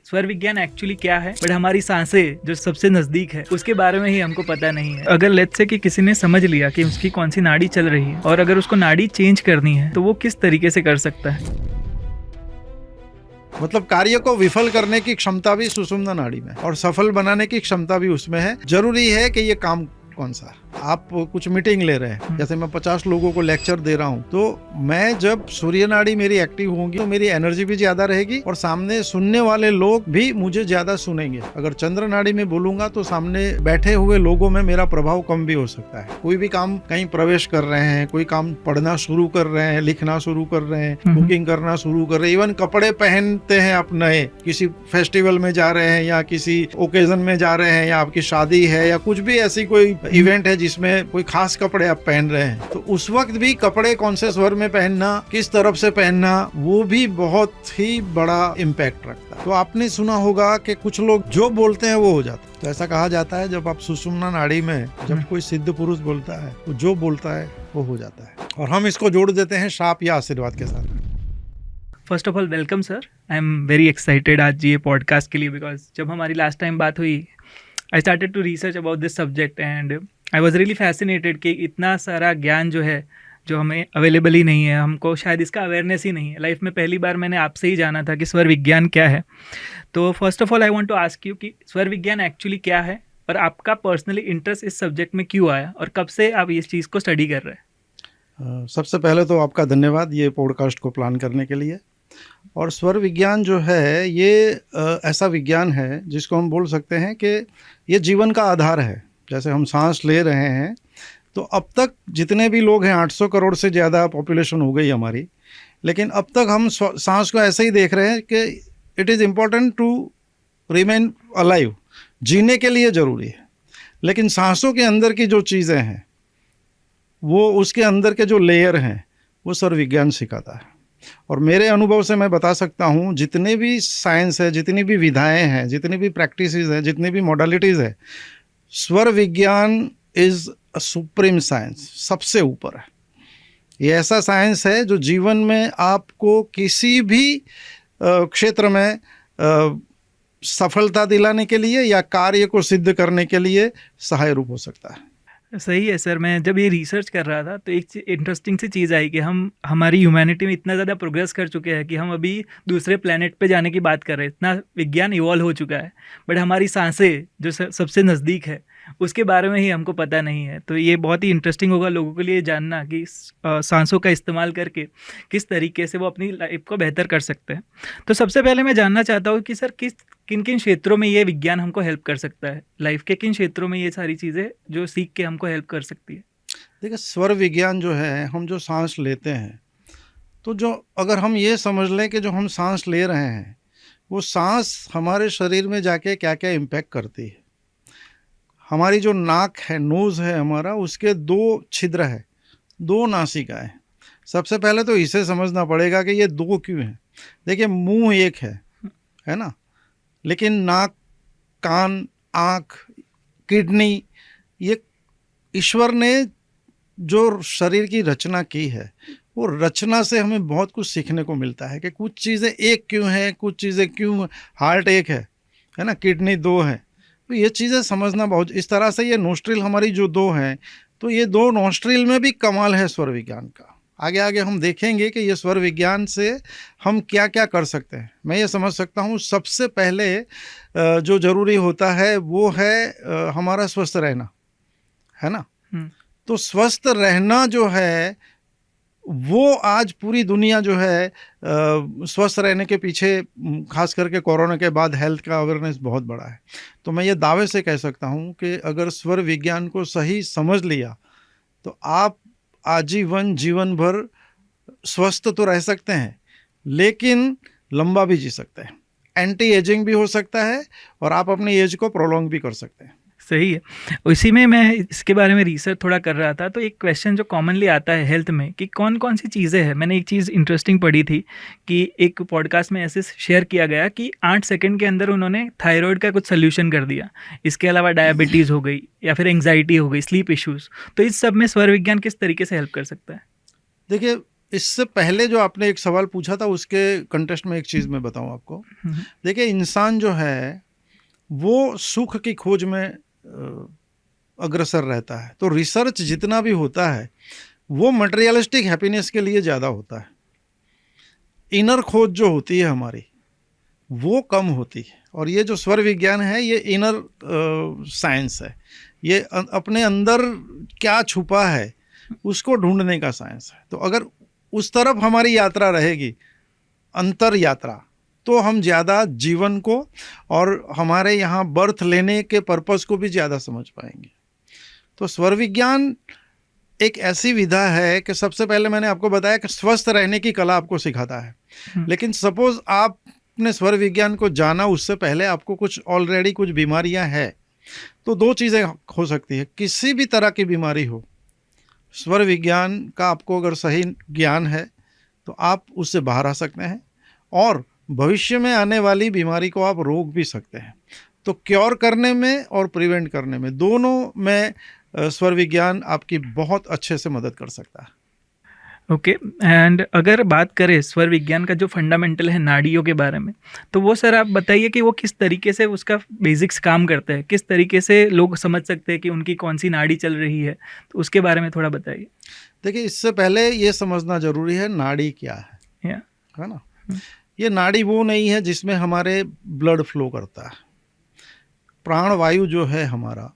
स्वर विज्ञान एक्चुअली क्या है, बट हमारी सांसें जो सबसे नजदीक है उसके बारे में ही हमको पता नहीं है। अगर लेट्स से कि किसी ने समझ लिया कि उसकी कौन सी नाड़ी चल रही है और अगर उसको नाड़ी चेंज करनी है तो वो किस तरीके से कर सकता है। मतलब कार्य को विफल करने की क्षमता भी सुषुम्ना नाड़ी में और सफल बनाने की क्षमता भी उसमें है। जरूरी है कि ये काम कौन सा है। आप कुछ मीटिंग ले रहे हैं, जैसे मैं 50 लोगों को लेक्चर दे रहा हूँ, तो मैं जब सूर्य नाड़ी मेरी एक्टिव होगी तो मेरी एनर्जी भी ज्यादा रहेगी और सामने सुनने वाले लोग भी मुझे ज्यादा सुनेंगे। अगर चंद्र नाड़ी में बोलूंगा तो सामने बैठे हुए लोगों में मेरा प्रभाव कम भी हो सकता है। कोई भी काम कहीं प्रवेश कर रहे हैं, कोई काम पढ़ना शुरू कर रहे हैं, लिखना शुरू कर रहे हैं, कुकिंग करना शुरू कर रहे हैं, इवन कपड़े पहनते हैं आप नए, किसी फेस्टिवल में जा रहे हैं या किसी ओकेजन में जा रहे हैं या आपकी शादी है या कुछ भी ऐसी कोई इवेंट है जिसमें कोई खास कपड़े आप पहन रहे हैं, तो उस वक्त भी कपड़े कौन से स्वर में पहनना, किस तरफ से पहनना, वो भी बहुत ही बड़ा इम्पैक्ट रखता है। तो आपने सुना होगा कि कुछ लोग जो बोलते हैं वो हो जाता है। तो ऐसा कहा जाता है जब आप सुषुम्ना नाड़ी में जब कोई सिद्ध पुरुष बोलता है तो जो बोलता है वो हो जाता है। और हम इसको जोड़ देते हैं श्राप या आशीर्वाद के साथ। First of all welcome sir, I am very excited आज ये पॉडकास्ट के लिए, बिकॉज जब हमारी लास्ट टाइम बात हुई I started to research about this subject and I was really fascinated कि इतना सारा ज्ञान जो है जो हमें अवेलेबल ही नहीं है, हमको शायद इसका अवेयरनेस ही नहीं है। लाइफ में पहली बार मैंने आपसे ही जाना था कि स्वर विज्ञान क्या है। तो first of all I want to ask you कि स्वर विज्ञान एक्चुअली क्या है और आपका पर्सनली इंटरेस्ट इस सब्जेक्ट में क्यों आया और कब से आप इस चीज़ को स्टडी कर रहे हैं। सबसे पहले तो आपका धन्यवाद ये पॉडकास्ट को प्लान करने के लिए। और स्वर विज्ञान जो है ये ऐसा विज्ञान है जिसको हम बोल सकते हैं कि ये जीवन का आधार है। जैसे हम सांस ले रहे हैं तो अब तक जितने भी लोग हैं 800 करोड़ से ज़्यादा पॉपुलेशन हो गई हमारी, लेकिन अब तक हम सांस को ऐसे ही देख रहे हैं कि it is important to remain alive, जीने के लिए ज़रूरी है। लेकिन सांसों के अंदर की जो चीज़ें हैं वो उसके अंदर के जो लेयर हैं वो स्वर विज्ञान सिखाता है। और मेरे अनुभव से मैं बता सकता हूँ जितने भी साइंस है, जितनी भी विधाएं हैं, जितनी भी प्रैक्टिसेस हैं, जितनी भी मॉडलिटीज़ है, स्वर विज्ञान इज़ अ सुप्रीम साइंस, सबसे ऊपर है। ये ऐसा साइंस है जो जीवन में आपको किसी भी क्षेत्र में सफलता दिलाने के लिए या कार्य को सिद्ध करने के लिए सहाय रूप हो सकता है। सही है सर। मैं जब ये रिसर्च कर रहा था तो एक इंटरेस्टिंग सी चीज़ आई कि हम हमारी ह्यूमैनिटी में इतना ज़्यादा प्रोग्रेस कर चुके हैं कि हम अभी दूसरे प्लेनेट पे जाने की बात कर रहे हैं, इतना विज्ञान इवॉल्व हो चुका है, बट हमारी सांसें जो सबसे नज़दीक है उसके बारे में ही हमको पता नहीं है। तो ये बहुत ही इंटरेस्टिंग होगा लोगों के लिए जानना कि सांसों का इस्तेमाल करके किस तरीके से वो अपनी लाइफ को बेहतर कर सकते हैं। तो सबसे पहले मैं जानना चाहता हूँ कि सर किन किन क्षेत्रों में ये विज्ञान हमको हेल्प कर सकता है, लाइफ के किन क्षेत्रों में ये सारी चीज़ें जो सीख के हमको हेल्प कर सकती है। देखिए, स्वर विज्ञान जो है, हम जो सांस लेते हैं तो जो अगर हम ये समझ लें कि जो हम सांस ले रहे हैं वो सांस हमारे शरीर में जाके क्या क्या इम्पैक्ट करती है। हमारी जो नाक है, नोज़ है हमारा, उसके 2 छिद्र है, 2 नासिकाएं। सबसे पहले तो इसे समझना पड़ेगा कि ये 2 क्यों हैं। देखिए, मुंह एक है ना, लेकिन नाक, कान, आँख, किडनी, ये ईश्वर ने जो शरीर की रचना की है वो रचना से हमें बहुत कुछ सीखने को मिलता है कि कुछ चीज़ें एक क्यों हैं, कुछ चीज़ें क्यों, हार्ट एक है ना, किडनी 2 है। तो ये चीज़ें समझना बहुत, इस तरह से ये नोस्ट्रिल हमारी जो 2 हैं, तो ये 2 नोस्ट्रिल में भी कमाल है स्वर विज्ञान का। आगे आगे हम देखेंगे कि ये स्वर विज्ञान से हम क्या क्या कर सकते हैं। मैं ये समझ सकता हूँ सबसे पहले जो ज़रूरी होता है वो है हमारा स्वस्थ रहना, है ना। तो स्वस्थ रहना जो है वो आज पूरी दुनिया जो है स्वस्थ रहने के पीछे, खास करके कोरोना के बाद हेल्थ का अवेयरनेस बहुत बड़ा है। तो मैं ये दावे से कह सकता हूँ कि अगर स्वर विज्ञान को सही समझ लिया तो आप आजीवन जीवन भर स्वस्थ तो रह सकते हैं लेकिन लंबा भी जी सकते हैं। एंटी एजिंग भी हो सकता है और आप अपनी एज को प्रोलॉन्ग भी कर सकते हैं। सही है। उसी में मैं इसके बारे में रिसर्च थोड़ा कर रहा था तो एक क्वेश्चन जो कॉमनली आता है हेल्थ में कि कौन कौन सी चीज़ें हैं। मैंने एक चीज़ इंटरेस्टिंग पढ़ी थी कि एक पॉडकास्ट में ऐसे शेयर किया गया कि 8 सेकंड के अंदर उन्होंने थायराइड का कुछ सोल्यूशन कर दिया। इसके अलावा डायबिटीज़ हो गई या फिर एंग्जाइटी हो गई, स्लीप इश्यूज़। तो इस सब में स्वर विज्ञान किस तरीके से हेल्प कर सकता है? देखिए, इससे पहले जो आपने एक सवाल पूछा था उसके कंटेस्ट में एक चीज़ मैं बताऊं आपको। देखिए, इंसान जो है वो सुख की खोज में अग्रसर रहता है, तो रिसर्च जितना भी होता है वो मटेरियलिस्टिक हैप्पीनेस के लिए ज़्यादा होता है। इनर खोज जो होती है हमारी वो कम होती है। और ये जो स्वर विज्ञान है ये इनर साइंस है, ये अपने अंदर क्या छुपा है उसको ढूंढने का साइंस है। तो अगर उस तरफ हमारी यात्रा रहेगी, अंतर यात्रा, तो हम ज़्यादा जीवन को और हमारे यहाँ बर्थ लेने के पर्पस को भी ज़्यादा समझ पाएंगे। तो स्वर विज्ञान एक ऐसी विधा है कि सबसे पहले मैंने आपको बताया कि स्वस्थ रहने की कला आपको सिखाता है। लेकिन सपोज आपने स्वर विज्ञान को जाना, उससे पहले आपको कुछ ऑलरेडी कुछ बीमारियां हैं, तो दो चीज़ें हो सकती है। किसी भी तरह की बीमारी हो, स्वर विज्ञान का आपको अगर सही ज्ञान है तो आप उससे बाहर आ सकते हैं और भविष्य में आने वाली बीमारी को आप रोक भी सकते हैं। तो क्योर करने में और प्रिवेंट करने में, दोनों में स्वर विज्ञान आपकी बहुत अच्छे से मदद कर सकता है। ओके एंड अगर बात करें स्वर विज्ञान का जो फंडामेंटल है नाड़ियों के बारे में, तो वो सर आप बताइए कि वो किस तरीके से उसका बेसिक्स काम करता है, किस तरीके से लोग समझ सकते हैं कि उनकी कौन सी नाड़ी चल रही है, तो उसके बारे में थोड़ा बताइए। देखिए, इससे पहले ये समझना जरूरी है नाड़ी क्या है, है ना। ये नाड़ी वो नहीं है जिसमें हमारे ब्लड फ्लो करता है। प्राण वायु जो है हमारा,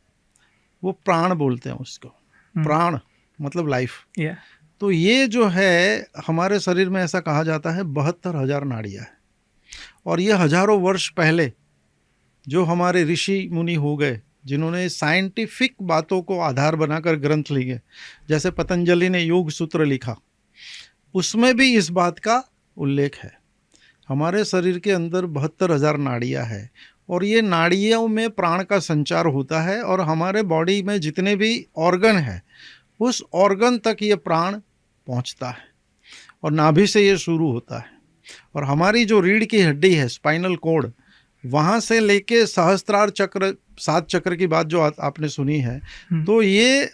वो प्राण बोलते हैं उसको। प्राण मतलब लाइफ। तो ये जो है हमारे शरीर में ऐसा कहा जाता है 72,000 नाड़ियाँ है। और ये हजारों वर्ष पहले जो हमारे ऋषि मुनि हो गए, जिन्होंने साइंटिफिक बातों को आधार बनाकर ग्रंथ लिए, जैसे पतंजलि ने योग सूत्र लिखा, उसमें भी इस बात का उल्लेख है। हमारे शरीर के अंदर 72,000 नाड़ियाँ है और ये नाड़ियों में प्राण का संचार होता है और हमारे बॉडी में जितने भी ऑर्गन है उस ऑर्गन तक ये प्राण पहुंचता है और नाभि से ये शुरू होता है। और हमारी जो रीढ़ की हड्डी है, स्पाइनल कॉर्ड, वहाँ से लेके सहस्त्रार चक्र, 7 चक्र की बात जो आपने सुनी है, तो ये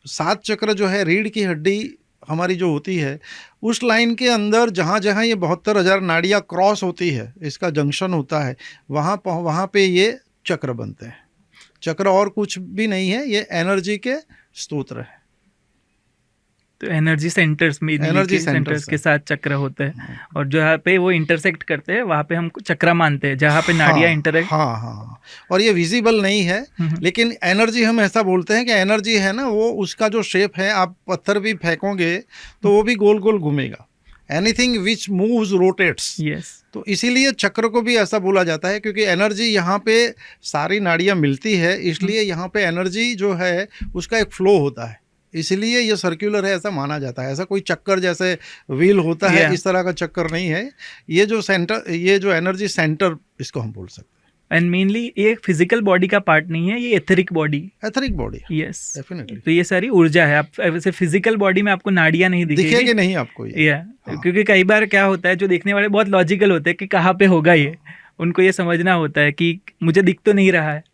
7 चक्र जो है रीढ़ की हड्डी हमारी जो होती है, उस लाइन के अंदर जहाँ जहाँ ये 72,000 नाड़ियाँ क्रॉस होती है, इसका जंक्शन होता है, वहाँ पे ये चक्र बनते हैं। चक्र और कुछ भी नहीं है, ये एनर्जी के स्तोत्र है। तो एनर्जी सेंटर्स में, एनर्जी सेंटर्स के साथ चक्र होते हैं और जहाँ पे वो इंटरसेक्ट करते हैं वहाँ पे हम चक्र मानते हैं, जहाँ पे नाड़ियाँ इंटरेक्ट। हाँ। और ये विजिबल नहीं है, लेकिन एनर्जी हम ऐसा बोलते हैं कि एनर्जी है ना, वो उसका जो शेप है, आप पत्थर भी फेंकोगे तो वो भी गोल गोल घूमेगा। Anything which moves rotates. Yes. तो इसीलिए चक्र को भी ऐसा बोला जाता है, क्योंकि एनर्जी यहाँ पे सारी नाड़ियाँ मिलती है, इसलिए यहाँ पे एनर्जी जो है उसका एक फ्लो होता है, इसलिए ये सर्कुलर है ऐसा माना जाता है। ऐसा कोई चक्कर जैसे व्हील होता है, इस तरह का चक्कर नहीं है। ये जो सेंटर, ये जो एनर्जी सेंटर, इसको हम बोल सकते हैं। एंड मेनली ये फिजिकल बॉडी का पार्ट नहीं है, ये etheric body. Etheric body, yes definitely. तो ये सारी ऊर्जा है। आप वैसे फिजिकल बॉडी में आपको नाड़ियाँ नहीं दिखेगी नहीं आपको ये। क्योंकि कई बार क्या होता है, जो देखने वाले बहुत लॉजिकल होते हैं कि कहाँ पे होगा ये, उनको ये समझना होता है कि मुझे दिख तो नहीं रहा है।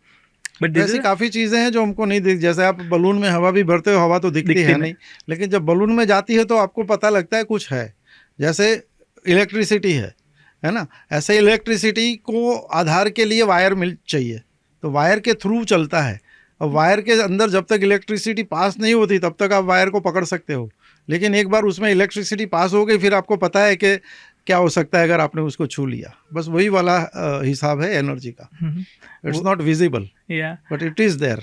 बट ऐसी काफ़ी चीज़ें हैं जो हमको नहीं दिख, जैसे आप बलून में हवा भी भरते हो, हवा तो दिखती है नहीं, लेकिन जब बलून में जाती है तो आपको पता लगता है कुछ है। जैसे इलेक्ट्रिसिटी है ना, ऐसे इलेक्ट्रिसिटी को आधार के लिए वायर मिल चाहिए, तो वायर के थ्रू चलता है। और वायर के अंदर जब तक इलेक्ट्रिसिटी पास नहीं होती तब तक आप वायर को पकड़ सकते हो, लेकिन एक बार उसमें इलेक्ट्रिसिटी पास हो गई फिर आपको पता है कि क्या हो सकता है अगर आपने उसको छू लिया। बस वही वाला हिसाब है एनर्जी का। It's not visible but it is there.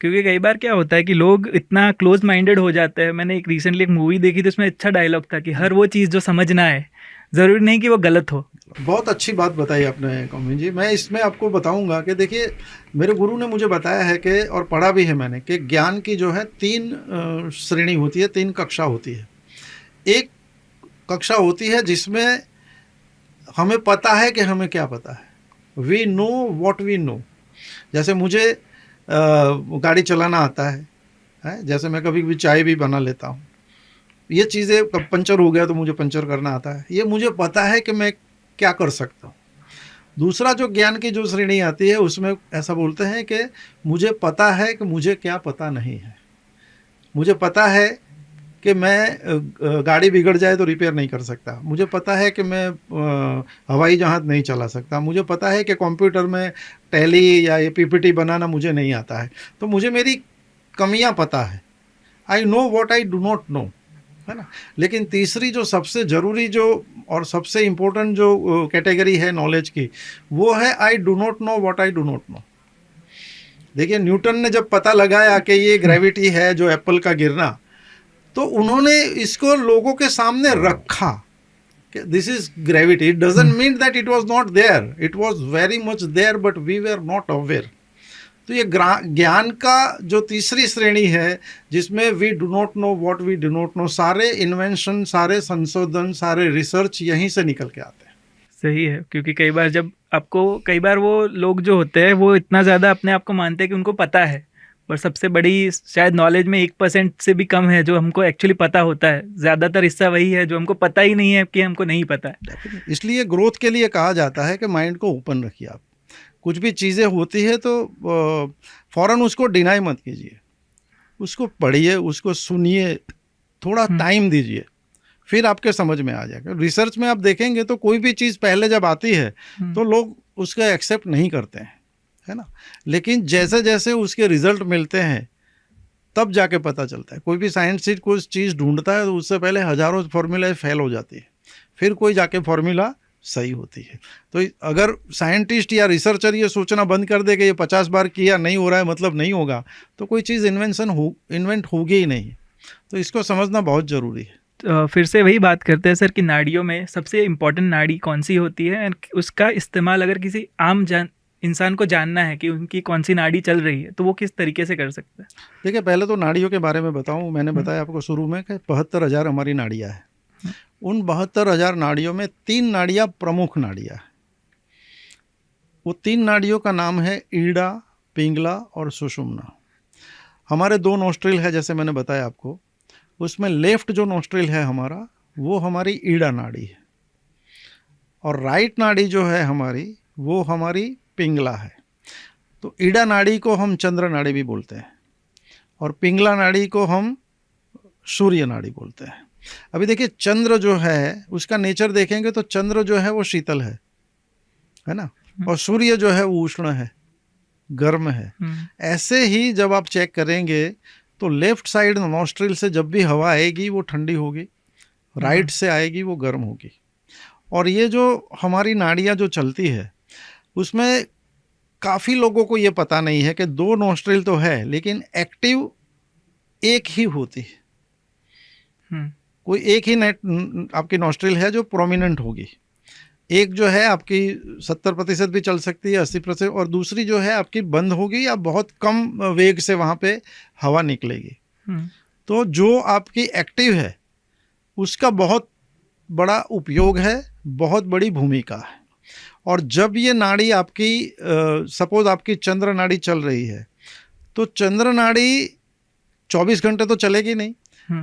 क्योंकि कई बार क्या होता है कि लोग इतना क्लोज माइंडेड हो जाते हैं। मैंने एक रिसेंटली एक मूवी देखी तो उसमें अच्छा डायलॉग था कि हर वो चीज़ जो समझना है ज़रूरी नहीं कि वो गलत हो। बहुत अच्छी बात बताई आपने कौमिन जी। मैं इसमें आपको बताऊंगा कि देखिए, मेरे गुरु ने मुझे बताया है कि, और पढ़ा भी है मैंने, कि ज्ञान की जो है 3 श्रेणी होती है, 3 कक्षा होती है। एक कक्षा होती है जिसमें हमें पता है कि हमें क्या पता है, we know what we know. जैसे मुझे गाड़ी चलाना आता है, जैसे मैं कभी कभी चाय भी बना लेता हूँ, ये चीज़ें, कब पंचर हो गया तो मुझे पंचर करना आता है, ये मुझे पता है कि मैं क्या कर सकता हूँ। दूसरा जो ज्ञान की जो श्रेणी आती है उसमें ऐसा बोलते हैं कि मुझे पता है कि मुझे क्या पता नहीं है। मुझे पता है कि मैं गाड़ी बिगड़ जाए तो रिपेयर नहीं कर सकता, मुझे पता है कि मैं हवाई जहाज़ नहीं चला सकता, मुझे पता है कि कंप्यूटर में टैली या ये पीपीटी बनाना मुझे नहीं आता है, तो मुझे मेरी कमियां पता है। I know what I do not no, है ना। लेकिन तीसरी जो सबसे ज़रूरी जो और सबसे इम्पोर्टेंट जो कैटेगरी है नॉलेज की, वो है I do not know what I do not no. देखिए न्यूटन ने जब पता लगाया कि ये ग्रेविटी है जो एप्पल का गिरना, तो उन्होंने इसको लोगों के सामने रखा कि this is gravity. It doesn't mean that it was not there, it was very much there but we were not aware. तो ये ज्ञान का जो तीसरी श्रेणी है, जिसमें we do not know what we do not know, सारे इन्वेंशन, सारे संशोधन, सारे रिसर्च यहीं से निकल के आते हैं। सही है, क्योंकि कई बार वो लोग जो होते हैं वो इतना ज़्यादा अपने आप को मानते हैं कि उनको पता है, और सबसे बड़ी शायद नॉलेज में 1% से भी कम है जो हमको एक्चुअली पता होता है। ज़्यादातर हिस्सा वही है जो हमको पता ही नहीं है कि हमको नहीं पता है। इसलिए ग्रोथ के लिए कहा जाता है कि माइंड को ओपन रखिए। आप कुछ भी चीज़ें होती है तो फ़ौरन उसको डिनाई मत कीजिए, उसको पढ़िए, उसको सुनिए, थोड़ा टाइम दीजिए, फिर आपके समझ में आ जाएगा। रिसर्च में आप देखेंगे तो कोई भी चीज़ पहले जब आती है तो लोग उसका एक्सेप्ट नहीं करते हैं, है ना। लेकिन जैसे जैसे उसके रिजल्ट मिलते हैं तब जाके पता चलता है। कोई भी साइंटिस्ट कोई चीज़ ढूंढता है तो उससे पहले हज़ारों फार्मूला फेल हो जाती है, फिर कोई जाके फार्मूला सही होती है। तो अगर साइंटिस्ट या रिसर्चर ये सोचना बंद कर दे कि ये 50 बार किया नहीं हो रहा है मतलब नहीं होगा, तो कोई चीज़ इन्वेंट होगी ही नहीं। तो इसको समझना बहुत ज़रूरी है। फिर से वही बात करते हैं सर कि नाड़ियों में सबसे इम्पोर्टेंट नाड़ी कौन सी होती है, उसका इस्तेमाल अगर किसी आम इंसान को जानना है कि उनकी कौन सी नाड़ी चल रही है तो वो किस तरीके से कर सकता है? देखिए, पहले तो नाड़ियों के बारे में बताऊं। मैंने बताया आपको शुरू में कि 72,000 हमारी नाड़ियाँ हैं। उन 72,000 नाड़ियों में 3 नाड़ियाँ प्रमुख नाड़ियाँ हैं। वो 3 नाड़ियों का नाम है ईड़ा, पिंगला और सुषुम्ना। हमारे 2 नोस्ट्रिल है, जैसे मैंने बताया आपको। उसमें लेफ्ट जो नोस्ट्रिल है हमारा, वो हमारी ईड़ा नाड़ी है, और राइट नाड़ी जो है हमारी, वो हमारी पिंगला है। तो ईड़ा नाड़ी को हम चंद्र नाड़ी भी बोलते हैं, और पिंगला नाड़ी को हम सूर्य नाड़ी बोलते हैं। अभी देखिए, चंद्र जो है उसका नेचर देखेंगे तो चंद्र जो है वो शीतल है ना, और सूर्य जो है वो उष्ण है, गर्म है। ऐसे ही जब आप चेक करेंगे तो लेफ्ट साइड नॉस्ट्रिल से जब भी हवा आएगी वो ठंडी होगी, राइट से आएगी वो गर्म होगी। और ये जो हमारी नाड़ियाँ जो चलती है उसमें काफ़ी लोगों को ये पता नहीं है कि 2 नॉस्ट्रिल तो है लेकिन एक्टिव एक ही होती है। कोई एक ही आपकी नॉस्ट्रिल है जो प्रोमिनेंट होगी। एक जो है आपकी 70% भी चल सकती है, 80%, और दूसरी जो है आपकी बंद होगी या बहुत कम वेग से वहाँ पे हवा निकलेगी। तो जो आपकी एक्टिव है उसका बहुत बड़ा उपयोग है, बहुत बड़ी भूमिका है। और जब ये नाड़ी आपकी सपोज आपकी चंद्र नाड़ी चल रही है तो चंद्र नाड़ी 24 घंटे तो चलेगी नहीं,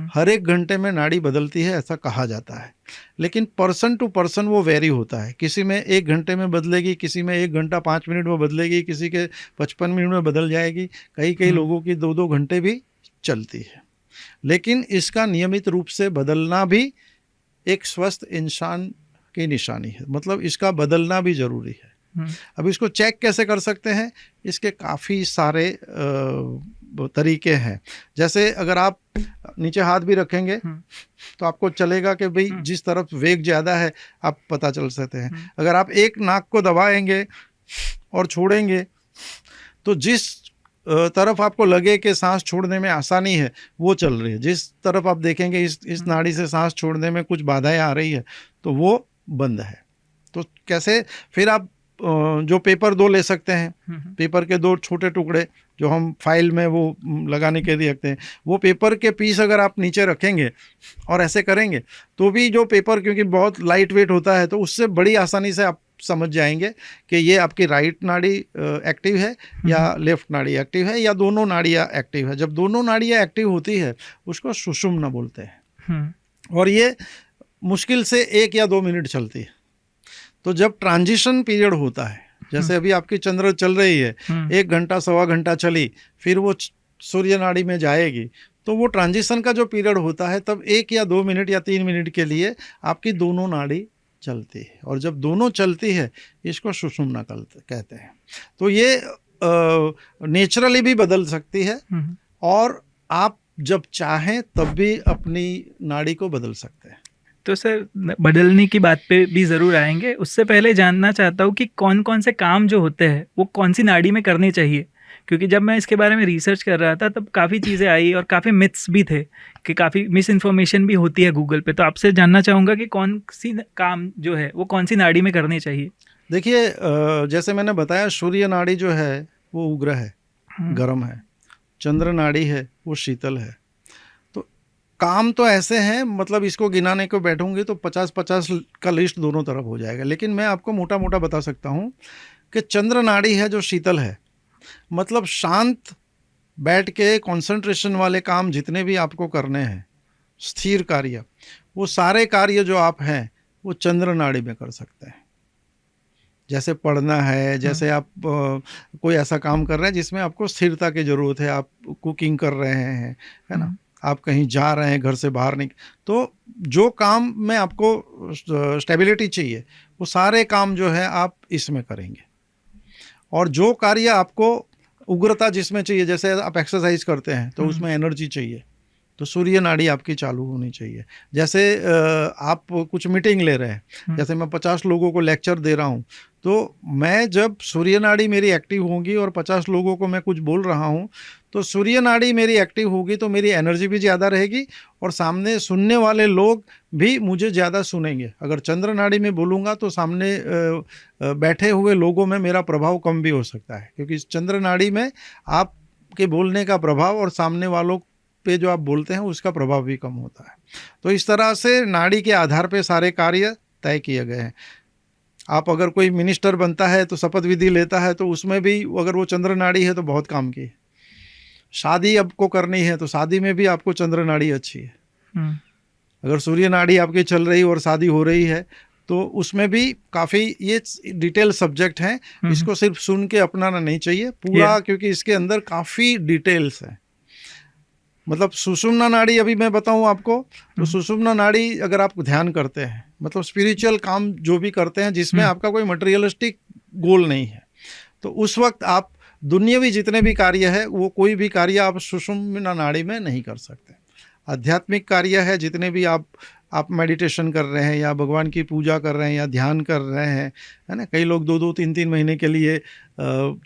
हर एक घंटे में नाड़ी बदलती है, ऐसा कहा जाता है। लेकिन पर्सन टू पर्सन वो वेरी होता है। किसी में 1 घंटे में बदलेगी, किसी में 1 घंटा 5 मिनट में बदलेगी, किसी के 55 मिनट में बदल जाएगी, कई लोगों की 2-2 घंटे भी चलती है। लेकिन इसका नियमित रूप से बदलना भी एक स्वस्थ इंसान की निशानी है, मतलब इसका बदलना भी ज़रूरी है। अब इसको चेक कैसे कर सकते हैं? इसके काफ़ी सारे तरीके हैं। जैसे अगर आप नीचे हाथ भी रखेंगे तो आपको चलेगा कि भाई जिस तरफ वेग ज़्यादा है आप पता चल सकते हैं। अगर आप एक नाक को दबाएंगे और छोड़ेंगे तो जिस तरफ आपको लगे कि सांस छोड़ने में आसानी है वो चल रही है। जिस तरफ आप देखेंगे इस नाड़ी से सांस छोड़ने में कुछ बाधाएं आ रही है तो वो बंद है। तो कैसे? फिर आप जो पेपर 2 ले सकते हैं, पेपर के 2 छोटे टुकड़े जो हम फाइल में वो लगाने के लिए रखते हैं, वो पेपर के पीस अगर आप नीचे रखेंगे और ऐसे करेंगे तो भी जो पेपर, क्योंकि बहुत लाइट वेट होता है, तो उससे बड़ी आसानी से आप समझ जाएंगे कि ये आपकी राइट नाड़ी एक्टिव है या लेफ्ट नाड़ी एक्टिव है या दोनों नाड़ियाँ एक्टिव है। जब दोनों नाड़ियाँ एक्टिव होती है उसको सुषुम्ना बोलते हैं, और ये मुश्किल से 1 या 2 मिनट चलती है। तो जब ट्रांजिशन पीरियड होता है, जैसे अभी आपकी चंद्र चल रही है, 1 घंटा 1.25 घंटा चली, फिर वो सूर्य नाड़ी में जाएगी, तो वो ट्रांजिशन का जो पीरियड होता है तब 1 या 2 मिनट या 3 मिनट के लिए आपकी दोनों नाड़ी चलती है, और जब दोनों चलती है इसको सुषुम्ना कहते हैं। तो ये नेचुरली भी बदल सकती है, और आप जब चाहें तब भी अपनी नाड़ी को बदल सकते हैं। तो सर बदलने की बात पे भी ज़रूर आएंगे, उससे पहले जानना चाहता हूँ कि कौन कौन से काम जो होते हैं वो कौन सी नाड़ी में करने चाहिए, क्योंकि जब मैं इसके बारे में रिसर्च कर रहा था तब काफ़ी चीज़ें आई और काफ़ी मिथ्स भी थे कि काफ़ी मिस इन्फॉर्मेशन भी होती है गूगल पे। तो आपसे जानना चाहूँगा कि कौन सी काम जो है वो कौन सी नाड़ी में करनी चाहिए। देखिए, जैसे मैंने बताया, सूर्य नाड़ी जो है वो उग्र है, गर्म है, चंद्र नाड़ी है वो शीतल है। तो काम तो ऐसे हैं, मतलब इसको गिनाने को बैठूंगी तो 50-50 का लिस्ट दोनों तरफ हो जाएगा, लेकिन मैं आपको मोटा मोटा बता सकता हूँ कि चंद्र नाड़ी है जो शीतल है, मतलब शांत बैठ के कंसंट्रेशन वाले काम जितने भी आपको करने हैं, स्थिर कार्य, वो सारे कार्य जो आप हैं वो चंद्र नाड़ी में कर सकते हैं। जैसे पढ़ना है, जैसे आप कोई ऐसा काम कर रहे हैं जिसमें आपको स्थिरता की ज़रूरत है, आप कुकिंग कर रहे हैं, है ना, आप कहीं जा रहे हैं घर से बाहर नहीं, तो जो काम में आपको स्टेबिलिटी चाहिए वो सारे काम जो है आप इसमें करेंगे। और जो कार्य आपको उग्रता जिसमें चाहिए, जैसे आप एक्सरसाइज करते हैं तो उसमें एनर्जी चाहिए, तो सूर्य नाड़ी आपकी चालू होनी चाहिए। जैसे आप कुछ मीटिंग ले रहे हैं, जैसे मैं 50 लोगों को लेक्चर दे रहा हूँ, तो मैं जब सूर्य नाड़ी मेरी एक्टिव होगी और 50 लोगों को मैं कुछ बोल रहा हूँ, तो सूर्य नाड़ी मेरी एक्टिव होगी तो मेरी एनर्जी भी ज़्यादा रहेगी और सामने सुनने वाले लोग भी मुझे ज़्यादा सुनेंगे। अगर चंद्र नाड़ी में बोलूँगा तो सामने बैठे हुए लोगों में मेरा प्रभाव कम भी हो सकता है, क्योंकि चंद्र नाड़ी में आपके बोलने का प्रभाव और सामने वालों पे जो आप बोलते हैं उसका प्रभाव भी कम होता है। तो इस तरह से नाड़ी के आधार पे सारे कार्य तय किए गए हैं। आप अगर कोई मिनिस्टर बनता है तो शपथ विधि लेता है, तो उसमें भी अगर वो चंद्र नाड़ी है तो बहुत काम की है। शादी आपको करनी है तो शादी में भी आपको चंद्र नाड़ी अच्छी है। अगर सूर्य नाड़ी आपकी चल रही और शादी हो रही है तो उसमें भी काफ़ी ये डिटेल सब्जेक्ट हैं, इसको सिर्फ सुन के अपनाना नहीं चाहिए पूरा, क्योंकि इसके अंदर काफ़ी डिटेल्स हैं। मतलब सुषुम्ना नाड़ी अभी मैं बताऊं आपको, तो सुषुम्ना नाड़ी अगर आप ध्यान करते हैं, मतलब स्पिरिचुअल काम जो भी करते हैं जिसमें आपका कोई मटेरियलिस्टिक गोल नहीं है, तो उस वक्त आप दुनियावी जितने भी कार्य है वो कोई भी कार्य आप सुषुम्ना नाड़ी में नहीं कर सकते। आध्यात्मिक कार्य है जितने भी आप मेडिटेशन कर रहे हैं या भगवान की पूजा कर रहे हैं या ध्यान कर रहे हैं, है ना, कई लोग 2-2 3-3 महीने के लिए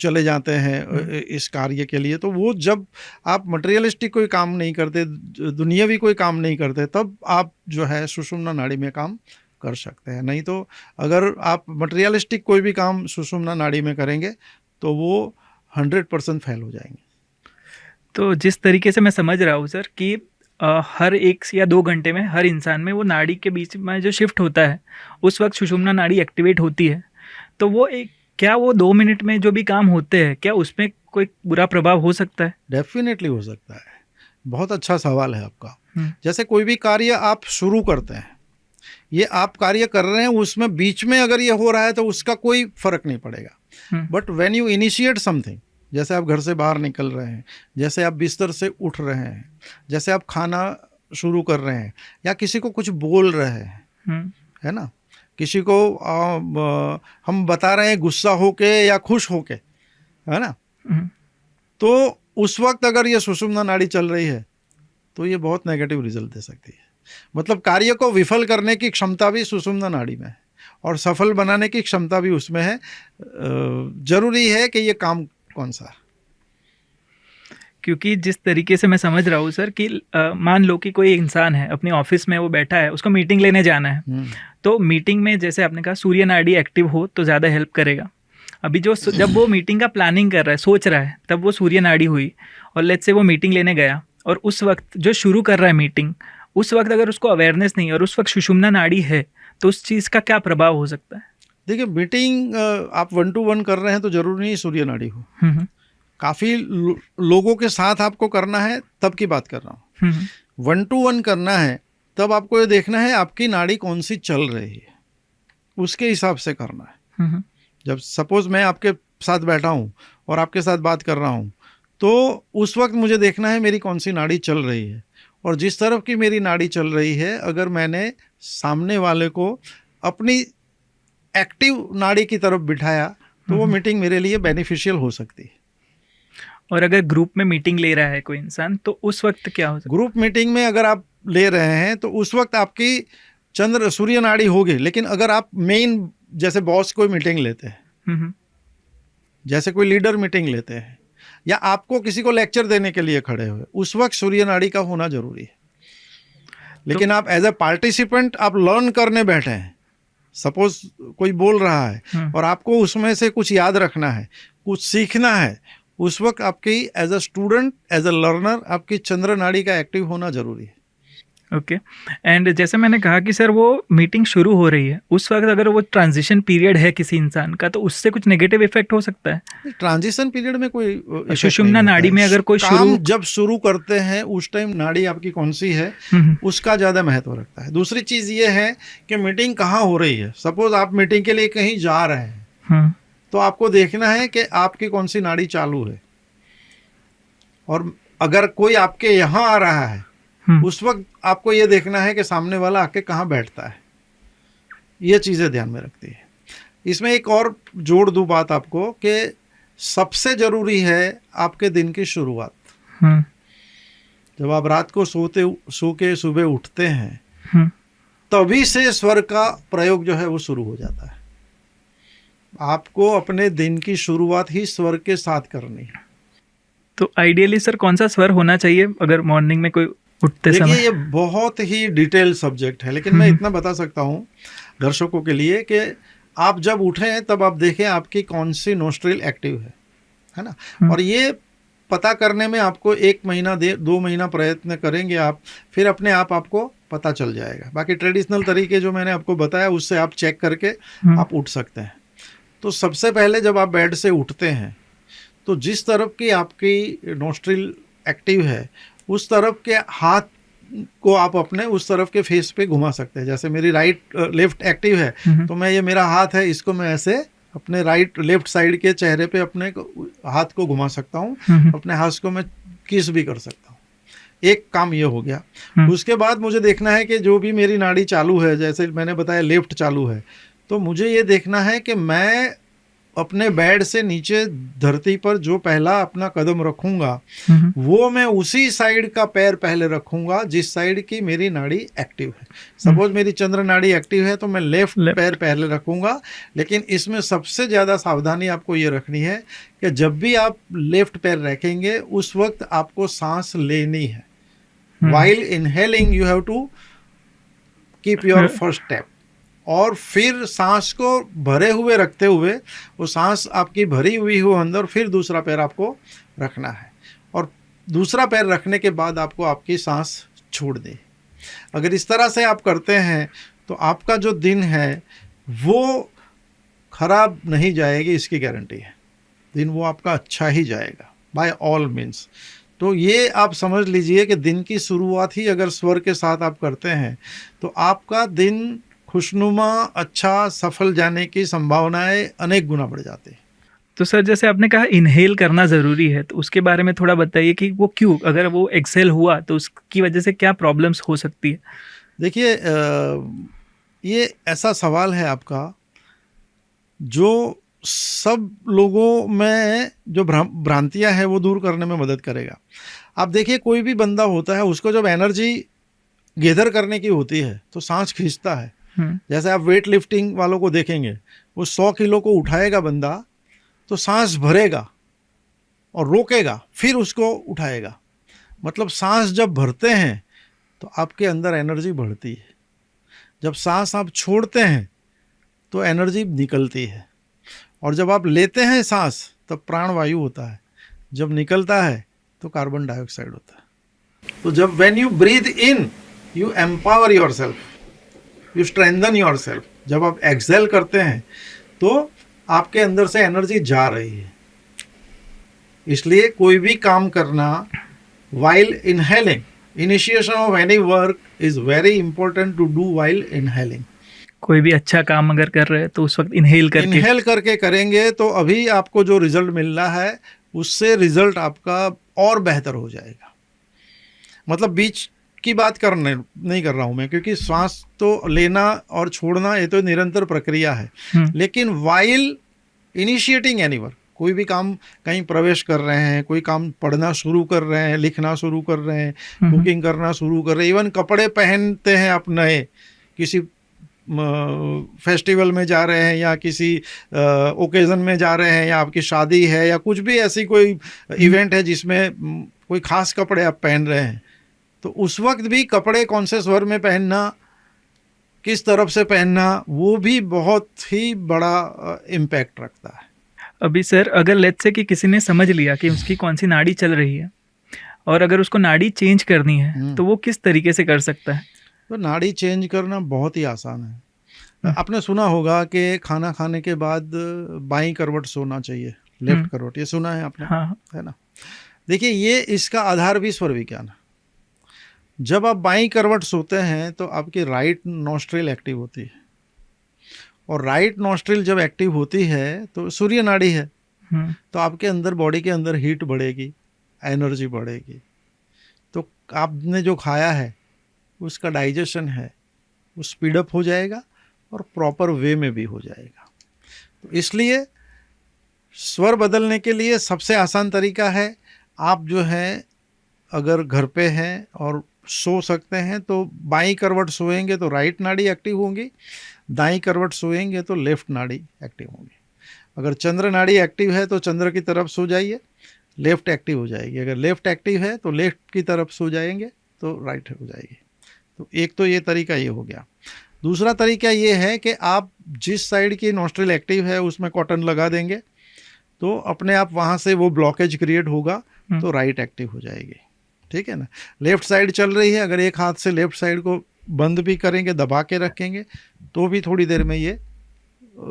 चले जाते हैं इस कार्य के लिए, तो वो जब आप मटेरियलिस्टिक कोई काम नहीं करते, दुनियावी कोई काम नहीं करते, तब आप जो है सुषुम्ना नाड़ी में काम कर सकते हैं। नहीं तो अगर आप मटेरियलिस्टिक कोई भी काम सुषुम्ना नाड़ी में करेंगे तो वो 100% फेल हो जाएंगे। तो जिस तरीके से मैं समझ रहा हूँ सर कि हर 1 या 2 घंटे में हर इंसान में वो नाड़ी के बीच में जो शिफ्ट होता है उस वक्त सुषुम्ना नाड़ी एक्टिवेट होती है, तो वो क्या वो 2 मिनट में जो भी काम होते हैं क्या उसमें कोई बुरा प्रभाव हो सकता है? डेफिनेटली हो सकता है। बहुत अच्छा सवाल है आपका। जैसे कोई भी कार्य आप शुरू करते हैं, ये आप कार्य कर रहे हैं, उसमें बीच में अगर ये हो रहा है तो उसका कोई फर्क नहीं पड़ेगा। But when you initiate something, जैसे आप घर से बाहर निकल रहे हैं, जैसे आप बिस्तर से उठ रहे हैं, जैसे आप खाना शुरू कर रहे हैं या किसी को कुछ बोल रहे हैं, है ना, किसी को हम बता रहे हैं गुस्सा होके या खुश होके, है ना, तो उस वक्त अगर ये सुषुम्ना नाड़ी चल रही है तो ये बहुत नेगेटिव रिजल्ट दे सकती है। मतलब कार्य को विफल करने की क्षमता भी सुषुम्ना नाड़ी में है और सफल बनाने की क्षमता भी उसमें है। जरूरी है कि ये काम कौन सा, क्योंकि जिस तरीके से मैं समझ रहा हूँ सर कि मान लो कि कोई इंसान है अपने ऑफिस में, वो बैठा है, उसको मीटिंग लेने जाना है, तो मीटिंग में जैसे आपने कहा सूर्य नाड़ी एक्टिव हो तो ज़्यादा हेल्प करेगा। अभी जब वो मीटिंग का प्लानिंग कर रहा है, सोच रहा है, तब वो सूर्य नाड़ी हुई और लेट्स से वो मीटिंग लेने गया और उस वक्त जो शुरू कर रहा है मीटिंग, उस वक्त अगर उसको अवेयरनेस नहीं और उस वक्त सुषुम्ना नाड़ी है तो उस चीज़ का क्या प्रभाव हो सकता है? देखिए, मीटिंग आप 1 to 1 कर रहे हैं तो जरूरी नहीं सूर्य नाड़ी हो। काफ़ी लोगों के साथ आपको करना है तब की बात कर रहा हूँ। 1 to 1 करना है तब आपको ये देखना है आपकी नाड़ी कौन सी चल रही है, उसके हिसाब से करना है। जब सपोज मैं आपके साथ बैठा हूँ और आपके साथ बात कर रहा हूँ तो उस वक्त मुझे देखना है मेरी कौन सी नाड़ी चल रही है, और जिस तरफ की मेरी नाड़ी चल रही है, अगर मैंने सामने वाले को अपनी एक्टिव नाड़ी की तरफ बिठाया तो वो मीटिंग मेरे लिए बेनिफिशियल हो सकती है। और अगर ग्रुप में मीटिंग ले रहा है कोई इंसान, तो उस वक्त क्या हो सकता ग्रुप मीटिंग में अगर आप ले रहे हैं तो उस वक्त आपकी चंद्र सूर्य नाड़ी होगी, लेकिन अगर आप मेन जैसे बॉस कोई मीटिंग लेते हैं, है? जैसे कोई लीडर मीटिंग लेते हैं, या आपको किसी को लेक्चर देने के लिए खड़े हुए, उस वक्त सूर्य नाड़ी का होना जरूरी है। लेकिन आप एज ए पार्टिसिपेंट आप लर्न करने बैठे हैं, सपोज कोई बोल रहा है और आपको उसमें से कुछ याद रखना है, कुछ सीखना है, उस वक्त आपकी as a student, as a learner, आपकी चंद्र नाड़ी का एक्टिव होना जरूरी है। ओके। एंड जैसे मैंने कहा कि सर वो मीटिंग शुरू हो रही है, उस वक्त अगर वो ट्रांजिशन पीरियड है किसी इंसान का, तो उससे कुछ नेगेटिव इफेक्ट हो सकता है? ट्रांजिशन पीरियड में कोई effect सुषुम्ना नहीं होता नाड़ी है। में अगर कोई काम जब शुरू करते हैं उस टाइम नाड़ी आपकी कौन सी है उसका ज़्यादा महत्व रखता है। दूसरी चीज़ ये है कि मीटिंग कहाँ हो रही है। सपोज आप मीटिंग के लिए कहीं जा रहे हैं, तो आपको देखना है कि आपकी कौन सी नाड़ी चालू है, और अगर कोई आपके यहाँ आ रहा है उस वक्त आपको ये देखना है कि सामने वाला आके कहाँ बैठता है। ये चीज़ें ध्यान में रखती है। इसमें एक और जोड़ दूँ बात आपको कि सबसे ज़रूरी है आपके दिन की शुरुआत। जब आप रात को सो के सुबह उठते हैं, तभी से स्वर का प्रयोग जो है वो शुरू हो जाता है। आपको अपने दिन की शुरुआत ही स्वर के साथ करनी है। तो आइडियली सर कौन सा स्वर होना चाहिए अगर मॉर्निंग में कोई उठते समय? देखिए, ये बहुत ही डिटेल सब्जेक्ट है, लेकिन मैं इतना बता सकता हूँ दर्शकों के लिए कि आप जब उठें तब आप देखें आपकी कौन सी नोस्ट्रिल एक्टिव है ना। और ये पता करने में आपको 1 महीना 2 महीना प्रयत्न करेंगे आप, फिर अपने आप आपको पता चल जाएगा। बाकी ट्रेडिशनल तरीके जो मैंने आपको बताया उससे आप चेक करके आप उठ सकते हैं। तो सबसे पहले जब आप बेड से उठते हैं तो जिस तरफ की आपकी नोस्ट्रिल एक्टिव है उस तरफ के हाथ को आप अपने उस तरफ के फेस पे घुमा सकते हैं। जैसे मेरी लेफ्ट एक्टिव है तो मैं ये मेरा हाथ है, इसको मैं ऐसे अपने लेफ्ट साइड के चेहरे पे अपने हाथ को घुमा सकता हूँ, अपने हाथ को मैं किस भी कर सकता हूँ। एक काम ये हो गया। उसके बाद मुझे देखना है कि जो भी मेरी नाड़ी चालू है, जैसे मैंने बताया लेफ्ट चालू है, तो मुझे ये देखना है कि मैं अपने बेड से नीचे धरती पर जो पहला अपना कदम रखूंगा वो मैं उसी साइड का पैर पहले रखूंगा जिस साइड की मेरी नाड़ी एक्टिव है। सपोज मेरी चंद्र नाड़ी एक्टिव है तो मैं लेफ्ट पैर पहले रखूंगा। लेकिन इसमें सबसे ज़्यादा सावधानी आपको ये रखनी है कि जब भी आप लेफ्ट पैर रखेंगे उस वक्त आपको सांस लेनी है। While inhaling you have to keep your first step, और फिर सांस को भरे हुए रखते हुए वो सांस आपकी भरी हुई हो अंदर, फिर दूसरा पैर आपको रखना है, और दूसरा पैर रखने के बाद आपको आपकी सांस छोड़ दे। अगर इस तरह से आप करते हैं तो आपका जो दिन है वो खराब नहीं जाएगी, इसकी गारंटी है। दिन वो आपका अच्छा ही जाएगा बाय ऑल मीन्स। तो ये आप समझ लीजिए कि दिन की शुरुआत ही अगर स्वर के साथ आप करते हैं तो आपका दिन खुशनुमा, अच्छा, सफल जाने की संभावनाएं अनेक गुना बढ़ जाती है। तो सर जैसे आपने कहा इनहेल करना ज़रूरी है, तो उसके बारे में थोड़ा बताइए कि वो क्यों, अगर वो एक्सेल हुआ तो उसकी वजह से क्या प्रॉब्लम्स हो सकती है? देखिए, ये ऐसा सवाल है आपका जो सब लोगों में जो भ्रांतियां हैं वो दूर करने में मदद करेगा। आप देखिए, कोई भी बंदा होता है उसको जब एनर्जी गैदर करने की होती है तो सांस खींचता है। जैसे आप वेट लिफ्टिंग वालों को देखेंगे, वो 100 किलो को उठाएगा बंदा तो सांस भरेगा और रोकेगा, फिर उसको उठाएगा। मतलब सांस जब भरते हैं तो आपके अंदर एनर्जी बढ़ती है, जब सांस आप छोड़ते हैं तो एनर्जी निकलती है, और जब आप लेते हैं सांस तब प्राणवायु होता है, जब निकलता है तो कार्बन डाइऑक्साइड होता है। तो जब when you breathe in you empower yourself, you strengthen yourself. जब आप एक्सहेल करते हैं तो आपके अंदर से एनर्जी जा रही है। इसलिए कोई भी काम करना while inhaling, initiation of any work is very important to do while inhaling. कोई भी अच्छा काम अगर कर रहे हैं तो उस वक्त इनहेल करके करेंगे तो अभी आपको जो रिजल्ट मिल रहा है उससे रिजल्ट आपका और बेहतर हो जाएगा। मतलब बीच की बात करने नहीं कर रहा हूं मैं, क्योंकि श्वास तो लेना और छोड़ना ये तो निरंतर प्रक्रिया है। लेकिन वाइल इनिशिएटिंग एनी वर्क, कोई भी काम कहीं प्रवेश कर रहे हैं, कोई काम पढ़ना शुरू कर रहे हैं, लिखना शुरू कर रहे हैं, कुकिंग करना शुरू कर रहे हैं, इवन कपड़े पहनते हैं आप नए, किसी फेस्टिवल में जा रहे हैं या किसी ओकेजन में जा रहे हैं, या आपकी शादी है या कुछ भी ऐसी कोई इवेंट है जिसमें कोई खास कपड़े आप पहन रहे हैं, तो उस वक्त भी कपड़े कौन से स्वर में पहनना, किस तरफ से पहनना, वो भी बहुत ही बड़ा इम्पैक्ट रखता है। अभी सर अगर लेट्स से कि किसी ने समझ लिया कि उसकी कौन सी नाड़ी चल रही है और अगर उसको नाड़ी चेंज करनी है तो वो किस तरीके से कर सकता है? तो नाड़ी चेंज करना बहुत ही आसान है। आपने सुना होगा कि खाना खाने के बाद बाईं करवट सोना चाहिए, लेफ्ट करवट, ये सुना है आपने? हाँ। है ना। देखिए, ये इसका आधार भी स्वर विज्ञान है। जब आप बाईं करवट सोते हैं तो आपकी राइट नॉस्ट्रिल एक्टिव होती है, और राइट नॉस्ट्रिल जब एक्टिव होती है तो सूर्य नाड़ी है, तो आपके अंदर, बॉडी के अंदर हीट बढ़ेगी, एनर्जी बढ़ेगी, तो आपने जो खाया है उसका डाइजेशन है वो स्पीड अप हो जाएगा और प्रॉपर वे में भी हो जाएगा। तो इसलिए स्वर बदलने के लिए सबसे आसान तरीका है, आप जो है अगर घर पे हैं और सो सकते हैं तो बाईं करवट सोएंगे तो राइट नाड़ी एक्टिव होंगी, दाईं करवट सोएंगे तो लेफ्ट नाड़ी एक्टिव होंगी। अगर चंद्र नाड़ी एक्टिव है तो चंद्र की तरफ सो जाइए, लेफ्ट एक्टिव हो जाएगी। अगर लेफ्ट एक्टिव है तो लेफ्ट की तरफ सो जाएंगे तो राइट हो जाएगी। तो एक तो ये तरीका ये हो गया। दूसरा तरीका ये है कि आप जिस साइड की नॉस्ट्रिल एक्टिव है उसमें कॉटन लगा देंगे तो अपने आप वहाँ से वो ब्लॉकेज क्रिएट होगा तो राइट एक्टिव हो जाएगी। ठीक है ना। लेफ्ट साइड चल रही है, अगर एक हाथ से लेफ्ट साइड को बंद भी करेंगे, दबा के रखेंगे, तो भी थोड़ी देर में ये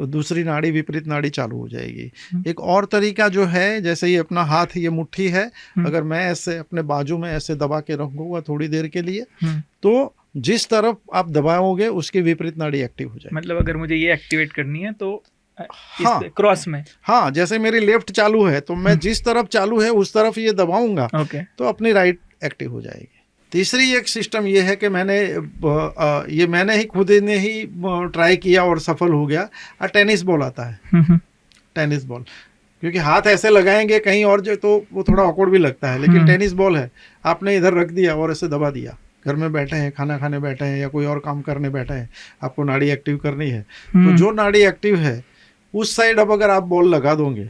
दूसरी नाड़ी, विपरीत नाड़ी चालू हो जाएगी। एक और तरीका जो है, जैसे ये अपना हाथ, ये मुट्ठी है, अगर मैं ऐसे अपने बाजू में ऐसे दबा के रखूंगा थोड़ी देर के लिए, तो जिस तरफ आप दबाओगे उसकी विपरीत नाड़ी एक्टिव हो जाएगी। मतलब अगर मुझे ये एक्टिवेट करनी है तो हाँ, क्रॉस में, हाँ, जैसे मेरी लेफ्ट चालू है तो मैं जिस तरफ चालू है उस तरफ ये दबाऊंगा तो अपनी राइट एक्टिव हो जाएगी। तीसरी एक सिस्टम ये है कि मैंने ही खुद ने ही ट्राई किया और सफल हो गया। टेनिस बॉल आता है, टेनिस बॉल, क्योंकि हाथ ऐसे लगाएंगे कहीं और जो तो वो थोड़ा ऑकवर्ड भी लगता है, लेकिन टेनिस बॉल है, आपने इधर रख दिया और ऐसे दबा दिया, घर में बैठे हैं, खाना खाने बैठे हैं या कोई और काम करने बैठे हैं, आपको नाड़ी एक्टिव करनी है, तो जो नाड़ी एक्टिव है उस साइड अब अगर आप बॉल लगा दोगे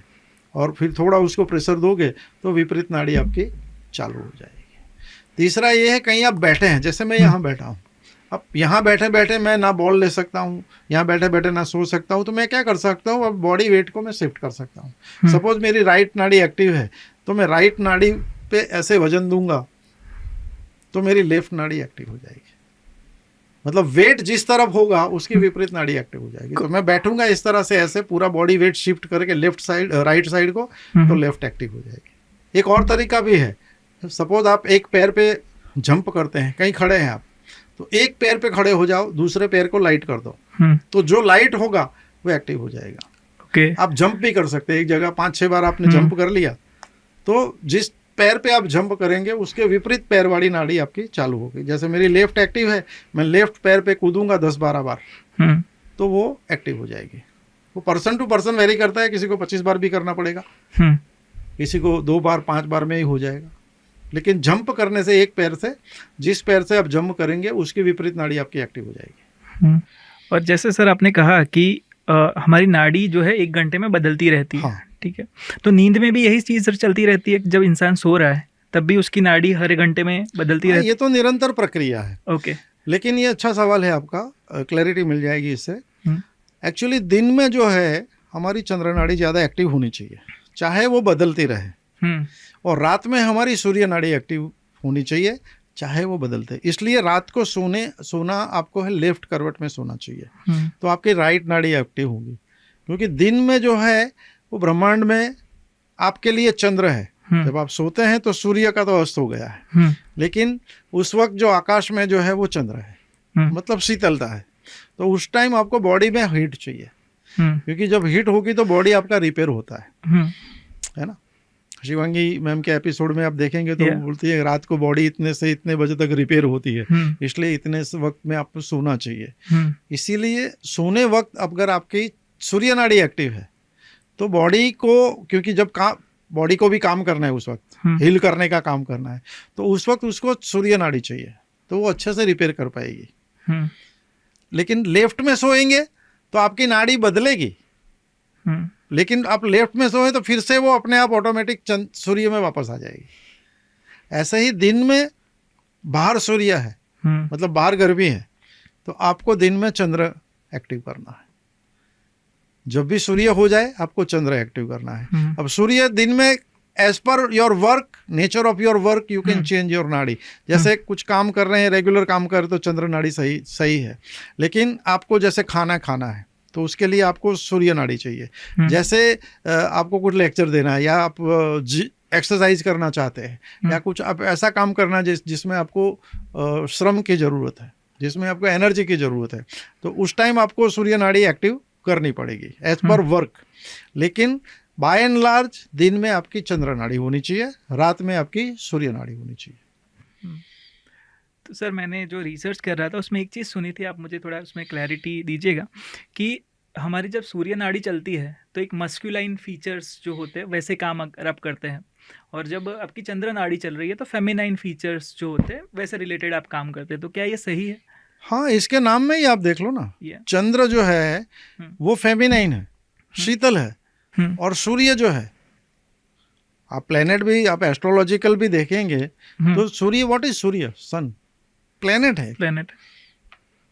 और फिर थोड़ा उसको प्रेशर दोगे तो विपरीत नाड़ी आपकी चालू हो जाएगी। तीसरा ये है, कहीं आप बैठे हैं, जैसे मैं यहाँ बैठा हूँ, अब यहाँ बैठे बैठे मैं ना बॉल ले सकता हूँ, यहाँ बैठे बैठे ना सो सकता हूँ, तो मैं क्या कर सकता हूँ, अब बॉडी वेट को मैं शिफ्ट कर सकता हूँ। सपोज मेरी राइट नाड़ी एक्टिव है तो मैं राइट नाड़ी पे ऐसे वजन दूंगा तो मेरी लेफ्ट नाड़ी एक्टिव हो जाएगी। मतलब वेट जिस तरफ होगा उसकी विपरीत नाड़ी एक्टिव हो जाएगी। तो मैं बैठूंगा इस तरह से, ऐसे पूरा बॉडी वेट शिफ्ट करके लेफ्ट साइड, राइट साइड को, तो लेफ्ट एक्टिव हो जाएगी। एक और तरीका भी है, सपोज आप एक पैर पे जंप करते हैं, कहीं खड़े हैं आप, तो एक पैर पे खड़े हो जाओ, दूसरे पैर को लाइट कर दो, तो जो लाइट होगा वो एक्टिव हो जाएगा। आप जंप भी कर सकते हैं, एक जगह 5-6 बार आपने जंप कर लिया तो जिस पैर पे आप जंप करेंगे उसके विपरीत पैर वाली नाड़ी आपकी चालू होगी। जैसे मेरी लेफ्ट एक्टिव है, मैं लेफ्ट पैर पे कूदूंगा 10-12 बार तो वो एक्टिव हो जाएगी। वो पर्सन टू पर्सन वेरी करता है, किसी को 25 बार भी करना पड़ेगा, किसी को 2 बार 5 बार में ही हो जाएगा। लेकिन जंप करने से एक पैर से, जिस पैर से आप जंप करेंगे उसकी विपरीत नाड़ी आपकी एक्टिव हो जाएगी। और जैसे सर आपने कहा कि हमारी नाड़ी जो है 1 घंटे में बदलती रहती है। हाँ। ठीक है, तो नींद में भी यही चीज़ चलती रहती है, जब इंसान सो रहा है तब भी उसकी नाड़ी हर 1 घंटे में बदलती रहती है? ये तो निरंतर प्रक्रिया है। ओके। लेकिन ये अच्छा सवाल है आपका, क्लैरिटी मिल जाएगी इससे। एक्चुअली दिन में जो है हमारी चंद्र नाड़ी ज़्यादा एक्टिव होनी चाहिए, चाहे वो बदलती रहे, और रात में हमारी सूर्य नाड़ी एक्टिव होनी चाहिए, चाहे वो बदलते। इसलिए रात को सोना आपको है लेफ्ट करवट में सोना चाहिए, तो आपकी राइट नाड़ी एक्टिव होगी। क्योंकि दिन में जो है वो ब्रह्मांड में आपके लिए चंद्र है, जब आप सोते हैं तो सूर्य का तो अस्त हो गया है, लेकिन उस वक्त जो आकाश में जो है वो चंद्र है, मतलब शीतलता है। तो उस टाइम आपको बॉडी में हीट चाहिए, क्योंकि जब हीट होगी तो बॉडी आपका रिपेयर होता है ना। शिवांगी मैम के एपिसोड में आप देखेंगे तो Yeah. वो बोलती है रात को बॉडी इतने से इतने बजे तक रिपेयर होती है, हम्म इसलिए इतने से वक्त में आपको सोना चाहिए। हम्म इसीलिए सोने वक्त अगर आपकी सूर्य नाड़ी एक्टिव है तो बॉडी को, क्योंकि जब बॉडी को भी काम करना है उस वक्त, हील करने का काम करना है, तो उस वक्त उसको सूर्य नाड़ी चाहिए, तो वो अच्छे से रिपेयर कर पाएगी। हम्म लेकिन लेफ्ट में सोएंगे तो आपकी नाड़ी बदलेगी, हम्म लेकिन आप लेफ्ट में सोए तो फिर से वो अपने आप ऑटोमेटिक सूर्य में वापस आ जाएगी। ऐसे ही दिन में बाहर सूर्य है, मतलब बाहर गर्मी है, तो आपको दिन में चंद्र एक्टिव करना है। जब भी सूर्य हो जाए आपको चंद्र एक्टिव करना है। अब सूर्य दिन में as per your work, nature of your work, you can change your nadi. जैसे कुछ काम कर रहे हैं, रेगुलर काम कर रहे तो चंद्र नाड़ी सही है, लेकिन आपको जैसे खाना है तो उसके लिए आपको सूर्य नाड़ी चाहिए। जैसे आपको कुछ लेक्चर देना है, या आप एक्सरसाइज करना चाहते हैं, या कुछ आप ऐसा काम करना जिसमें आपको श्रम की ज़रूरत है, जिसमें आपको एनर्जी की ज़रूरत है, तो उस टाइम आपको सूर्य नाड़ी एक्टिव करनी पड़ेगी एज पर वर्क। लेकिन बाय एंड लार्ज दिन में आपकी चंद्र नाड़ी होनी चाहिए, रात में आपकी सूर्य नाड़ी होनी चाहिए। तो सर मैंने जो रिसर्च कर रहा था उसमें एक चीज़ सुनी थी, आप मुझे थोड़ा उसमें क्लैरिटी दीजिएगा कि हमारी जब सूर्य नाड़ी चलती है तो एक मस्कुलाइन फीचर्स जो होते हैं वैसे काम अगर आप करते हैं, और जब आपकी चंद्र नाड़ी चल रही है तो फेमिनाइन फीचर्स जो होते हैं वैसे रिलेटेड आप काम करते हैं, तो क्या ये सही है? हाँ, इसके नाम में ही आप देख लो ना, चंद्र जो है वो फेमिनाइन है, शीतल है, और सूर्य जो है, आप प्लेनेट भी, आप एस्ट्रोलॉजिकल भी देखेंगे तो सूर्य, व्हाट इज सूर्य? सन, प्लेनेट है। प्लेनेट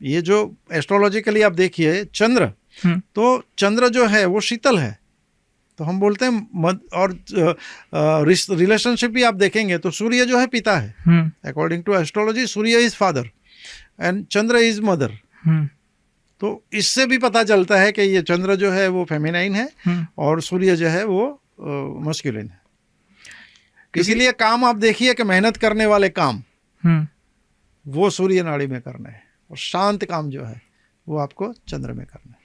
ये जो एस्ट्रोलॉजिकली आप देखिए चंद्र, तो चंद्र जो है वो शीतल है, तो हम बोलते हैं और रिलेशनशिप भी आप देखेंगे तो सूर्य जो है पिता है, according to astrology Surya is father and Chandra is mother. तो इससे भी पता चलता है कि ये चंद्र जो है वो फेमिनाइन है और सूर्य जो है वो मस्कुलिन है। इसीलिए काम आप देखिए कि मेहनत करने वाले काम वो सूर्य नाड़ी में करना है, और शांत काम जो है वो आपको चंद्र में करना है।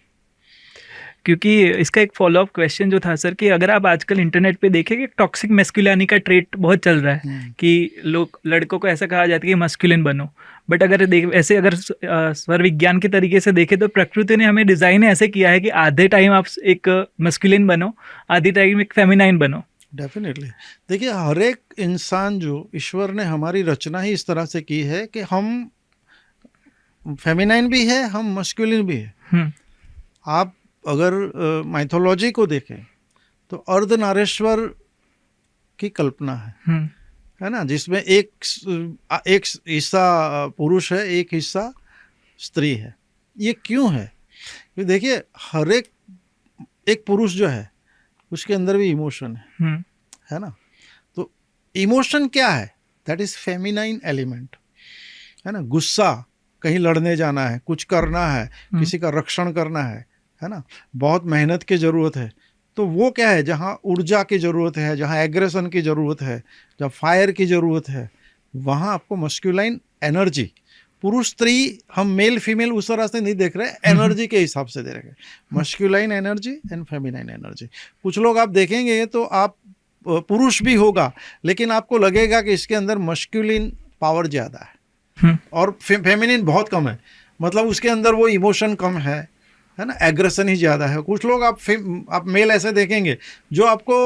क्योंकि इसका एक फॉलोअप क्वेश्चन जो था सर, कि अगर आप आजकल इंटरनेट पे देखें कि टॉक्सिक मैस्कुलिनिटी का ट्रेट बहुत चल रहा है, कि लोग, लड़कों को ऐसा कहा जाता है कि मस्कुलिन बनो, बट अगर ऐसे अगर स्वर विज्ञान के तरीके से देखें तो प्रकृति ने हमें डिज़ाइन ऐसे किया है कि आधे टाइम आप एक मस्कुलिन बनो, आधे टाइम एक फेमिनाइन बनो। डेफिनेटली, देखिए हर एक इंसान जो ईश्वर ने हमारी रचना ही इस तरह से की है कि हम फेमिनाइन भी है, हम मस्कुलिन भी है। आप अगर माइथोलॉजी को देखें तो अर्धनारीश्वर की कल्पना है ना, जिसमें एक हिस्सा पुरुष है, एक हिस्सा स्त्री है। ये क्यों है? क्योंकि देखिए हर एक पुरुष जो है उसके अंदर भी इमोशन है ना, तो इमोशन क्या है? दैट इज फेमिनाइन एलिमेंट, है ना। गुस्सा, कहीं लड़ने जाना है, कुछ करना है, किसी का रक्षण करना है ना, बहुत मेहनत की ज़रूरत है, तो वो क्या है? जहाँ ऊर्जा की ज़रूरत है, जहाँ एग्रेशन की ज़रूरत है, जहाँ फायर की ज़रूरत है, वहाँ आपको मस्कुलाइन एनर्जी, पुरुष स्त्री हम मेल फीमेल उस तरह से नहीं देख रहे, एनर्जी के हिसाब से दे रहे हैं, masculine energy and feminine energy. कुछ लोग आप देखेंगे तो आप पुरुष भी होगा लेकिन आपको लगेगा कि इसके अंदर मस्कुलिन पावर ज़्यादा है और फेमिनिन बहुत कम है, मतलब उसके अंदर वो इमोशन कम है ना, एग्रेशन ही ज़्यादा है। कुछ लोग आप मेल ऐसे देखेंगे जो आपको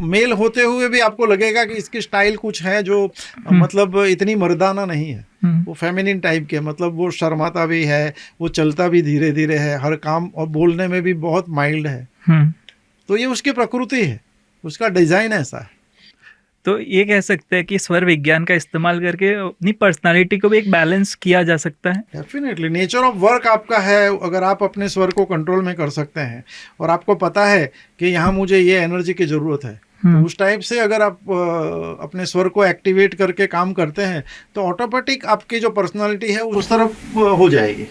मेल होते हुए भी आपको लगेगा कि इसकी स्टाइल कुछ है जो मतलब इतनी मर्दाना नहीं है, वो फेमिनिन टाइप के, मतलब वो शर्माता भी है, वो चलता भी धीरे धीरे है, हर काम और बोलने में भी बहुत माइल्ड है। तो ये उसकी प्रकृति है, उसका डिज़ाइन ऐसा है। तो ये कह सकते हैं कि स्वर विज्ञान का इस्तेमाल करके अपनी पर्सनालिटी को भी एक बैलेंस किया जा सकता है। डेफिनेटली, नेचर ऑफ वर्क आपका है, अगर आप अपने स्वर को कंट्रोल में कर सकते हैं और आपको पता है कि यहाँ मुझे ये एनर्जी की ज़रूरत है, तो उस टाइप से अगर आप अपने स्वर को एक्टिवेट करके काम करते हैं तो ऑटोमेटिक आपकी जो पर्सनालिटी है उस तरफ हो जाएगी।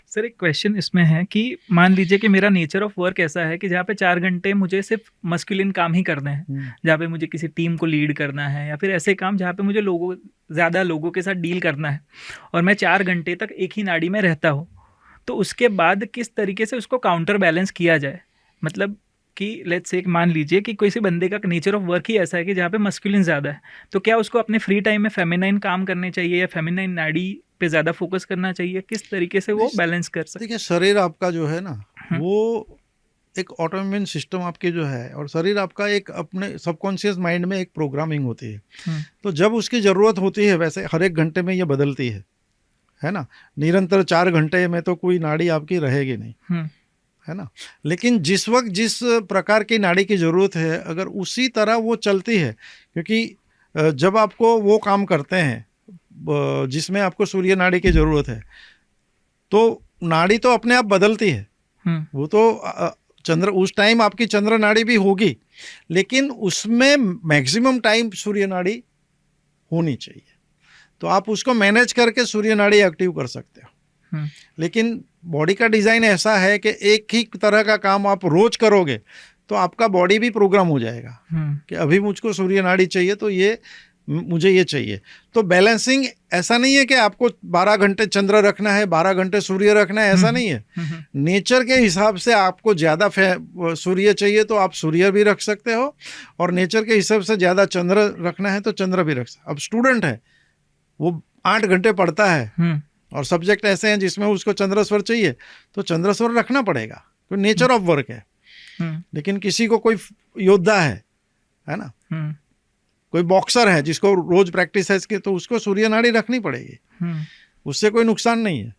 सर एक क्वेश्चन इसमें है कि मान लीजिए कि मेरा नेचर ऑफ वर्क ऐसा है कि जहाँ पे 4 घंटे मुझे सिर्फ मस्कुलिन काम ही करने हैं, जहाँ पे मुझे किसी टीम को लीड करना है या फिर ऐसे काम जहाँ पे मुझे ज़्यादा लोगों के साथ डील करना है, और मैं 4 घंटे तक एक ही नाड़ी में रहता हूँ, तो उसके बाद किस तरीके से उसको काउंटर बैलेंस किया जाए? मतलब कि लेट्स से मान लीजिए कि किसी बंदे का नेचर ऑफ वर्क ही ऐसा है कि जहाँ पे मस्कुलिन ज़्यादा है, तो क्या उसको अपने फ्री टाइम में फेमिनाइन काम करने चाहिए या फेमिनाइन नाड़ी पे ज़्यादा फोकस करना चाहिए? किस तरीके से वो बैलेंस कर सकते? देखिए, शरीर आपका जो है ना, हम्म, वो एक ऑटोइम्यून सिस्टम आपके जो है, और शरीर आपका एक अपने सबकॉन्शियस माइंड में एक प्रोग्रामिंग होती है। हम्म, तो जब उसकी ज़रूरत होती है, वैसे हर एक घंटे में ये बदलती है ना। निरंतर 4 घंटे में तो कोई नाड़ी आपकी रहेगी नहीं, हम्म, है ना। लेकिन जिस वक्त जिस प्रकार की नाड़ी की ज़रूरत है, अगर उसी तरह वो चलती है, क्योंकि जब आपको वो काम करते हैं जिसमें आपको सूर्य नाड़ी की ज़रूरत है, तो नाड़ी तो अपने आप बदलती है। वो तो चंद्र उस टाइम आपकी चंद्र नाड़ी भी होगी, लेकिन उसमें मैक्सिमम टाइम सूर्य नाड़ी होनी चाहिए। तो आप उसको मैनेज करके सूर्य नाड़ी एक्टिव कर सकते हो। लेकिन बॉडी का डिज़ाइन ऐसा है कि एक ही तरह का काम आप रोज करोगे तो आपका बॉडी भी प्रोग्राम हो जाएगा कि अभी मुझको सूर्य नाड़ी चाहिए, तो ये मुझे ये चाहिए। तो बैलेंसिंग ऐसा नहीं है कि आपको 12 घंटे चंद्र रखना है, 12 घंटे सूर्य रखना है, ऐसा नहीं है। नेचर के हिसाब से आपको ज़्यादा सूर्य चाहिए तो आप सूर्य भी रख सकते हो, और नेचर के हिसाब से ज़्यादा चंद्र रखना है तो चंद्र भी रख सकते। अब स्टूडेंट है, वो 8 घंटे पढ़ता है, और सब्जेक्ट ऐसे हैं जिसमें उसको चंद्रस्वर चाहिए, तो चंद्रस्वर रखना पड़ेगा, तो नेचर ऑफ वर्क है। लेकिन किसी को कोई योद्धा है ना, कोई बॉक्सर है जिसको रोज प्रैक्टिस है इसकी, तो उसको सूर्य नाड़ी रखनी पड़ेगी, उससे कोई नुकसान नहीं है।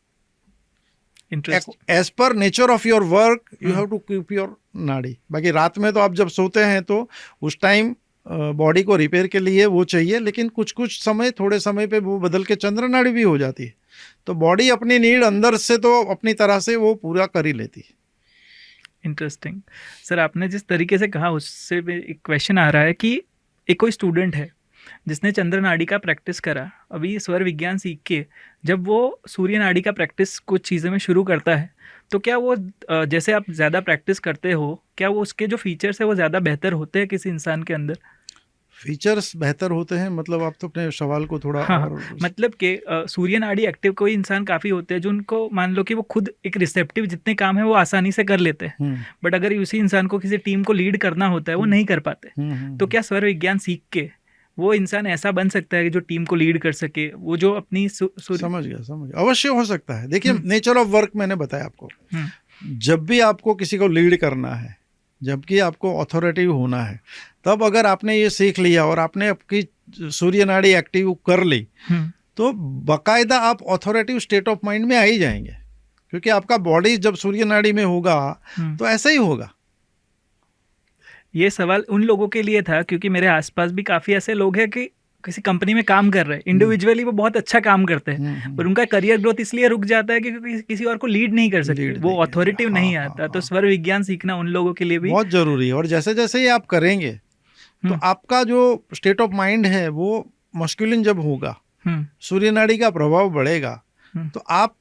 As per nature of your work you have to keep your nadi. बाकी रात में तो आप जब सोते हैं तो उस टाइम बॉडी को रिपेयर के लिए वो चाहिए, लेकिन कुछ कुछ समय, थोड़े समय पे वो बदल के चंद्र नाड़ी भी हो जाती है। तो बॉडी अपनी नीड अंदर से तो अपनी तरह से वो पूरा कर ही लेती है। इंटरेस्टिंग सर, आपने जिस तरीके से कहा उससे एक क्वेश्चन आ रहा है कि एक कोई स्टूडेंट है जिसने चंद्र नाड़ी का प्रैक्टिस करा, अभी स्वर विज्ञान सीख के जब वो सूर्य नाड़ी का प्रैक्टिस कुछ चीज़ों में शुरू करता है, तो क्या वो जैसे आप ज़्यादा प्रैक्टिस करते हो, क्या वो उसके जो फीचर्स है वो ज़्यादा बेहतर होते हैं किसी इंसान के अंदर? फीचर्स बेहतर होते हैं मतलब? आप तो अपने सवाल को थोड़ा हाँ, और मतलब कि सूर्य नाड़ी एक्टिव कोई इंसान काफ़ी होते हैं जो उनको मान लो कि वो खुद एक रिसेप्टिव जितने काम है वो आसानी से कर लेते हैं, बट अगर उसी इंसान को किसी टीम को लीड करना होता है वो नहीं कर पाते। तो क्या स्वर विज्ञान सीख के वो इंसान ऐसा बन सकता है कि जो टीम को लीड कर सके, वो जो अपनी समझ गया, अवश्य हो सकता है। देखिए, नेचर ऑफ वर्क मैंने बताया आपको। जब भी आपको किसी को लीड करना है, जबकि आपको अथॉरिटिव होना है, तब अगर आपने ये सीख लिया और आपने आपकी सूर्य नाड़ी एक्टिव कर ली, तो बाकायदा आप अथॉरिटिव स्टेट ऑफ माइंड में आ ही जाएंगे, क्योंकि आपका बॉडी जब सूर्य नाड़ी में होगा तो ऐसा ही होगा। ये सवाल उन लोगों के लिए था क्योंकि मेरे आसपास भी काफ़ी ऐसे लोग हैं कि किसी कंपनी में काम कर रहे हैं, इंडिविजुअली वो बहुत अच्छा काम करते हैं, पर उनका करियर ग्रोथ इसलिए रुक जाता है क्योंकि किसी और को लीड नहीं कर सकते, वो अथॉरिटिव नहीं आता। तो स्वर विज्ञान सीखना उन लोगों के लिए भी बहुत जरूरी है, और जैसे जैसे ये आप करेंगे तो आपका जो स्टेट ऑफ माइंड है वो मस्कुलिन जब होगा, सूर्य नाड़ी का प्रभाव बढ़ेगा, तो आप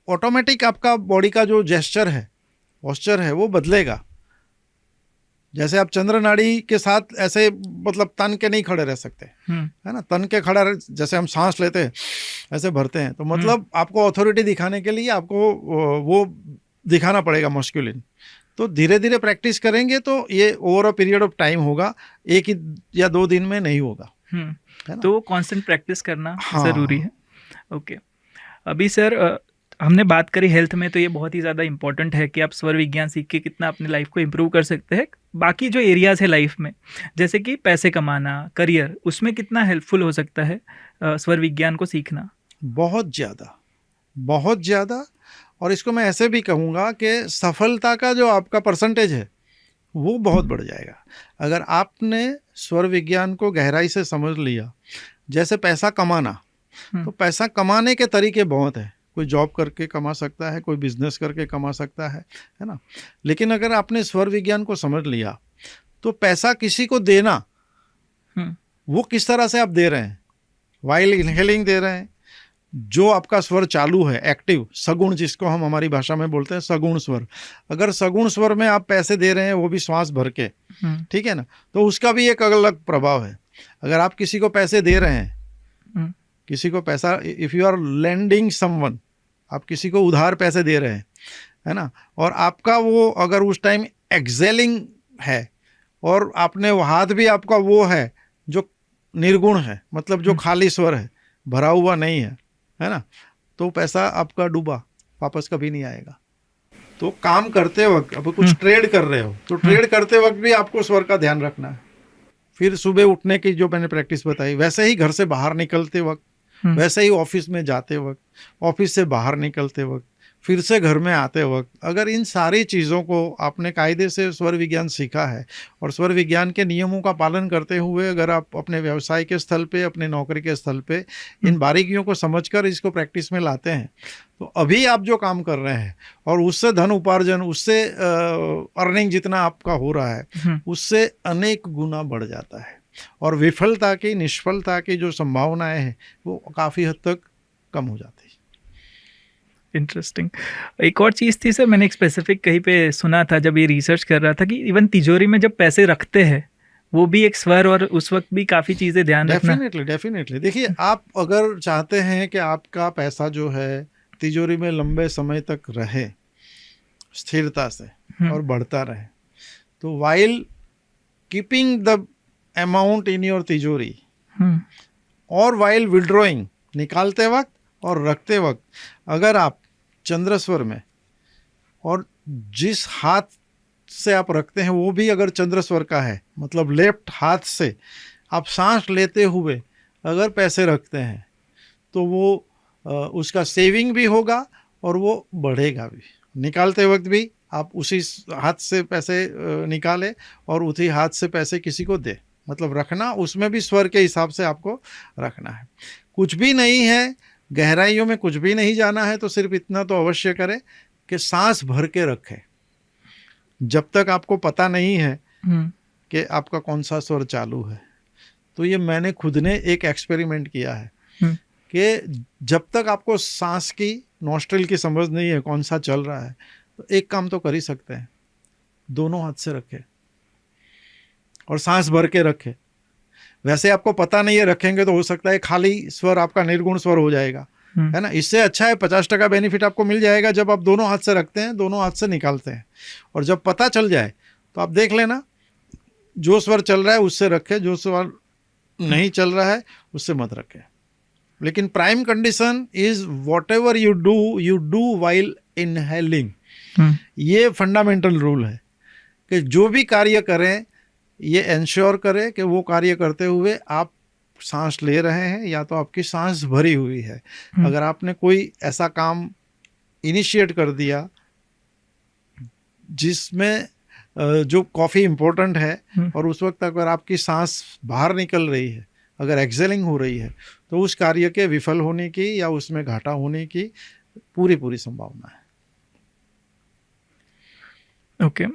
ऑटोमेटिक आपका बॉडी का जो जेस्चर है, पोस्चर है, वो बदलेगा। जैसे आप चंद्र नाड़ी के साथ ऐसे मतलब तन के नहीं खड़े रह सकते, है ना। तन के खड़ा जैसे हम सांस लेते हैं ऐसे भरते हैं, तो मतलब आपको अथॉरिटी दिखाने के लिए आपको वो दिखाना पड़ेगा मस्कुलिन। तो धीरे धीरे प्रैक्टिस करेंगे तो ये over a period of time होगा, एक ही या 2 दिन में नहीं होगा, है ना? तो कांस्टेंट प्रैक्टिस करना ज़रूरी है। ओके, अभी सर हमने बात करी हेल्थ में, तो ये बहुत ही ज़्यादा इंपॉर्टेंट है कि आप स्वर विज्ञान सीख के कितना अपनी लाइफ को इम्प्रूव कर सकते हैं। बाकी जो एरियाज़ है लाइफ में, जैसे कि पैसे कमाना, करियर, उसमें कितना हेल्पफुल हो सकता है स्वर विज्ञान को सीखना? बहुत ज़्यादा, बहुत ज़्यादा। और इसको मैं ऐसे भी कहूँगा कि सफलता का जो आपका परसेंटेज है वो बहुत बढ़ जाएगा अगर आपने स्वर विज्ञान को गहराई से समझ लिया। जैसे पैसा कमाना, तो पैसा कमाने के तरीके बहुत हैं। कोई जॉब करके कमा सकता है, कोई बिजनेस करके कमा सकता है ना। लेकिन अगर आपने स्वर विज्ञान को समझ लिया तो पैसा किसी को देना, वो किस तरह से आप दे रहे हैं, वाइल इनहेलिंग दे रहे हैं, जो आपका स्वर चालू है, एक्टिव सगुण, जिसको हम हमारी भाषा में बोलते हैं सगुण स्वर, अगर सगुण स्वर में आप पैसे दे रहे हैं, वो भी श्वास भर के, ठीक है ना, तो उसका भी एक अलग प्रभाव है। अगर आप किसी को पैसे दे रहे हैं, किसी को पैसा, if you are lending someone, आप किसी को उधार पैसे दे रहे हैं, है ना, और आपका वो अगर उस टाइम एक्सेलिंग है और आपने वो हाथ भी आपका वो है जो निर्गुण है, मतलब जो खाली स्वर है, भरा हुआ नहीं है ना, तो पैसा आपका डूबा, वापस कभी नहीं आएगा। तो काम करते वक्त, अब कुछ ट्रेड कर रहे हो तो ट्रेड करते वक्त भी आपको स्वर का ध्यान रखना है। फिर सुबह उठने की जो मैंने प्रैक्टिस बताई, वैसे ही घर से बाहर निकलते वक्त, वैसे ही ऑफिस में जाते वक्त, ऑफिस से बाहर निकलते वक्त, फिर से घर में आते वक्त, अगर इन सारी चीज़ों को आपने कायदे से स्वर विज्ञान सीखा है और स्वर विज्ञान के नियमों का पालन करते हुए अगर आप अपने व्यवसाय के स्थल पे, अपने नौकरी के स्थल पे इन बारीकियों को समझकर इसको प्रैक्टिस में लाते हैं, तो अभी आप जो काम कर रहे हैं और उससे धन उपार्जन, उससे अर्निंग जितना आपका हो रहा है, उससे अनेक गुना बढ़ जाता है और विफलता की, निष्फलता की जो संभावनाएं हैं वो काफ़ी हद तक कम हो जाती है। इंटरेस्टिंग। एक और चीज़ थी सर, मैंने एक स्पेसिफिक कहीं पे सुना था जब ये रिसर्च कर रहा था कि इवन तिजोरी में जब पैसे रखते हैं वो भी एक स्वर, और उस वक्त भी काफ़ी चीज़ें ध्यान रखना। डेफिनेटली देखिए, आप अगर चाहते हैं कि आपका पैसा जो है तिजोरी में लंबे समय तक रहे स्थिरता से और बढ़ता रहे, तो while keeping the amount in your तिजोरी और वाइल विड्रॉइंग, निकालते वक्त और रखते वक्त, अगर आप चंद्र स्वर में और जिस हाथ से आप रखते हैं वो भी अगर चंद्र स्वर का है, मतलब लेफ्ट हाथ से आप सांस लेते हुए अगर पैसे रखते हैं तो वो उसका सेविंग भी होगा और वो बढ़ेगा भी। निकालते वक्त भी आप उसी हाथ से पैसे निकालें और उसी हाथ से पैसे किसी को दे, मतलब रखना उसमें भी स्वर के हिसाब से आपको रखना है। कुछ भी नहीं है, गहराइयों में कुछ भी नहीं जाना है, तो सिर्फ इतना तो अवश्य करें कि सांस भर के रखें जब तक आपको पता नहीं है कि आपका कौन सा स्वर चालू है। तो ये मैंने खुद ने एक एक्सपेरिमेंट किया है कि जब तक आपको सांस की, नॉस्ट्रिल की समझ नहीं है कौन सा चल रहा है, तो एक काम तो कर ही सकते हैं, दोनों हाथ से रखें और सांस भर के रखें। वैसे आपको पता नहीं है, रखेंगे तो हो सकता है खाली स्वर आपका निर्गुण स्वर हो जाएगा, है ना। इससे अच्छा है 50% बेनिफिट आपको मिल जाएगा जब आप दोनों हाथ से रखते हैं, दोनों हाथ से निकालते हैं। और जब पता चल जाए तो आप देख लेना, जो स्वर चल रहा है उससे रखें, जो स्वर नहीं चल रहा है उससे मत रखें। लेकिन prime condition is what ever you do while inhaling. ये फंडामेंटल रूल है कि जो भी कार्य करें ये इंश्योर करें कि वो कार्य करते हुए आप सांस ले रहे हैं या तो आपकी सांस भरी हुई है। अगर आपने कोई ऐसा काम इनिशिएट कर दिया जिसमें जो काफ़ी इम्पोर्टेंट है और उस वक्त अगर आपकी सांस बाहर निकल रही है, अगर एक्सेलिंग हो रही है, तो उस कार्य के विफल होने की या उसमें घाटा होने की पूरी संभावना है। ओके।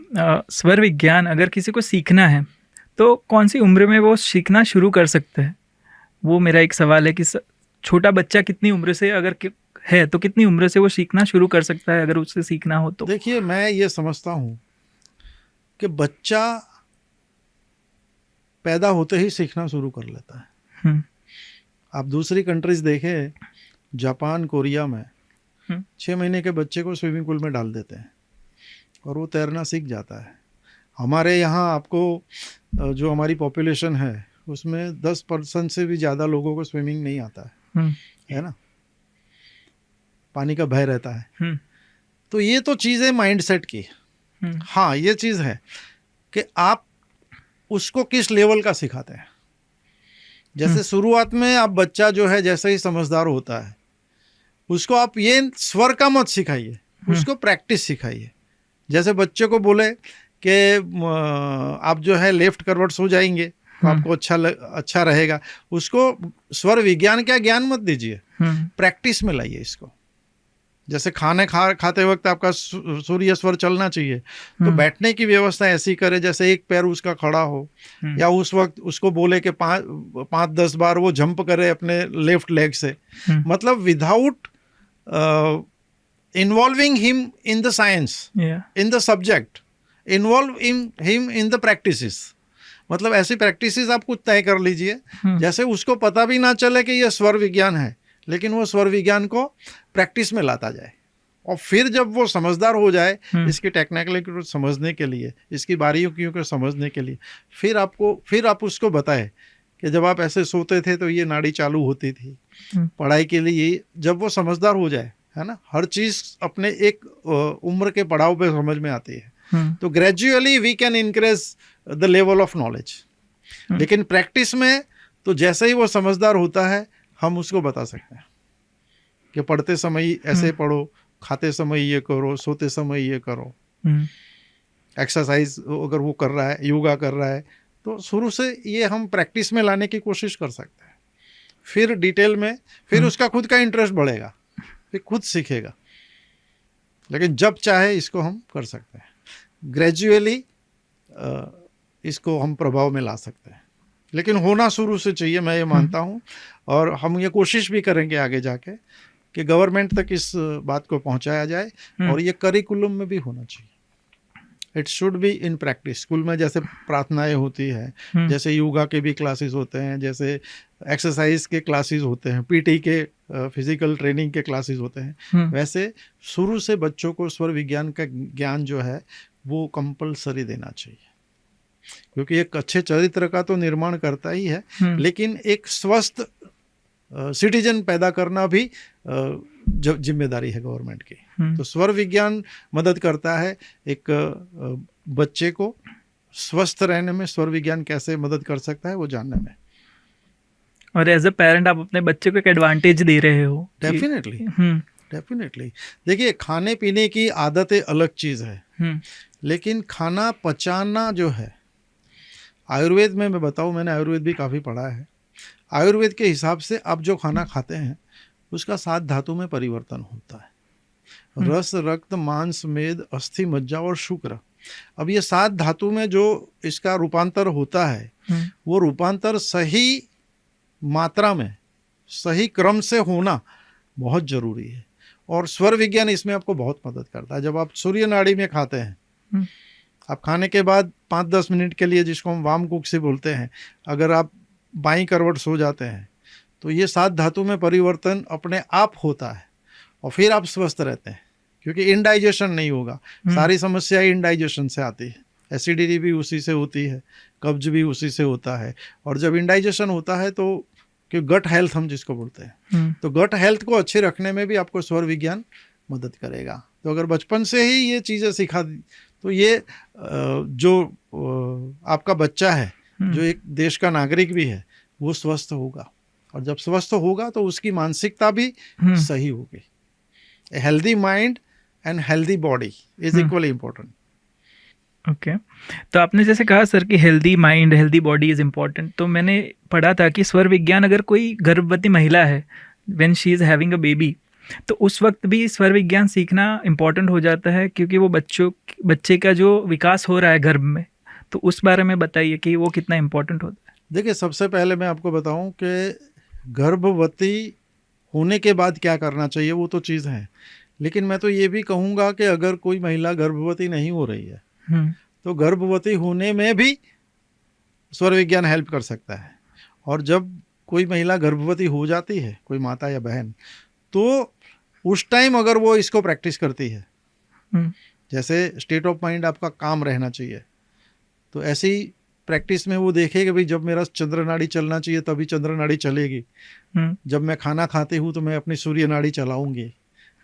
स्वर विज्ञान अगर किसी को सीखना है तो कौन सी उम्र में वो सीखना शुरू कर सकते हैं? वो मेरा एक सवाल है कि छोटा बच्चा कितनी उम्र से अगर है तो कितनी उम्र से वो सीखना शुरू कर सकता है अगर उससे सीखना हो तो? देखिए, मैं ये समझता हूँ कि बच्चा पैदा होते ही सीखना शुरू कर लेता है। आप दूसरी कंट्रीज देखें, जापान, कोरिया में 6 महीने के बच्चे को स्विमिंग पूल में डाल देते हैं और वो तैरना सीख जाता है। हमारे यहाँ आपको जो हमारी पॉपुलेशन है उसमें 10% से भी ज़्यादा लोगों को स्विमिंग नहीं आता है ना, पानी का भय रहता है। तो ये तो चीज़ है माइंडसेट की। हाँ, ये चीज़ है कि आप उसको किस लेवल का सिखाते हैं। जैसे शुरुआत में आप बच्चा जो है जैसे ही समझदार होता है उसको आप ये स्वर का मत सिखाइए, उसको प्रैक्टिस सिखाइए। जैसे बच्चे को बोले कि आप जो है लेफ्ट करवट्स हो जाएंगे तो आपको अच्छा रहेगा, उसको स्वर विज्ञान का ज्ञान मत दीजिए, प्रैक्टिस में लाइए इसको। जैसे खाते वक्त आपका सूर्य स्वर चलना चाहिए तो बैठने की व्यवस्था ऐसी करे जैसे एक पैर उसका खड़ा हो, या उस वक्त उसको बोले कि 5-10 बार वो जंप करे अपने लेफ्ट लेग से, मतलब without involving him in the science, in the subject, involve him in the practices. मतलब ऐसी प्रैक्टिसेस आप कुछ तय कर लीजिए जैसे उसको पता भी ना चले कि ये स्वर विज्ञान है, लेकिन वो स्वर विज्ञान को प्रैक्टिस में लाता जाए और फिर जब वो समझदार हो जाए इसकी टेक्निकलिटी को समझने के लिए, इसकी बारीकियों को समझने के लिए, फिर आप उसको बताएं कि जब आप ऐसे सोते थे तो ये नाड़ी चालू होती थी पढ़ाई के लिए। जब वो समझदार हो जाए, है ना, हर चीज अपने एक उम्र के पड़ाव पे समझ में आती है, तो gradually we can increase the level of knowledge. लेकिन प्रैक्टिस में तो जैसे ही वो समझदार होता है हम उसको बता सकते हैं कि पढ़ते समय ऐसे पढ़ो, खाते समय ये करो, सोते समय ये करो। एक्सरसाइज अगर वो कर रहा है, योगा कर रहा है, तो शुरू से ये हम प्रैक्टिस में लाने की कोशिश कर सकते हैं। फिर डिटेल में फिर उसका खुद का इंटरेस्ट बढ़ेगा, फिर खुद सीखेगा। लेकिन जब चाहे इसको हम कर सकते हैं, ग्रेजुअली इसको हम प्रभाव में ला सकते हैं। लेकिन होना शुरू से चाहिए, मैं ये मानता हूँ, और हम ये कोशिश भी करेंगे आगे जाके कि गवर्नमेंट तक इस बात को पहुंचाया जाए, और ये करिकुलम में भी होना चाहिए। It should be in practice. School में जैसे प्रार्थनाएं होती है, जैसे योगा के भी क्लासेस होते हैं, जैसे एक्सरसाइज के क्लासेस होते हैं, पीटी के फिजिकल ट्रेनिंग के क्लासेस होते हैं, वैसे शुरू से बच्चों को स्वर विज्ञान का ज्ञान जो है वो कंपलसरी देना चाहिए, क्योंकि एक अच्छे चरित्र का तो निर्माण करता ही है, लेकिन एक स्वस्थ सिटीजन पैदा करना भी जिम्मेदारी है गवर्नमेंट की। तो स्वर विज्ञान मदद करता है एक बच्चे को स्वस्थ रहने में, स्वर विज्ञान कैसे मदद कर सकता है वो जानने में। और एज अ पेरेंट आप अपने बच्चे को एक एडवांटेज दे रहे हो। डेफिनेटली। देखिए, खाने पीने की आदतें अलग चीज़ है, लेकिन खाना पचाना जो है, आयुर्वेद में मैं बताऊं, मैंने आयुर्वेद भी काफ़ी पढ़ा है। आयुर्वेद के हिसाब से आप जो खाना खाते हैं उसका 7 धातु में परिवर्तन होता है, रस, रक्त, मांस, मेद, अस्थि, मज्जा और शुक्र। अब ये 7 धातु में जो इसका रूपांतर होता है, वो रूपांतर सही मात्रा में, सही क्रम से होना बहुत जरूरी है, और स्वर विज्ञान इसमें आपको बहुत मदद करता है। जब आप सूर्य नाड़ी में खाते हैं, आप खाने के बाद 5-10 मिनट के लिए, जिसको हम वाम कुक्षी बोलते हैं, अगर आप बाईं करवट सो जाते हैं तो ये 7 धातु में परिवर्तन अपने आप होता है, और फिर आप स्वस्थ रहते हैं, क्योंकि इनडाइजेशन नहीं होगा। सारी समस्या इनडाइजेशन से आती है, एसिडिटी भी उसी से होती है, कब्ज भी उसी से होता है, और जब इनडाइजेशन होता है तो कि गट हेल्थ हम जिसको बोलते हैं, तो गट हेल्थ को अच्छे रखने में भी आपको स्वर विज्ञान मदद करेगा। तो अगर बचपन से ही ये चीज़ें सिखा दी तो ये जो आपका बच्चा है, जो एक देश का नागरिक भी है, वो स्वस्थ होगा, और जब स्वस्थ होगा तो उसकी मानसिकता भी सही होगी। A healthy mind and healthy body is equally important. Okay, तो आपने जैसे कहा सर कि healthy mind, healthy body is important, तो मैंने पढ़ा था कि स्वर विज्ञान, अगर कोई गर्भवती महिला है, when she is having a baby, तो उस वक्त भी स्वर विज्ञान सीखना इम्पॉर्टेंट हो जाता है, क्योंकि वो बच्चे का जो विकास हो रहा है गर्भ में, तो उस बारे में बताइए कि वो कितना इम्पोर्टेंट होता है। देखिए, सबसे पहले मैं आपको बताऊं कि गर्भवती होने के बाद क्या करना चाहिए, वो तो चीज़ है, लेकिन मैं तो ये भी कहूँगा कि अगर कोई महिला गर्भवती नहीं हो रही है तो गर्भवती होने में भी स्वर विज्ञान हेल्प कर सकता है। और जब कोई महिला गर्भवती हो जाती है, कोई माता या बहन, तो उस टाइम अगर वो इसको प्रैक्टिस करती है, जैसे स्टेट ऑफ माइंड आपका काम रहना चाहिए, तो ऐसी प्रैक्टिस में वो देखे कि भाई जब मेरा चंद्र नाड़ी चलना चाहिए तभी चंद्र नाड़ी चलेगी, जब मैं खाना खाती हूँ तो मैं अपनी सूर्य नाड़ी चलाऊंगी,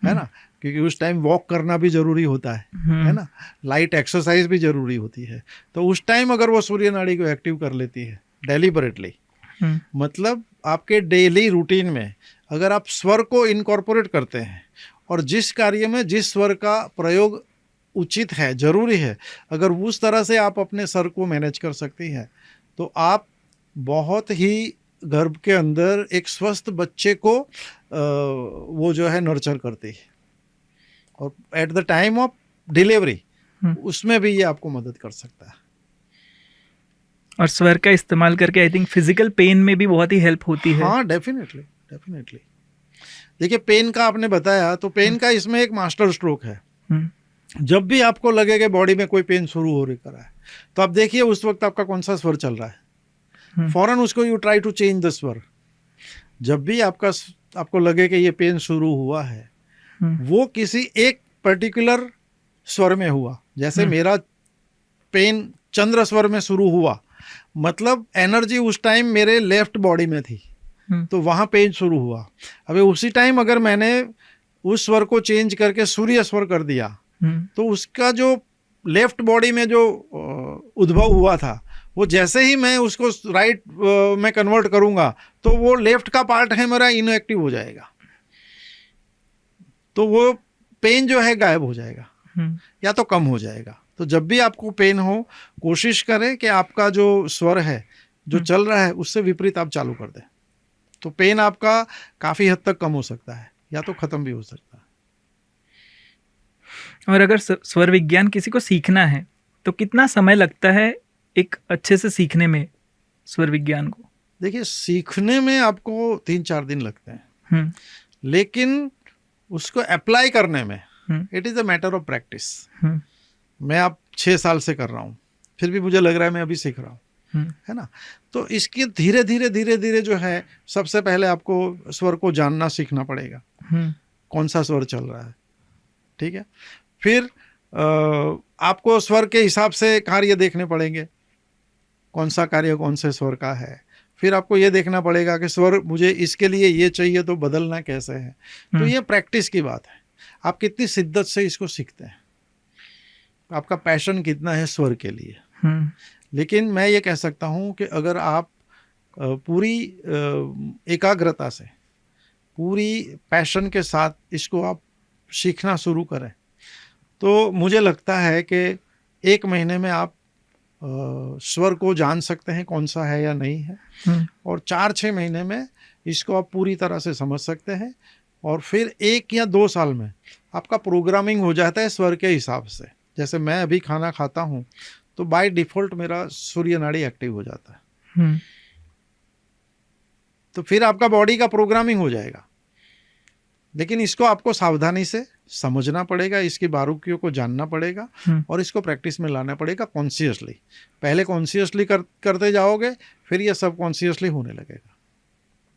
है ना, क्योंकि उस टाइम वॉक करना भी जरूरी होता है ना, लाइट एक्सरसाइज भी जरूरी होती है। तो उस टाइम अगर वो सूर्य नाड़ी को एक्टिव कर लेती है डेलिबरेटली, मतलब आपके डेली रूटीन में अगर आप स्वर को इनकॉर्पोरेट करते हैं, और जिस कार्य में जिस स्वर का प्रयोग उचित है, जरूरी है, अगर उस तरह से आप अपने स्वर को मैनेज कर सकती हैं, तो आप बहुत ही गर्भ के अंदर एक स्वस्थ बच्चे को वो जो है नर्चर करती है, और at the time of delivery उसमें भी ये आपको मदद कर सकता है। और स्वर का इस्तेमाल करके आई थिंक फिजिकल पेन में भी बहुत ही हेल्प होती है। हाँ, डेफिनेटली। देखिए, पेन का आपने बताया, तो पेन का इसमें एक मास्टर स्ट्रोक है। जब भी आपको लगे कि बॉडी में कोई पेन शुरू हो रहा है, तो आप देखिए उस वक्त आपका कौन सा स्वर चल रहा है, फौरन उसको you try to change the swar. जब भी आपको लगे कि ये पेन शुरू हुआ है, वो किसी एक पर्टिकुलर स्वर में हुआ। जैसे मेरा पेन चंद्र स्वर में शुरू हुआ, मतलब एनर्जी उस टाइम मेरे लेफ्ट बॉडी में थी, तो वहाँ पेन शुरू हुआ। अभी उसी टाइम अगर मैंने उस स्वर को चेंज करके सूर्य स्वर कर दिया, तो उसका जो लेफ्ट बॉडी में जो उद्भव हुआ था, वो जैसे ही मैं उसको राइट में कन्वर्ट करूंगा, तो वो लेफ्ट का पार्ट है मेरा इनएक्टिव हो जाएगा, तो वो पेन जो है गायब हो जाएगा या तो कम हो जाएगा। तो जब भी आपको पेन हो, कोशिश करें कि आपका जो स्वर है जो चल रहा है उससे विपरीत आप चालू कर दें, तो पेन आपका काफ़ी हद तक कम हो सकता है या तो ख़त्म भी हो सकता है। और अगर स्वर विज्ञान किसी को सीखना है तो कितना समय लगता है एक अच्छे से सीखने में स्वर विज्ञान को? देखिए, सीखने में आपको 3-4 दिन लगते हैं, लेकिन उसको अप्लाई करने में it is a matter of practice. मैं अब 6 साल से कर रहा हूँ, फिर भी मुझे लग रहा है मैं अभी सीख रहा हूँ, है ना। तो इसकी धीरे धीरे जो है, सबसे पहले आपको स्वर को जानना सीखना पड़ेगा, कौन सा स्वर चल रहा है, ठीक है। फिर आपको स्वर के हिसाब से कार्य देखने पड़ेंगे, कौन सा कार्य कौन से स्वर का है। फिर आपको ये देखना पड़ेगा कि स्वर मुझे इसके लिए ये चाहिए तो बदलना कैसे है। तो ये प्रैक्टिस की बात है, आप कितनी शिद्दत से इसको सीखते हैं, आपका पैशन कितना है स्वर के लिए। लेकिन मैं ये कह सकता हूँ कि अगर आप पूरी एकाग्रता से, पूरी पैशन के साथ इसको आप सीखना शुरू करें, तो मुझे लगता है कि 1 महीने में आप स्वर को जान सकते हैं कौन सा है या नहीं है, और 4-6 महीने में इसको आप पूरी तरह से समझ सकते हैं, और फिर 1 या 2 साल में आपका प्रोग्रामिंग हो जाता है स्वर के हिसाब से। जैसे मैं अभी खाना खाता हूँ तो बाय डिफ़ॉल्ट मेरा सूर्य नाड़ी एक्टिव हो जाता है, तो फिर आपका बॉडी का प्रोग्रामिंग हो जाएगा। लेकिन इसको आपको सावधानी से समझना पड़ेगा, इसकी बारीकियों को जानना पड़ेगा, और इसको प्रैक्टिस में लाना पड़ेगा कॉन्शियसली। पहले कॉन्शियसली करते जाओगे, फिर ये सब कॉन्शियसली होने लगेगा।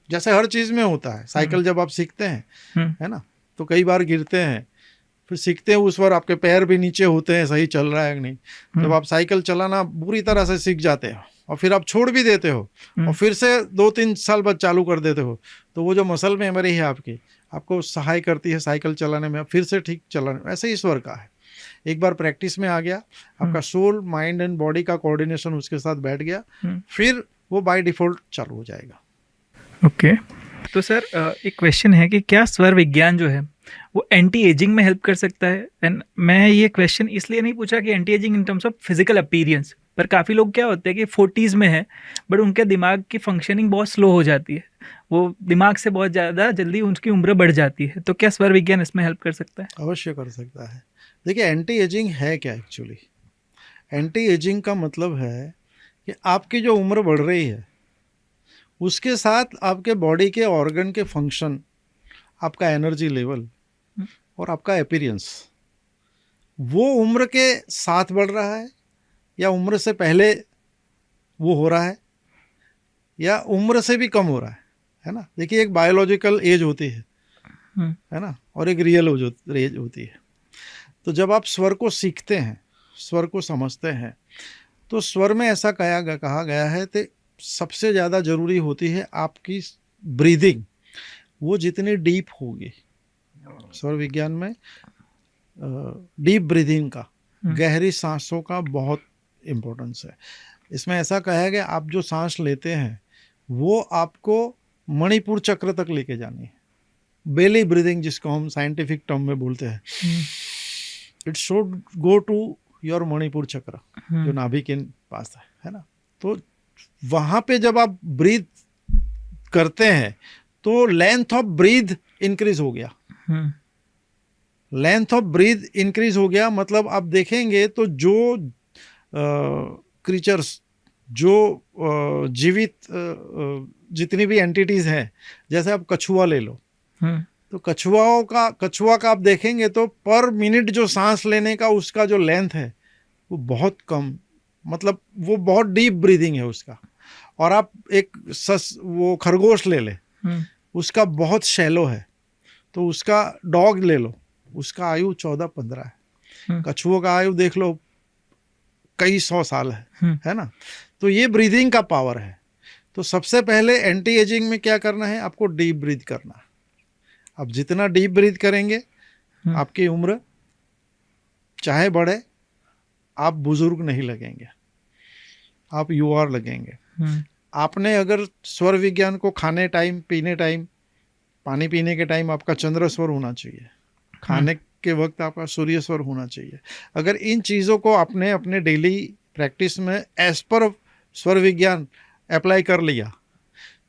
जैसे हर चीज़ में होता है, साइकिल जब आप सीखते हैं, है ना, तो कई बार गिरते हैं, फिर सीखते हैं उस बार आपके पैर भी नीचे होते हैं, सही चल रहा है कि नहीं। जब आप साइकिल चलाना बुरी तरह से सीख जाते हो और फिर आप छोड़ भी देते हो और फिर से 2-3 साल बाद चालू कर देते हो, तो वो जो मसल मेमोरी है आपकी, आपको सहाय करती है साइकिल चलाने में, फिर से ठीक चलाने में। ऐसे ही स्वर का है, एक बार प्रैक्टिस में आ गया, आपका सोल, माइंड एंड बॉडी का कोऑर्डिनेशन उसके साथ बैठ गया, फिर वो बाय डिफ़ॉल्ट चालू हो जाएगा। ओके तो सर एक क्वेश्चन है कि क्या स्वर विज्ञान जो है वो एंटी एजिंग में हेल्प कर सकता है? एंड मैं ये क्वेश्चन इसलिए नहीं पूछा कि anti ageing in terms of physical appearance, पर काफ़ी लोग क्या होते हैं कि 40s में है बट उनके दिमाग की फंक्शनिंग बहुत स्लो हो जाती है, वो दिमाग से बहुत ज़्यादा जल्दी उनकी उम्र बढ़ जाती है, तो क्या स्वर विज्ञान इसमें हेल्प कर सकता है? अवश्य कर सकता है। देखिए, एंटी एजिंग है क्या एक्चुअली? एंटी एजिंग का मतलब है कि आपकी जो उम्र बढ़ रही है उसके साथ आपके बॉडी के ऑर्गन के फंक्शन, आपका एनर्जी लेवल और आपका अपीयरेंस, वो उम्र के साथ बढ़ रहा है या उम्र से पहले वो हो रहा है या उम्र से भी कम हो रहा है ना। देखिए, एक बायोलॉजिकल एज होती है ना, और एक रियल एज होती है। तो जब आप स्वर को सीखते हैं, स्वर को समझते हैं, तो स्वर में ऐसा कहा गया है कि सबसे ज़्यादा ज़रूरी होती है आपकी ब्रीदिंग, वो जितनी डीप होगी। स्वर विज्ञान में डीप ब्रीदिंग का, गहरी सांसों का बहुत इम्पोर्टेंस है। इसमें ऐसा कहा गया, आप जो सांस लेते हैं वो आपको मणिपुर चक्र तक लेके जानी है। बेली ब्रीदिंग जिसको हम साइंटिफिक टर्म में बोलते हैं, it should go to your Manipur chakra जो नाभि के पास है ना। तो वहाँ पे जब आप ब्रीथ करते हैं तो लेंथ ऑफ ब्रीथ इंक्रीज हो गया। लेंथ ऑफ ब्रीथ इंक्रीज हो गया मतलब आप देखेंगे तो जो क्रीचर्स, जो जीवित जितनी भी एंटिटीज हैं, जैसे आप कछुआ ले लो, तो कछुआ का आप देखेंगे तो पर मिनट जो सांस लेने का उसका जो लेंथ है वो बहुत कम, मतलब वो बहुत डीप ब्रीदिंग है उसका। और आप एक वो खरगोश ले ले, उसका बहुत शैलो है। तो उसका डॉग ले लो, उसका आयु 14-15 है। कछुओं का आयु देख लो कई 100 साल है ना। तो ये ब्रीदिंग का पावर है। तो सबसे पहले एंटी एजिंग में क्या करना है, आपको डीप ब्रीथ करना। आप जितना डीप ब्रीथ करेंगे आपकी उम्र चाहे बढ़े, आप बुजुर्ग नहीं लगेंगे, आप युवा लगेंगे। आपने अगर स्वर विज्ञान को खाने टाइम, पीने टाइम, पानी पीने के टाइम आपका चंद्र स्वर होना चाहिए, खाने के वक्त आपका सूर्य स्वर होना चाहिए। अगर इन चीज़ों को आपने अपने डेली प्रैक्टिस में एज पर स्वर विज्ञान अप्लाई कर लिया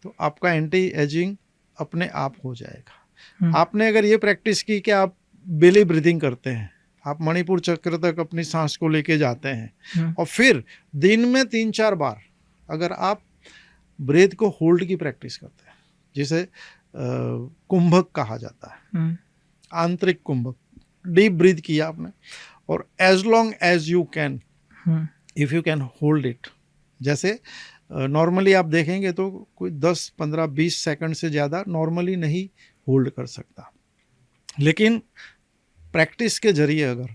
तो आपका एंटी एजिंग अपने आप हो जाएगा। आपने अगर ये प्रैक्टिस की कि आप बेली ब्रीथिंग करते हैं, आप मणिपुर चक्र तक अपनी सांस को लेके जाते हैं और फिर दिन में 3-4 बार अगर आप ब्रेथ को होल्ड की प्रैक्टिस करते हैं, जिसे कुंभक कहा जाता है, आंतरिक कुंभक, डीप ब्रीथ किया आपने और as long as you can, if you can hold it. जैसे नॉर्मली आप देखेंगे तो कोई 10, 15, 20 सेकंड से ज़्यादा नॉर्मली नहीं होल्ड कर सकता, लेकिन प्रैक्टिस के जरिए अगर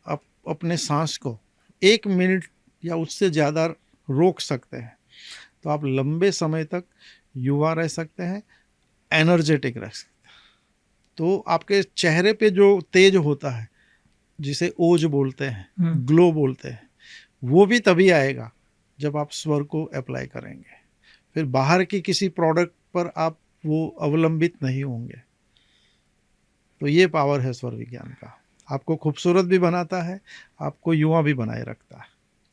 आप अपने सांस को 1 मिनट या उससे ज़्यादा रोक सकते हैं तो आप लंबे समय तक युवा रह सकते हैं, एनर्जेटिक रह सकते हैं। तो आपके चेहरे पे जो तेज होता है, जिसे ओज बोलते हैं, ग्लो बोलते हैं, वो भी तभी आएगा जब आप स्वर को अप्लाई करेंगे। फिर बाहर की किसी प्रोडक्ट पर आप वो अवलंबित नहीं होंगे। तो ये पावर है स्वर विज्ञान का, आपको खूबसूरत भी बनाता है, आपको युवा भी बनाए रखता है।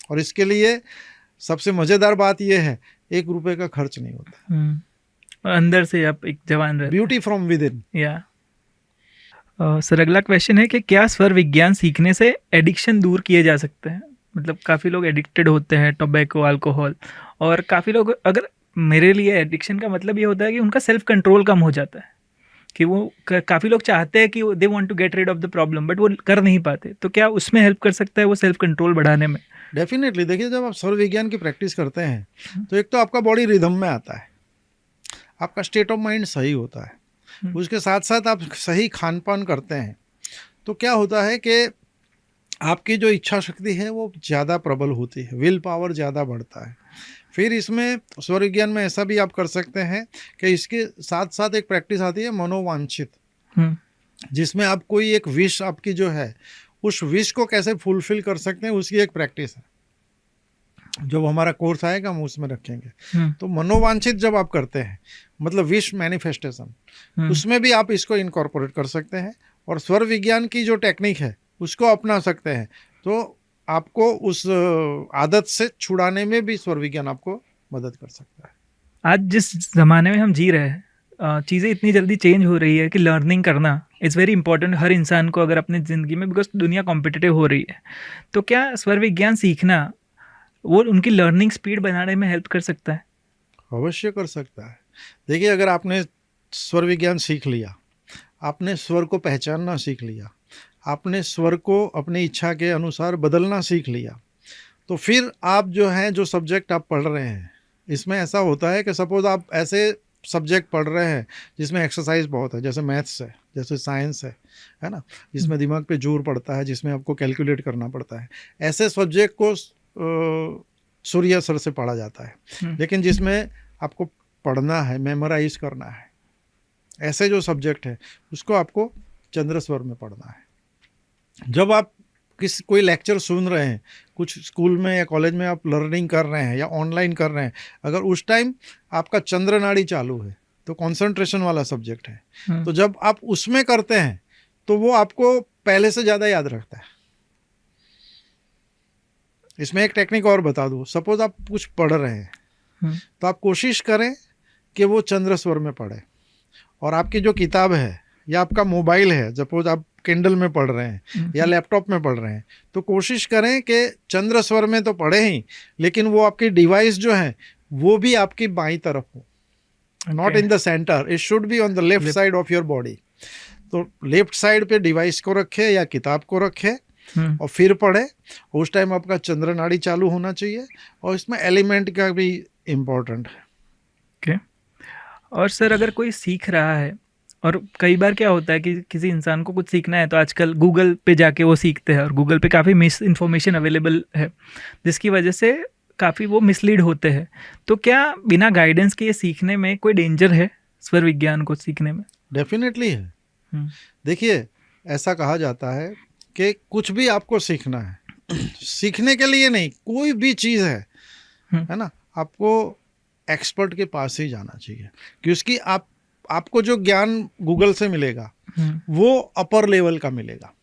और इसके लिए सबसे मज़ेदार बात यह है, 1 रुपए का खर्च नहीं होता। अंदर से आप एक जवान रहते। Beauty from with in. या सर, अगला क्वेश्चन है कि क्या स्वर विज्ञान सीखने से एडिक्शन दूर किए जा सकते हैं? मतलब काफ़ी लोग एडिक्टेड होते हैं टोबैको, अल्कोहल, और काफ़ी लोग, अगर मेरे लिए एडिक्शन का मतलब ये होता है कि उनका सेल्फ कंट्रोल कम हो जाता है, कि वो काफ़ी लोग चाहते हैं कि they want to get rid of the problem but वो कर नहीं पाते। तो क्या उसमें हेल्प कर सकता है वो सेल्फ कंट्रोल बढ़ाने में? डेफिनेटली। देखिए, जब आप स्वर विज्ञान की प्रैक्टिस करते हैं तो एक तो आपका बॉडी रिदम में आता है, आपका स्टेट ऑफ माइंड सही होता है, उसके साथ साथ आप सही खान पान करते हैं तो क्या होता है कि आपकी जो इच्छा शक्ति है वो ज़्यादा प्रबल होती है, विल पावर ज़्यादा बढ़ता है। फिर इसमें स्वर विज्ञान में ऐसा भी आप कर सकते हैं कि इसके साथ साथ एक प्रैक्टिस आती है मनोवांछित, जिसमें आप कोई एक विश आपकी जो है उस विश को कैसे फुलफिल कर सकते हैं, उसकी एक प्रैक्टिस है। जब हमारा कोर्स आएगा हम उसमें रखेंगे। तो मनोवांछित जब आप करते हैं, मतलब विश मैनिफेस्टेशन, उसमें भी आप इसको इनकॉर्पोरेट कर सकते हैं और स्वर विज्ञान की जो टेक्निक है उसको अपना सकते हैं। तो आपको उस आदत से छुड़ाने में भी स्वर विज्ञान आपको मदद कर सकता है। आज जिस ज़माने में हम जी रहे हैं, चीज़ें इतनी जल्दी चेंज हो रही है कि लर्निंग करना इज़ वेरी इंपॉर्टेंट हर इंसान को, अगर अपनी ज़िंदगी में, बिकॉज दुनिया कॉम्पिटिटिव हो रही है। तो क्या स्वर विज्ञान सीखना वो उनकी लर्निंग स्पीड बनाने में हेल्प कर सकता है? अवश्य कर सकता है। देखिए, अगर आपने स्वर विज्ञान सीख लिया, आपने स्वर को पहचानना सीख लिया, आपने स्वर को अपनी इच्छा के अनुसार बदलना सीख लिया, तो फिर आप जो है, जो सब्जेक्ट आप पढ़ रहे हैं, इसमें ऐसा होता है कि सपोज आप ऐसे सब्जेक्ट पढ़ रहे हैं जिसमें एक्सरसाइज बहुत है, जैसे मैथ्स है, जैसे साइंस है ना, जिसमें दिमाग पे जोर पड़ता है, जिसमें आपको कैलकुलेट करना पड़ता है, ऐसे सब्जेक्ट को सूर्य सर से पढ़ा जाता है। लेकिन जिसमें आपको पढ़ना है, मेमोराइज करना है, ऐसे जो सब्जेक्ट है उसको आपको चंद्र स्वर में पढ़ना है। जब आप कोई लेक्चर सुन रहे हैं, कुछ स्कूल में या कॉलेज में आप लर्निंग कर रहे हैं या ऑनलाइन कर रहे हैं, अगर उस टाइम आपका चंद्र नाड़ी चालू है तो कंसंट्रेशन वाला सब्जेक्ट है, तो जब आप उसमें करते हैं तो वो आपको पहले से ज़्यादा याद रखता है। इसमें एक टेक्निक और बता दूँ, सपोज आप कुछ पढ़ रहे हैं तो आप कोशिश करें कि वो चंद्र स्वर में पढ़े, और आपकी जो किताब है या आपका मोबाइल है, सपोज आप किंडल में पढ़ रहे हैं या लैपटॉप में पढ़ रहे हैं, तो कोशिश करें कि चंद्र स्वर में तो पढ़े ही, लेकिन वो आपकी डिवाइस जो है वो भी आपकी बाईं तरफ हो, not in the centre, it should be on the left side of your body. तो लेफ्ट साइड पे डिवाइस को रखे या किताब को रखे और फिर पढ़े। उस टाइम आपका चंद्र नाड़ी चालू होना चाहिए, और इसमें एलिमेंट का भी इम्पोर्टेंट है। और सर, अगर कोई सीख रहा है और कई बार क्या होता है कि किसी इंसान को कुछ सीखना है तो आजकल गूगल पे जाके वो सीखते हैं, और गूगल पे काफ़ी मिस इन्फॉर्मेशन अवेलेबल है, जिसकी वजह से काफ़ी वो मिसलीड होते हैं। तो क्या बिना गाइडेंस के ये सीखने में कोई डेंजर है, स्वर विज्ञान को सीखने में? डेफिनेटली है। हम्म, देखिए, ऐसा कहा जाता है कि कुछ भी आपको सीखना है, सीखने के लिए नहीं, कोई भी चीज़ है ना, आपको एक्सपर्ट के पास ही जाना चाहिए, क्योंकि आपको जो ज्ञान गूगल से मिलेगा वो अपर लेवल का मिलेगा।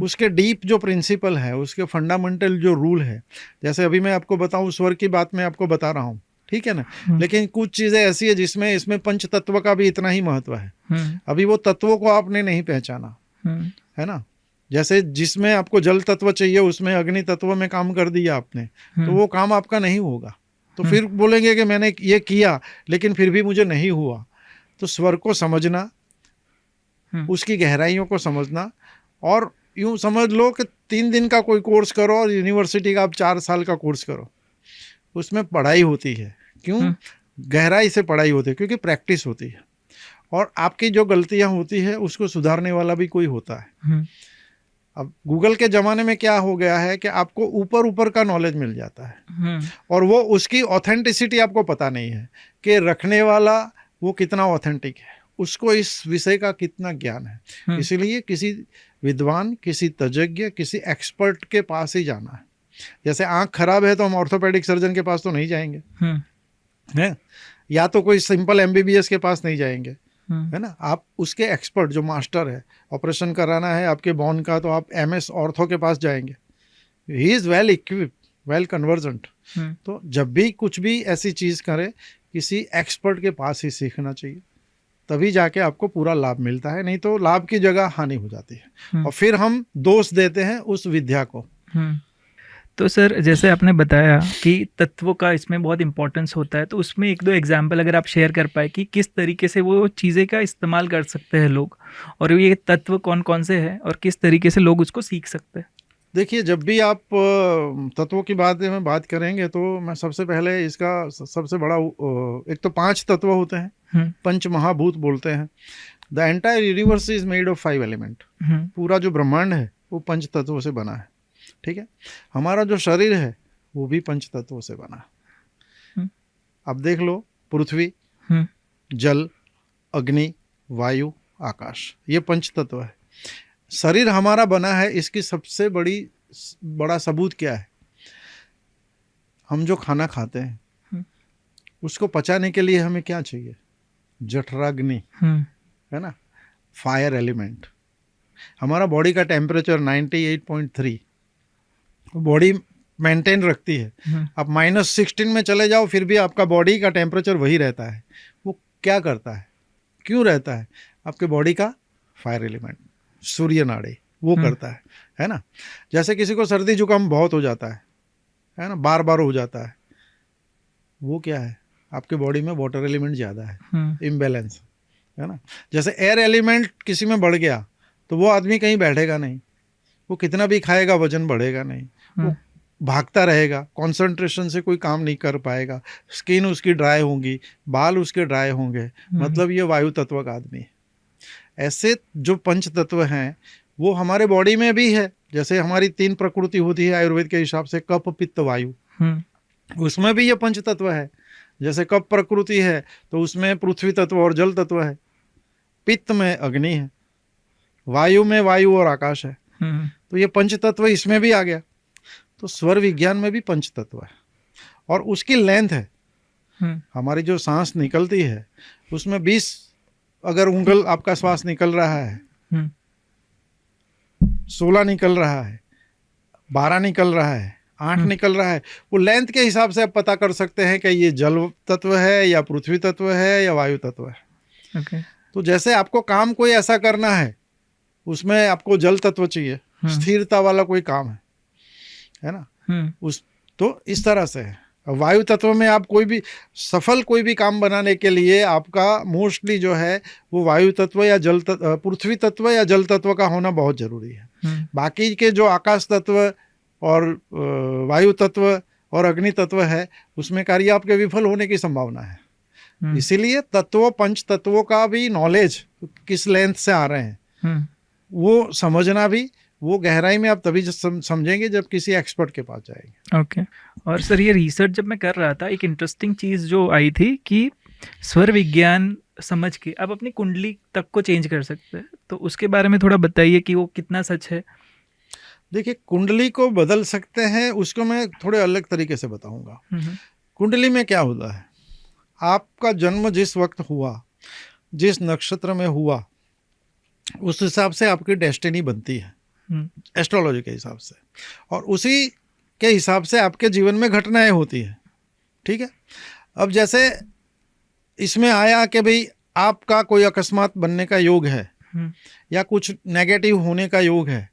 उसके डीप जो प्रिंसिपल है, उसके फंडामेंटल जो रूल है, जैसे अभी मैं आपको बताऊं, स्वर की बात मैं आपको बता रहा हूँ, ठीक है ना, लेकिन कुछ चीज़ें ऐसी है जिसमें इसमें पंच तत्व का भी इतना ही महत्व है। अभी वो तत्वों को आपने नहीं पहचाना, है ना। जैसे जिसमें आपको जल तत्व चाहिए उसमें अग्नि तत्व में काम कर दिया आपने, तो वो काम आपका नहीं होगा। तो फिर बोलेंगे कि मैंने ये किया लेकिन फिर भी मुझे नहीं हुआ। तो स्वर को समझना, उसकी गहराइयों को समझना, और यूं समझ लो कि 3 दिन का कोई कोर्स करो और यूनिवर्सिटी का आप 4 साल का कोर्स करो, उसमें पढ़ाई होती है। क्यों गहराई से पढ़ाई होती है? क्योंकि प्रैक्टिस होती है, और आपकी जो गलतियां होती है उसको सुधारने वाला भी कोई होता है। अब गूगल के ज़माने में क्या हो गया है कि आपको ऊपर ऊपर का नॉलेज मिल जाता है, और वो उसकी ऑथेंटिसिटी आपको पता नहीं है कि रखने वाला वो कितना ऑथेंटिक है, उसको इस विषय का कितना ज्ञान है। इसीलिए किसी विद्वान, किसी तज्ञ, किसी एक्सपर्ट के पास ही जाना है। जैसे आँख खराब है तो हम ऑर्थोपेडिक सर्जन के पास तो नहीं जाएंगे, है, या तो कोई सिंपल MBBS के पास नहीं जाएंगे, है ना। आप उसके एक्सपर्ट जो मास्टर है, ऑपरेशन कराना है आपके बोन का तो आप MS ऑर्थो के पास जाएंगे, he is well equipped, well convergent. तो जब भी कुछ भी ऐसी चीज़ करें, किसी एक्सपर्ट के पास ही सीखना चाहिए, तभी जाके आपको पूरा लाभ मिलता है, नहीं तो लाभ की जगह हानि हो जाती है, और फिर हम दोष देते हैं उस विद्या को। तो सर, जैसे आपने बताया कि तत्वों का इसमें बहुत इंपॉर्टेंस होता है, तो उसमें 1-2 एग्जाम्पल अगर आप शेयर कर पाए कि किस तरीके से वो चीज़ें का इस्तेमाल कर सकते हैं लोग, और ये तत्व कौन कौन से हैं और किस तरीके से लोग उसको सीख सकते हैं। देखिए, जब भी आप तत्वों की बात में करेंगे तो मैं सबसे पहले इसका सबसे बड़ा, एक तो 5 तत्व होते हैं, पंच महाभूत बोलते हैं। The entire universe is made of 5 element. पूरा जो ब्रह्मांड है वो पंच तत्वों से बना है, ठीक है। हमारा जो शरीर है वो भी पंच तत्वों से बना है। अब देख लो, पृथ्वी, जल, अग्नि, वायु, आकाश, ये पंच तत्व है। शरीर हमारा बना है, इसकी सबसे बड़ा सबूत क्या है? हम जो खाना खाते हैं उसको पचाने के लिए हमें क्या चाहिए? जठराग्नि, है ना, फायर एलिमेंट। हमारा बॉडी का टेम्परेचर 98.3 बॉडी मेंटेन रखती है। आप -16 में चले जाओ फिर भी आपका बॉडी का टेम्परेचर वही रहता है। वो क्या करता है, क्यों रहता है? आपके बॉडी का फायर एलिमेंट, सूर्य नाड़ी, वो करता है ना। जैसे किसी को सर्दी जुकाम बहुत हो जाता है ना, बार बार हो जाता है, वो क्या है? आपके बॉडी में वाटर एलिमेंट ज़्यादा है, इम्बैलेंस, है ना। जैसे एयर एलिमेंट किसी में बढ़ गया तो वो आदमी कहीं बैठेगा नहीं, वो कितना भी खाएगा वजन बढ़ेगा नहीं, वो भागता रहेगा, कंसंट्रेशन से कोई काम नहीं कर पाएगा, स्किन उसकी ड्राई होगी, बाल उसके ड्राई होंगे, मतलब ये वायु तत्व का आदमी है। ऐसे जो पंच तत्व हैं वो हमारे बॉडी में भी है। जैसे हमारी 3 प्रकृति होती है आयुर्वेद के हिसाब से, कफ, पित्त, वायु, उसमें भी ये पंच तत्व है। जैसे कफ प्रकृति है तो उसमें पृथ्वी तत्व और जल तत्व है, पित्त में अग्नि है, वायु में वायु और आकाश है। तो ये पंच तत्व इसमें भी आ गया। तो स्वर विज्ञान में भी पंच तत्व है, और उसकी लेंथ है। हमारी जो सांस निकलती है उसमें 20 अगर उंगल आपका श्वास निकल रहा है, 16 निकल रहा है, 12 निकल रहा है, 8 निकल रहा है, वो लेंथ के हिसाब से आप पता कर सकते हैं कि ये जल तत्व है या पृथ्वी तत्व है या वायु तत्व है। okay. तो जैसे आपको काम कोई ऐसा करना है, उसमें आपको जल तत्व चाहिए, स्थिरता वाला कोई काम है ना, उस तो इस तरह से है। वायु तत्व में आप कोई भी काम बनाने के लिए आपका मोस्टली जो है वो वायु तत्व या जल तत्व, पृथ्वी तत्व या जल तत्व का होना बहुत जरूरी है। बाकी के जो आकाश तत्व और वायु तत्व और अग्नि तत्व है उसमें कार्य आपके विफल होने की संभावना है। इसीलिए पंच तत्वों का भी नॉलेज किस लेंथ से आ रहे हैं, हम्म, वो समझना भी, वो गहराई में आप तभी समझेंगे जब किसी एक्सपर्ट के पास जाएंगे। ओके। और सर ये रिसर्च जब मैं कर रहा था, एक इंटरेस्टिंग चीज़ जो आई थी कि स्वर विज्ञान समझ के आप अपनी कुंडली तक को चेंज कर सकते हैं, तो उसके बारे में थोड़ा बताइए कि वो कितना सच है। देखिए, कुंडली को बदल सकते हैं, उसको मैं थोड़े अलग तरीके से बताऊंगा। हम्म, कुंडली में क्या होता है, आपका जन्म जिस वक्त हुआ, जिस नक्षत्र में हुआ, उस हिसाब से आपकी डेस्टिनी बनती है हम्म, एस्ट्रोलॉजी के हिसाब से, और उसी के हिसाब से आपके जीवन में घटनाएं होती हैं। ठीक है। अब जैसे इसमें आया कि भाई आपका कोई अकस्मात बनने का योग है हम्म, या कुछ नेगेटिव होने का योग है,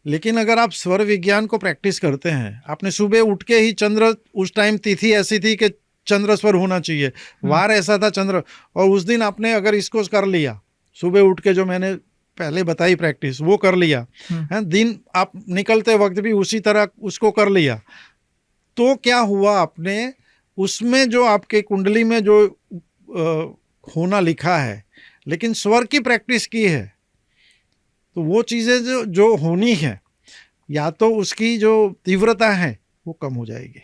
लेकिन अगर आप स्वर विज्ञान को प्रैक्टिस करते हैं, आपने सुबह उठ के ही चंद्र, उस टाइम तिथि ऐसी थी कि चंद्र स्वर होना चाहिए, वार ऐसा था चंद्र, और उस दिन आपने अगर इसको कर लिया, सुबह उठ के जो मैंने पहले बताई प्रैक्टिस वो कर लिया है, दिन आप निकलते वक्त भी उसी तरह उसको कर लिया, तो क्या हुआ, आपने उसमें जो आपके कुंडली में जो होना लिखा है, लेकिन स्वर की प्रैक्टिस की है, तो वो चीज़ें जो जो होनी है, या तो उसकी जो तीव्रता है वो कम हो जाएगी,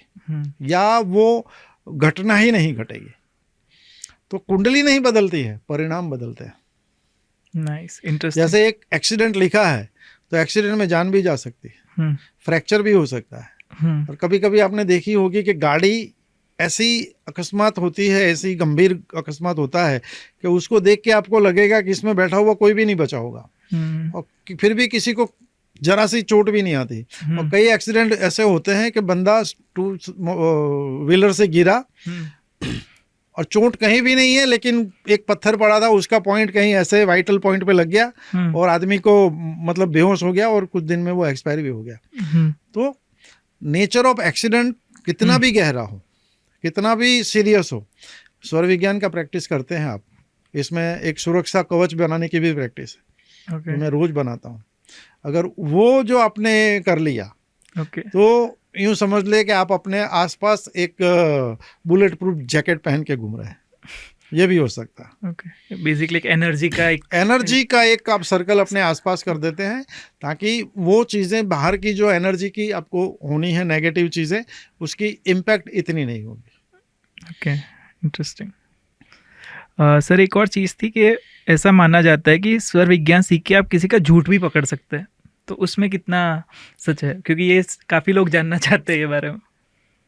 या वो घटना ही नहीं घटेगी। तो कुंडली नहीं बदलती है, परिणाम बदलते हैं। Nice, interesting. जैसे एक एक्सीडेंट लिखा है, तो एक्सीडेंट में जान भी जा सकती है, फ्रैक्चर भी हो सकता है। और कभी कभी आपने देखी होगी कि गाड़ी ऐसी अकस्मात होती है, ऐसी गंभीर अकस्मात होता है कि उसको देख के आपको लगेगा कि इसमें बैठा हुआ कोई भी नहीं बचा होगा, और फिर भी किसी को जरा सी चोट भी नहीं आती। और कई एक्सीडेंट ऐसे होते हैं कि बंदा टू व्हीलर से गिरा और चोट कहीं भी नहीं है, लेकिन एक पत्थर पड़ा था, उसका पॉइंट कहीं ऐसे वाइटल पॉइंट पे लग गया और आदमी को मतलब बेहोश हो गया और कुछ दिन में वो एक्सपायर भी हो गया। तो नेचर ऑफ एक्सीडेंट कितना भी गहरा हो, कितना भी सीरियस हो, स्वर विज्ञान का प्रैक्टिस करते हैं आप, इसमें एक सुरक्षा कवच बनाने की भी प्रैक्टिस है। Okay. मैं रोज बनाता हूँ। अगर वो जो आपने कर लिया, तो यूं समझ ले कि आप अपने आसपास एक बुलेट प्रूफ जैकेट पहन के घूम रहे हैं, ये भी हो सकता है। ओके, बेसिकली एक एनर्जी का एक आप सर्कल अपने आसपास कर देते हैं, ताकि वो चीज़ें बाहर की जो एनर्जी की आपको होनी है, नेगेटिव चीज़ें, उसकी इम्पैक्ट इतनी नहीं होगी। Okay, interesting. सर एक और चीज़ थी कि ऐसा माना जाता है कि स्वर विज्ञान सीख के आप किसी का झूठ भी पकड़ सकते हैं, तो उसमें कितना सच है, क्योंकि ये काफ़ी लोग जानना चाहते हैं ये बारे में।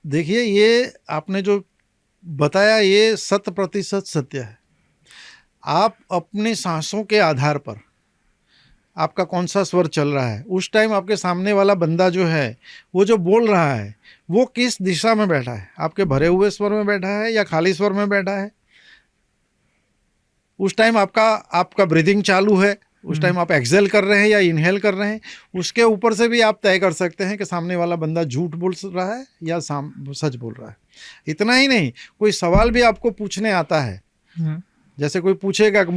देखिए, ये आपने जो बताया ये 100% सत्य है। आप अपनी सांसों के आधार पर आपका कौन सा स्वर चल रहा है, उस टाइम आपके सामने वाला बंदा जो है वो जो बोल रहा है वो किस दिशा में बैठा है, आपके भरे हुए स्वर में बैठा है या खाली स्वर में बैठा है, उस टाइम आपका ब्रीदिंग चालू है, उस टाइम आप एक्सेल कर रहे हैं या इनहेल कर रहे हैं, उसके ऊपर से भी आप तय कर सकते हैं कि सामने वाला बंदा झूठ बोल रहा है या सच बोल रहा है। इतना ही नहीं, कोई सवाल भी आपको पूछने आता है, जैसे कोई पूछेगा कि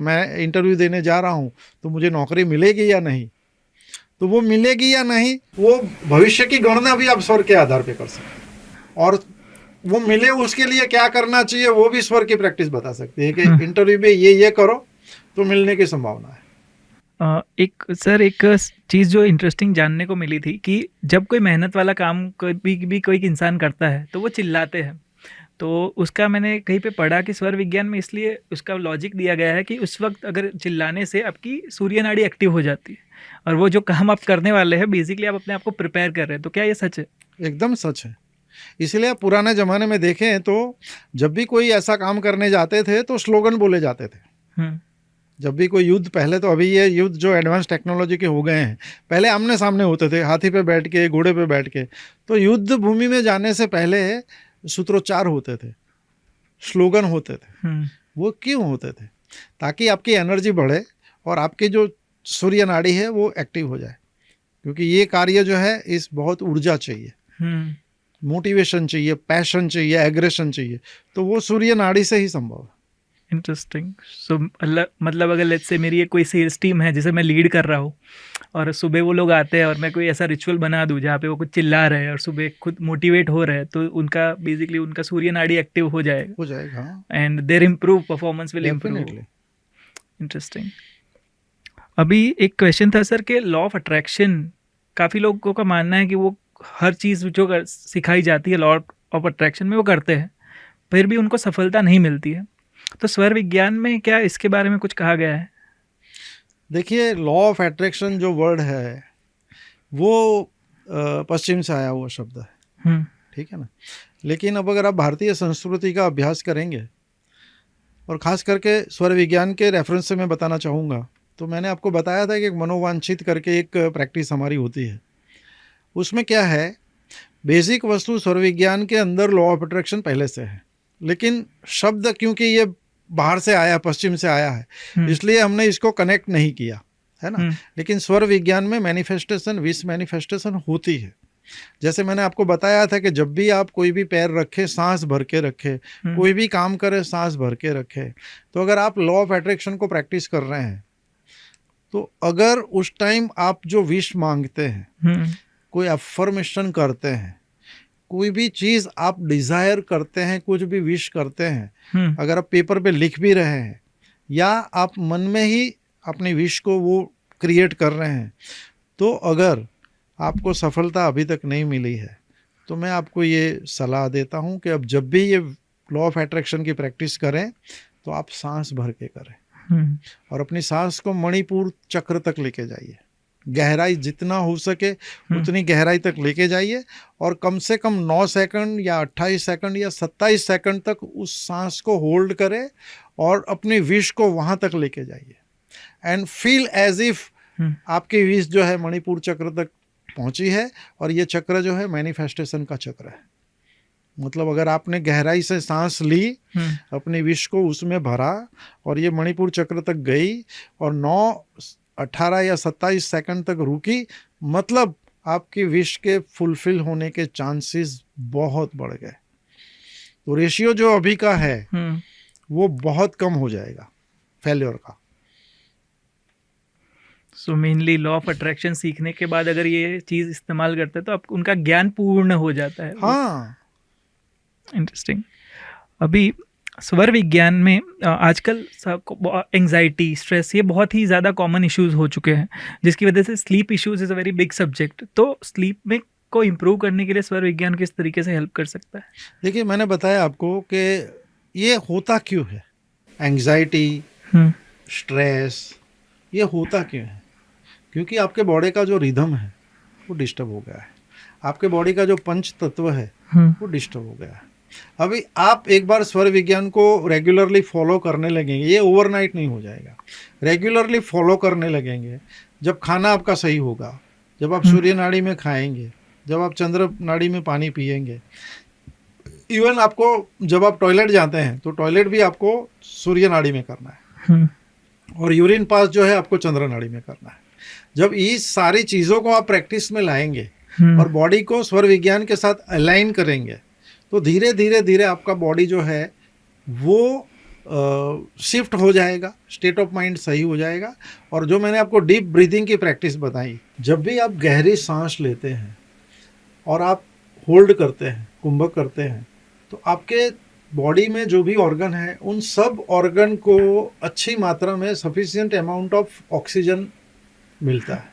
मैं इंटरव्यू देने जा रहा हूँ तो मुझे नौकरी मिलेगी या नहीं, तो वो मिलेगी या नहीं, वो भविष्य की गणना भी आप स्वर के आधार पर कर सकते हैं, और वो मिले उसके लिए क्या करना चाहिए वो भी स्वर की प्रैक्टिस बता सकती है कि इंटरव्यू में ये करो तो मिलने की संभावना है। एक चीज़ जो इंटरेस्टिंग जानने को मिली थी कि जब कोई मेहनत वाला काम कोई इंसान करता है तो वो चिल्लाते हैं, तो उसका मैंने कहीं पे पढ़ा कि स्वर विज्ञान में इसलिए उसका लॉजिक दिया गया है कि उस वक्त अगर चिल्लाने से आपकी सूर्य नाड़ी एक्टिव हो जाती है, और वो जो काम आप करने वाले हैं बेसिकली आप अपने आप को प्रिपेयर कर रहे हैं। तो क्या ये सच है? एकदम सच है। इसलिए आप पुराने ज़माने में देखें तो जब भी कोई ऐसा काम करने जाते थे तो स्लोगन बोले जाते थे। जब भी कोई युद्ध, पहले तो अभी ये युद्ध जो एडवांस टेक्नोलॉजी के हो गए हैं, पहले आमने सामने होते थे, हाथी पे बैठ के, घोड़े पे बैठ के, तो युद्ध भूमि में जाने से पहले सूत्रोच्चार होते थे, स्लोगन होते थे। वो क्यों होते थे? ताकि आपकी एनर्जी बढ़े और आपकी जो सूर्य नाड़ी है वो एक्टिव हो जाए, क्योंकि ये कार्य जो है इस बहुत ऊर्जा चाहिए, मोटिवेशन चाहिए, पैशन चाहिए, एग्रेशन चाहिए, तो वो सूर्य नाड़ी से ही संभव है। इंटरेस्टिंग। सो मतलब अगर लेट्स से मेरी एक कोई सेल्स टीम है जिसे मैं लीड कर रहा हूँ, और सुबह वो लोग आते हैं और मैं कोई ऐसा रिचुअल बना दूँ जहाँ पे वो कुछ चिल्ला रहे हैं और सुबह खुद मोटिवेट हो रहे हैं, तो उनका बेसिकली उनका सूर्य नाड़ी एक्टिव हो जाएगा हाँ। And there improve performance will improve. Interesting. अभी एक क्वेश्चन था सर कि लॉ ऑफ अट्रैक्शन, काफ़ी लोगों का मानना है कि वो हर चीज़ जो सिखाई जाती है लॉ ऑफ अट्रैक्शन में वो करते हैं, फिर भी उनको सफलता नहीं मिलती है। तो स्वर विज्ञान में क्या इसके बारे में कुछ कहा गया है? देखिए, लॉ ऑफ अट्रैक्शन जो वर्ड है वो पश्चिम से आया हुआ शब्द है, हम्म, ठीक है ना। लेकिन अब अगर आप भारतीय संस्कृति का अभ्यास करेंगे, और ख़ास करके स्वर विज्ञान के रेफरेंस से मैं बताना चाहूँगा, तो मैंने आपको बताया था कि एक मनोवांछित करके एक प्रैक्टिस हमारी होती है। उसमें क्या है, बेसिक वस्तु स्वर विज्ञान के अंदर लॉ ऑफ अट्रैक्शन पहले से है, लेकिन शब्द क्योंकि ये बाहर से आया, पश्चिम से आया है, इसलिए हमने इसको कनेक्ट नहीं किया, है ना। लेकिन स्वर विज्ञान में मैनिफेस्टेशन, विश मैनिफेस्टेशन होती है। जैसे मैंने आपको बताया था कि जब भी आप कोई भी पैर रखें, सांस भर के रखें, कोई भी काम करें सांस भर के रखें। तो अगर आप लॉ ऑफ अट्रैक्शन को प्रैक्टिस कर रहे हैं, तो अगर उस टाइम आप जो विश मांगते हैं, कोई अफर्मेशन करते हैं, कोई भी चीज़ आप डिज़ायर करते हैं, कुछ भी विश करते हैं, अगर आप पेपर पे लिख भी रहे हैं या आप मन में ही अपनी विश को वो क्रिएट कर रहे हैं, तो अगर आपको सफलता अभी तक नहीं मिली है, तो मैं आपको ये सलाह देता हूँ कि अब जब भी ये लॉ ऑफ अट्रैक्शन की प्रैक्टिस करें, तो आप सांस भर के करें और अपनी सांस को मणिपुर चक्र तक लेके जाइए। गहराई जितना हो सके उतनी गहराई तक लेके जाइए और कम से कम 9 सेकंड या 28 सेकंड या 27 सेकंड तक उस सांस को होल्ड करें और अपनी विश को वहाँ तक लेके जाइए एंड फील एज इफ आपकी विश जो है मणिपुर चक्र तक पहुंची है। और ये चक्र जो है मैनिफेस्टेशन का चक्र है। मतलब अगर आपने गहराई से सांस ली, अपनी विश को उसमें भरा और ये मणिपुर चक्र तक गई और 9, 18 या 27 सेकंड तक रुकी, मतलब आपकी विश के फुलफिल होने के चांसेस बहुत बढ़ गए। तो रेशियो जो अभी का है वो बहुत कम हो जाएगा फेल्योर का। So mainly law of attraction सीखने के बाद अगर ये चीज़ इस्तेमाल करते हैं तो आप उनका ज्ञान पूर्ण हो जाता है। हाँ, इंटरेस्टिंग। अभी स्वर विज्ञान में आजकल एंजाइटी, स्ट्रेस, ये बहुत ही ज़्यादा कॉमन इश्यूज हो चुके हैं, जिसकी वजह से sleep issues is a very big subject. तो स्लीप में को इम्प्रूव करने के लिए स्वर विज्ञान किस तरीके से हेल्प कर सकता है? देखिए, मैंने बताया आपको कि ये होता क्यों है, एंजाइटी, स्ट्रेस, ये होता क्यों है? क्योंकि आपके बॉडी का जो रिदम है वो डिस्टर्ब हो गया है, आपके बॉडी का जो पंच तत्व है वो डिस्टर्ब हो गया है। अभी आप एक बार स्वर विज्ञान को रेगुलरली फॉलो करने लगेंगे, ये ओवरनाइट नहीं हो जाएगा, रेगुलरली फॉलो करने लगेंगे, जब खाना आपका सही होगा, जब आप सूर्य नाड़ी में खाएंगे, जब आप चंद्र नाड़ी में पानी पिएंगे, इवन आपको जब आप टॉयलेट जाते हैं तो टॉयलेट भी आपको सूर्य नाड़ी में करना है और यूरिन पास जो है आपको चंद्र नाड़ी में करना है। जब इस सारी चीज़ों को आप प्रैक्टिस में लाएंगे और बॉडी को स्वर विज्ञान के साथ अलाइन करेंगे, तो धीरे धीरे धीरे आपका बॉडी जो है वो शिफ्ट हो जाएगा, स्टेट ऑफ माइंड सही हो जाएगा। और जो मैंने आपको डीप ब्रीदिंग की प्रैक्टिस बताई, जब भी आप गहरी सांस लेते हैं और आप होल्ड करते हैं, कुंभक करते हैं, तो आपके बॉडी में जो भी ऑर्गन है उन सब ऑर्गन को अच्छी मात्रा में सफिशिएंट अमाउंट ऑफ ऑक्सीजन मिलता है,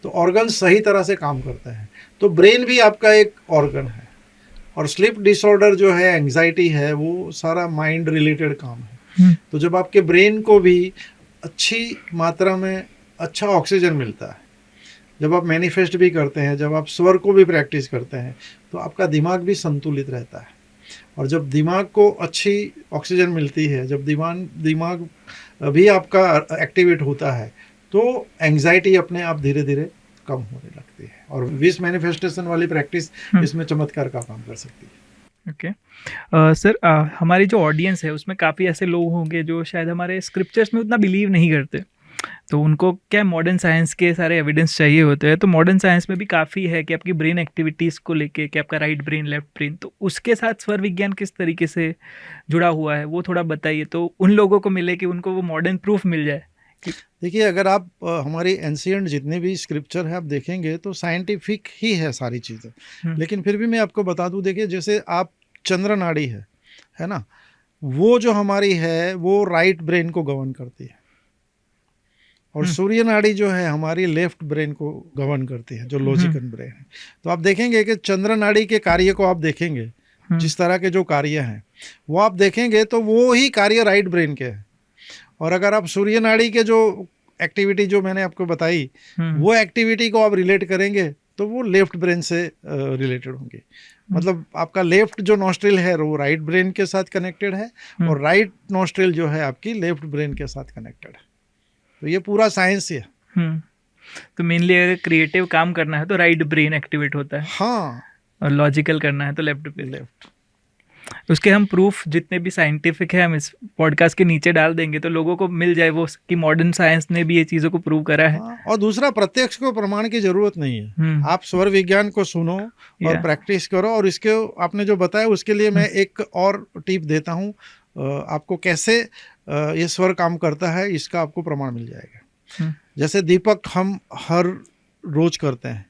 तो ऑर्गन सही तरह से काम करते हैं। तो ब्रेन भी आपका एक ऑर्गन है और स्लीप डिसऑर्डर जो है, एंजाइटी है, वो सारा माइंड रिलेटेड काम है। तो जब आपके ब्रेन को भी अच्छी मात्रा में अच्छा ऑक्सीजन मिलता है, जब आप मैनिफेस्ट भी करते हैं, जब आप स्वर को भी प्रैक्टिस करते हैं, तो आपका दिमाग भी संतुलित रहता है। और जब दिमाग को अच्छी ऑक्सीजन मिलती है, जब दिमाग भी आपका एक्टिवेट होता है, तो एंजाइटी अपने आप धीरे धीरे कम होने लगती है और विश मैनिफेस्टेशन वाली प्रैक्टिस इसमें चमत्कार का काम कर सकती है। ओके सर, हमारी जो ऑडियंस है उसमें काफ़ी ऐसे लोग होंगे जो शायद हमारे स्क्रिप्चर्स में उतना बिलीव नहीं करते, तो उनको क्या मॉडर्न साइंस के सारे एविडेंस चाहिए होते हैं। तो मॉडर्न साइंस में भी काफ़ी है कि आपकी ब्रेन एक्टिविटीज़ को लेके कि आपका राइट ब्रेन, लेफ्ट ब्रेन, तो उसके साथ स्वर विज्ञान किस तरीके से जुड़ा हुआ है वो थोड़ा बताइए, तो उन लोगों को मिले कि उनको वो मॉडर्न प्रूफ मिल जाए। देखिए, अगर आप हमारी एंशिएंट जितने भी स्क्रिप्चर है आप देखेंगे तो साइंटिफिक ही है सारी चीज़ें, लेकिन फिर भी मैं आपको बता दूं, देखिए जैसे आप चंद्र नाड़ी है ना, वो जो हमारी है वो राइट ब्रेन को गवर्न करती है, और सूर्य नाड़ी जो है हमारी लेफ्ट ब्रेन को गवर्न करती है, जो लॉजिकल ब्रेन है। तो आप देखेंगे कि चंद्र नाड़ी के कार्य को आप देखेंगे, जिस तरह के जो कार्य हैं वो आप देखेंगे तो वो ही कार्य राइट ब्रेन के हैं। और अगर आप सूर्य नाड़ी के जो एक्टिविटी जो मैंने आपको बताई वो एक्टिविटी को आप रिलेट करेंगे तो वो लेफ्ट ब्रेन से रिलेटेड होंगे। मतलब आपका लेफ्ट जो नॉस्ट्रिल है वो राइट ब्रेन के साथ कनेक्टेड है और राइट नॉस्ट्रिल जो है आपकी लेफ्ट ब्रेन के साथ कनेक्टेड है। तो ये पूरा साइंस ही है। तो मेनली अगर क्रिएटिव काम करना है तो राइट ब्रेन एक्टिवेट होता है, हाँ, और लॉजिकल करना है तो लेफ्ट ब्रेन। लेफ्ट। उसके हम प्रूफ जितने भी साइंटिफिक है हम इस पॉडकास्ट के नीचे डाल देंगे तो लोगों को मिल जाए वो कि मॉडर्न साइंस ने भी ये चीज़ों को प्रूव करा है। हाँ, और दूसरा प्रत्यक्ष को प्रमाण की जरूरत नहीं है। आप स्वर विज्ञान को सुनो और प्रैक्टिस करो। और इसके आपने जो बताया उसके लिए मैं एक और टिप देता हूँ आपको, कैसे ये स्वर काम करता है इसका आपको प्रमाण मिल जाएगा। जैसे दीपक हम हर रोज करते हैं,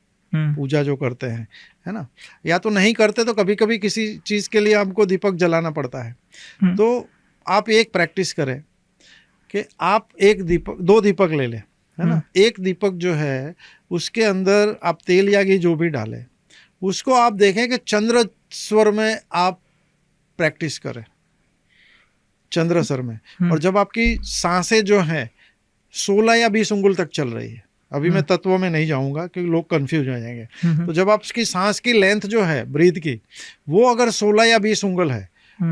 पूजा जो करते हैं, है ना, या तो नहीं करते तो कभी कभी किसी चीज के लिए हमको दीपक जलाना पड़ता है। तो आप एक प्रैक्टिस करें कि आप एक दीपक, 2 दीपक ले लें, है ना। एक दीपक जो है उसके अंदर आप तेल या घी जो भी डालें उसको आप देखें कि चंद्र स्वर में आप प्रैक्टिस करें, चंद्र स्वर में। और जब आपकी सांसें जो हैं 16 या 20 उंगल तक चल रही है, अभी मैं तत्वों में नहीं जाऊंगा क्योंकि लोग कंफ्यूज हो जाएंगे। तो जब आपकी सांस की लेंथ जो है ब्रीथ की वो अगर 16 या 20 उंगल है,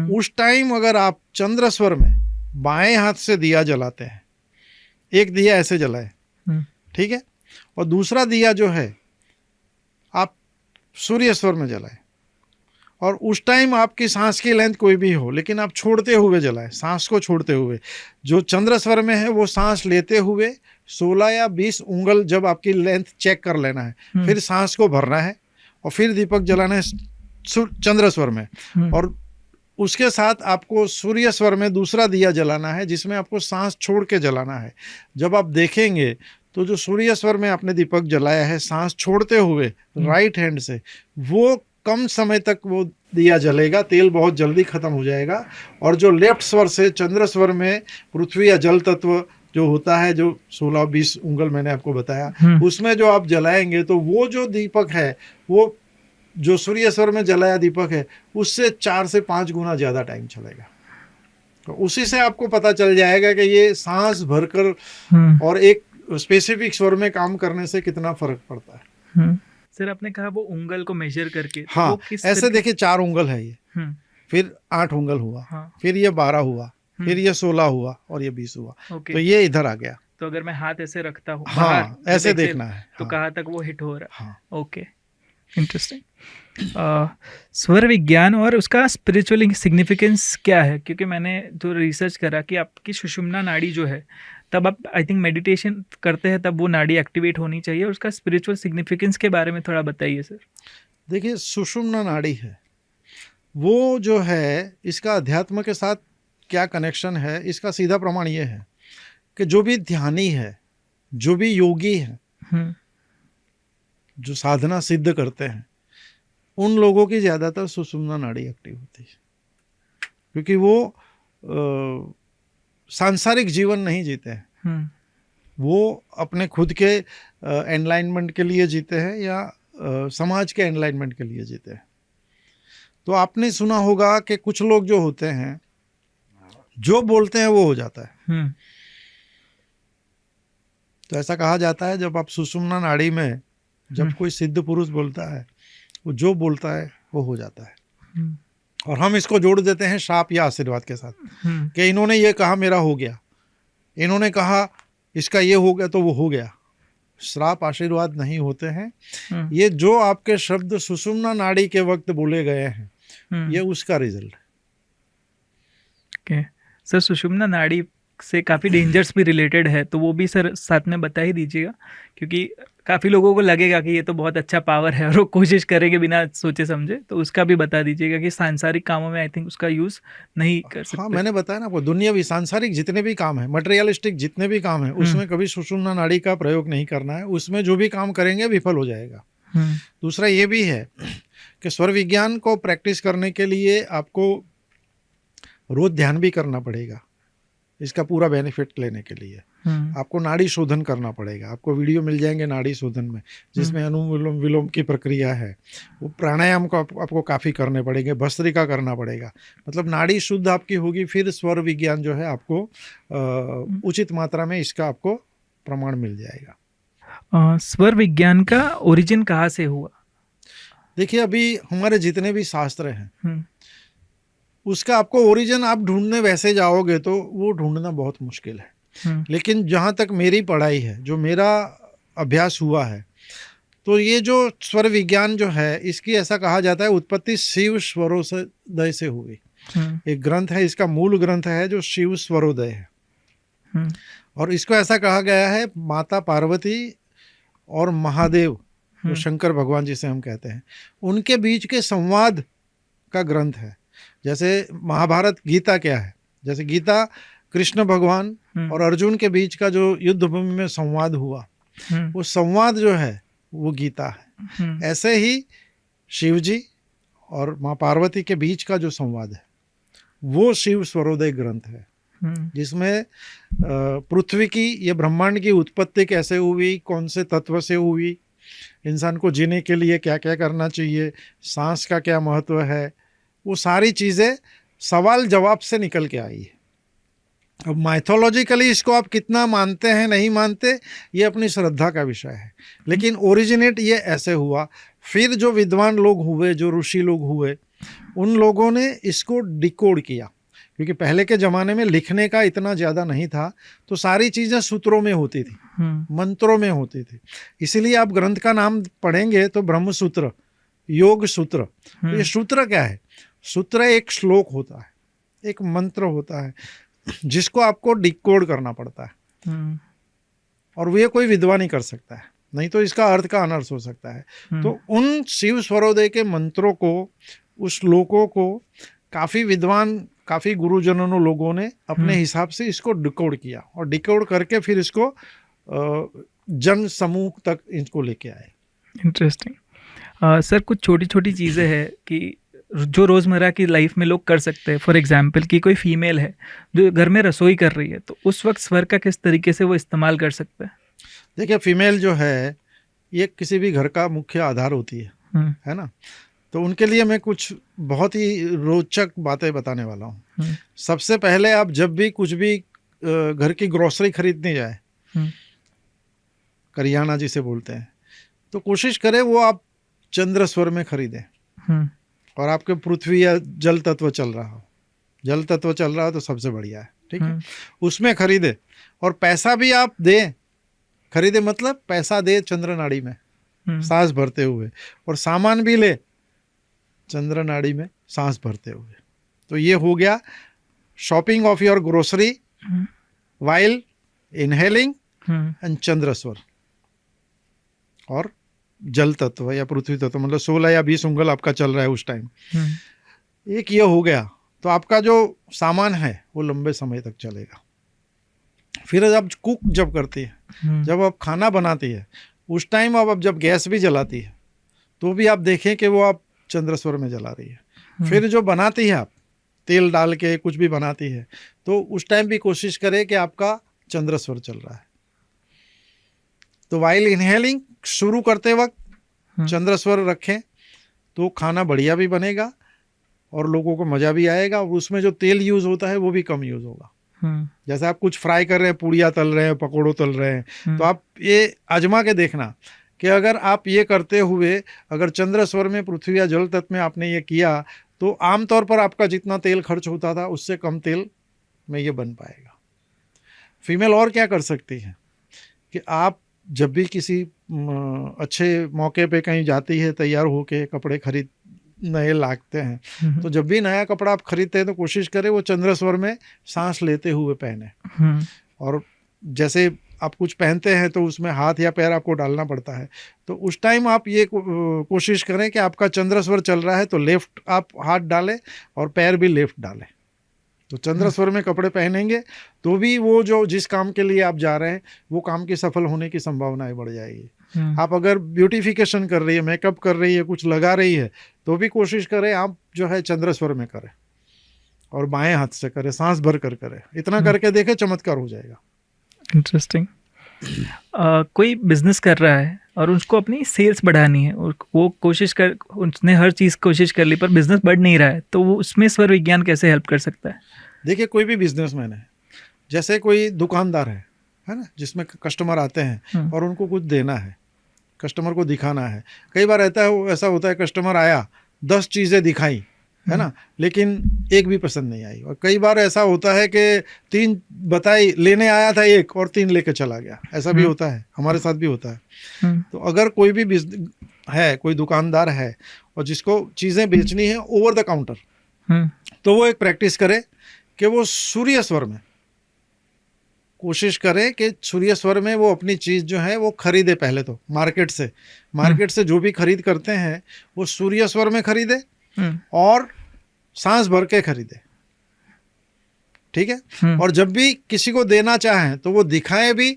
उस टाइम अगर आप चंद्र स्वर में बाएं हाथ से दिया जलाते हैं, एक दिया ऐसे जलाए, ठीक है, और दूसरा दिया जो है आप सूर्य स्वर में जलाए, और उस टाइम आपकी सांस की लेंथ कोई भी हो लेकिन आप छोड़ते हुए जलाए, सांस को छोड़ते हुए। जो चंद्र स्वर में है वो सांस लेते हुए 16 या 20 उंगल जब आपकी लेंथ चेक कर लेना है, फिर सांस को भरना है और फिर दीपक जलाना है चंद्र स्वर में। और उसके साथ आपको सूर्य स्वर में दूसरा दिया जलाना है जिसमें आपको सांस छोड़ के जलाना है। जब आप देखेंगे तो जो सूर्य स्वर में आपने दीपक जलाया है सांस छोड़ते हुए राइट हैंड से, वो कम समय तक वो दिया जलेगा, तेल बहुत जल्दी खत्म हो जाएगा। और जो लेफ्ट स्वर से चंद्र स्वर में पृथ्वी या जल तत्व जो होता है, जो 16-20 उंगल मैंने आपको बताया, उसमें जो आप जलाएंगे तो वो जो दीपक है वो जो सूर्य स्वर में जलाया दीपक है उससे 4 से 5 गुना ज्यादा टाइम चलेगा। तो उसी से आपको पता चल जाएगा कि ये सांस भरकर और एक स्पेसिफिक स्वर में काम करने से कितना फर्क पड़ता है। सर आपने कहा वो उंगल को मेजर करके, हाँ, वो किस ऐसे देखिए 4 उंगल है ये, फिर 8 उंगल हुआ, फिर ये 12 हुआ, फिर ये 16 हुआ और ये 20 हुआ। तो ये इधर आ गया। तो अगर मैं हाथ ऐसे रखता हूँ, हाँ, ऐसे देखना है तो कहाँ तक वो हिट हो रहा है। हाँ। Okay, interesting. स्वर विज्ञान और उसका स्पिरिचुअल सिग्निफिकेंस क्या है? क्योंकि मैंने जो रिसर्च करा कि आपकी सुषुम्ना नाड़ी जो है, तब आप आई थिंक मेडिटेशन करते हैं तब वो नाड़ी एक्टिवेट होनी चाहिए, और उसका स्पिरिचुअल सिग्निफिकेंस के बारे में थोड़ा बताइए सर। देखिए, सुषुम्ना नाड़ी है वो जो है, इसका अध्यात्म के साथ क्या कनेक्शन है, इसका सीधा प्रमाण ये है कि जो भी ध्यानी है, जो भी योगी है, जो साधना सिद्ध करते हैं, उन लोगों की ज्यादातर सुषुम्ना नाड़ी एक्टिव होती है, क्योंकि वो सांसारिक जीवन नहीं जीते हैं, वो अपने खुद के एनलाइनमेंट के लिए जीते हैं या समाज के एनलाइनमेंट के लिए जीते हैं। तो आपने सुना होगा कि कुछ लोग जो होते हैं, जो बोलते हैं वो हो जाता है। तो ऐसा कहा जाता है जब आप सुषुम्ना नाड़ी में जब कोई सिद्ध पुरुष बोलता है, वो जो बोलता है वो हो जाता है। और हम इसको जोड़ देते हैं श्राप या आशीर्वाद के साथ कि इन्होंने ये कहा मेरा हो गया, इन्होंने कहा इसका ये हो गया तो वो हो गया। श्राप आशीर्वाद नहीं होते हैं, ये जो आपके शब्द सुषुम्ना नाड़ी के वक्त बोले गए हैं, ये उसका रिजल्ट है। ओके सर, सुषुम्ना नाड़ी से काफ़ी डेंजर्स भी रिलेटेड है, तो वो भी सर साथ में बता ही दीजिएगा, क्योंकि काफ़ी लोगों को लगेगा कि ये तो बहुत अच्छा पावर है और वो कोशिश करेंगे बिना सोचे समझे, तो उसका भी बता दीजिएगा कि सांसारिक कामों में आई थिंक उसका यूज़ नहीं कर सकते। हाँ, मैंने बताया ना आपको, दुनियावी सांसारिक जितने भी काम है, मटेरियलिस्टिक जितने भी काम है, उसमें कभी सुषुम्ना नाड़ी का प्रयोग नहीं करना है। उसमें जो भी काम करेंगे विफल हो जाएगा। दूसरा ये भी है कि स्वर विज्ञान को प्रैक्टिस करने के लिए आपको रोज ध्यान भी करना पड़ेगा। इसका पूरा बेनिफिट लेने के लिए आपको नाड़ी शोधन करना पड़ेगा। आपको वीडियो मिल जाएंगे नाड़ी शोधन में, जिसमें अनुलोम विलोम की प्रक्रिया है। वो प्राणायाम को आपको काफ़ी करने पड़ेंगे, भस्त्रिका करना पड़ेगा। मतलब नाड़ी शुद्ध आपकी होगी, फिर स्वर विज्ञान जो है आपको उचित मात्रा में इसका आपको प्रमाण मिल जाएगा। स्वर विज्ञान का ओरिजिन कहाँ से हुआ? देखिए, अभी हमारे जितने भी शास्त्र हैं उसका आपको ओरिजिन आप ढूंढने वैसे जाओगे तो वो ढूंढना बहुत मुश्किल है। लेकिन जहाँ तक मेरी पढ़ाई है, जो मेरा अभ्यास हुआ है, तो ये जो स्वर विज्ञान जो है, इसकी ऐसा कहा जाता है उत्पत्ति शिव स्वरोदय से हुई। एक ग्रंथ है, इसका मूल ग्रंथ है जो शिव स्वरोदय है। और इसको ऐसा कहा गया है माता पार्वती और महादेव, जो शंकर भगवान जिसे हम कहते हैं, उनके बीच के संवाद का ग्रंथ है। जैसे महाभारत गीता क्या है, जैसे गीता कृष्ण भगवान और अर्जुन के बीच का जो युद्ध भूमि में संवाद हुआ, वो संवाद जो है वो गीता है। ऐसे ही शिव जी और माँ पार्वती के बीच का जो संवाद है वो शिव स्वरोदय ग्रंथ है, जिसमें पृथ्वी की, ये ब्रह्मांड की उत्पत्ति कैसे हुई, कौन से तत्व से हुई, इंसान को जीने के लिए क्या क्या करना चाहिए, सांस का क्या महत्व है, वो सारी चीज़ें सवाल जवाब से निकल के आई है। अब माइथोलॉजिकली इसको आप कितना मानते हैं नहीं मानते, ये अपनी श्रद्धा का विषय है, लेकिन ओरिजिनेट ये ऐसे हुआ। फिर जो विद्वान लोग हुए, जो ऋषि लोग हुए, उन लोगों ने इसको डिकोड किया, क्योंकि पहले के ज़माने में लिखने का इतना ज़्यादा नहीं था, तो सारी चीज़ें सूत्रों में होती थी, मंत्रों में होती थी। इसीलिए आप ग्रंथ का नाम पढ़ेंगे तो ब्रह्म सूत्र, योग सूत्र। ये सूत्र क्या है? सूत्र एक श्लोक होता है, एक मंत्र होता है, जिसको आपको डिकोड करना पड़ता है, और वो कोई विद्वान ही कर सकता है, नहीं तो इसका अर्थ का अनर्थ हो सकता है। तो उन शिव स्वरोदय के मंत्रों को, उस श्लोकों को काफ़ी विद्वान, काफ़ी गुरुजनों लोगों ने अपने हिसाब से इसको डिकोड किया, और डिकोड करके फिर इसको जन समूह तक इसको लेके आए। इंटरेस्टिंग। सर, कुछ छोटी छोटी चीज़ें हैं कि जो रोज़मर्रा की लाइफ में लोग कर सकते हैं। फॉर एग्जांपल कि कोई फीमेल है जो घर में रसोई कर रही है, तो उस वक्त स्वर का किस तरीके से वो इस्तेमाल कर सकते हैं? देखिए, फीमेल जो है ये किसी भी घर का मुख्य आधार होती है ना। तो उनके लिए मैं कुछ बहुत ही रोचक बातें बताने वाला हूँ। सबसे पहले आप जब भी कुछ भी घर की ग्रोसरी खरीदने जाए, करियाना जिसे बोलते हैं, तो कोशिश करें वो आप चंद्र स्वर में खरीदें, और आपके पृथ्वी या जल तत्व चल रहा हो, जल तत्व चल रहा हो तो सबसे बढ़िया है, ठीक है, उसमें खरीदे। और पैसा भी आप दें, खरीदे मतलब पैसा दे चंद्र नाड़ी में सांस भरते हुए, और सामान भी ले चंद्र नाड़ी में सांस भरते हुए। तो ये हो गया shopping of your grocery while inhaling and चंद्र स्वर और जल तत्व या पृथ्वी तत्व, मतलब 16 या 20 उंगल आपका चल रहा है उस टाइम। एक ये हो गया, तो आपका जो सामान है वो लंबे समय तक चलेगा। फिर आप कुक जब करती है, जब आप खाना बनाती है, उस टाइम आप जब गैस भी जलाती है तो भी आप देखें कि वो आप चंद्र स्वर में जला रही है। फिर जो बनाती है, आप तेल डाल के कुछ भी बनाती है, तो उस टाइम भी कोशिश करें कि आपका चंद्र स्वर चल रहा है। तो वाइल इनहेलिंग शुरू करते वक्त चंद्र स्वर रखें तो खाना बढ़िया भी बनेगा और लोगों को मज़ा भी आएगा, और उसमें जो तेल यूज़ होता है वो भी कम यूज़ होगा। जैसे आप कुछ फ्राई कर रहे हैं, पूड़ियाँ तल रहे हैं, पकौड़ों तल रहे हैं, तो आप ये आजमा के देखना कि अगर आप ये करते हुए अगर चंद्र स्वर में, पृथ्वी या जल तत्व में आपने ये किया, तो आमतौर पर आपका जितना तेल खर्च होता था उससे कम तेल में ये बन पाएगा। फीमेल और क्या कर सकती है कि आप जब भी किसी अच्छे मौके पे कहीं जाती है, तैयार होके कपड़े खरीद नए लाते हैं, तो जब भी नया कपड़ा आप खरीदते हैं तो कोशिश करें वो चंद्र स्वर में सांस लेते हुए पहने। और जैसे आप कुछ पहनते हैं तो उसमें हाथ या पैर आपको डालना पड़ता है, तो उस टाइम आप ये कोशिश करें कि आपका चंद्र स्वर चल रहा है तो लेफ्ट आप हाथ डालें और पैर भी लेफ्ट डालें। तो चंद्र स्वर में कपड़े पहनेंगे तो भी वो जो जिस काम के लिए आप जा रहे हैं वो काम की सफल होने की संभावनाएं बढ़ जाएगी। आप अगर ब्यूटिफिकेशन कर रही है, मेकअप कर रही है, कुछ लगा रही है, तो भी कोशिश करें आप जो है चंद्र स्वर में करें। और बाएं हाथ से करे, सांस भर कर करे, इतना करके देखे, चमत्कार हो जाएगा। इंटरेस्टिंग। कोई बिजनेस कर रहा है और उसको अपनी सेल्स बढ़ानी है और वो उसने हर चीज़ कोशिश कर ली पर बिजनेस बढ़ नहीं रहा है, तो वो उसमें स्वर विज्ञान कैसे हेल्प कर सकता है? देखिए, कोई भी बिजनेसमैन है, जैसे कोई दुकानदार है ना, जिसमें कस्टमर आते हैं और उनको कुछ देना है, कस्टमर को दिखाना है। कई बार ऐसा होता है, कस्टमर आया, 10 चीज़ें दिखाई, है ना, लेकिन एक भी पसंद नहीं आई। और कई बार ऐसा होता है कि 3 बताई, लेने आया था एक और 3 लेके चला गया। ऐसा भी होता है, हमारे साथ भी होता है। तो अगर कोई भी बिजनेस है, कोई दुकानदार है और जिसको चीज़ें बेचनी है ओवर द काउंटर, तो वो एक प्रैक्टिस करे कि वो सूर्य स्वर में कोशिश करे कि सूर्य स्वर में वो अपनी चीज़ जो है वो खरीदे। पहले तो मार्केट से जो भी खरीद करते हैं वो सूर्य स्वर में खरीदे और सांस भर के खरीदे, ठीक है। और जब भी किसी को देना चाहें तो वो दिखाए भी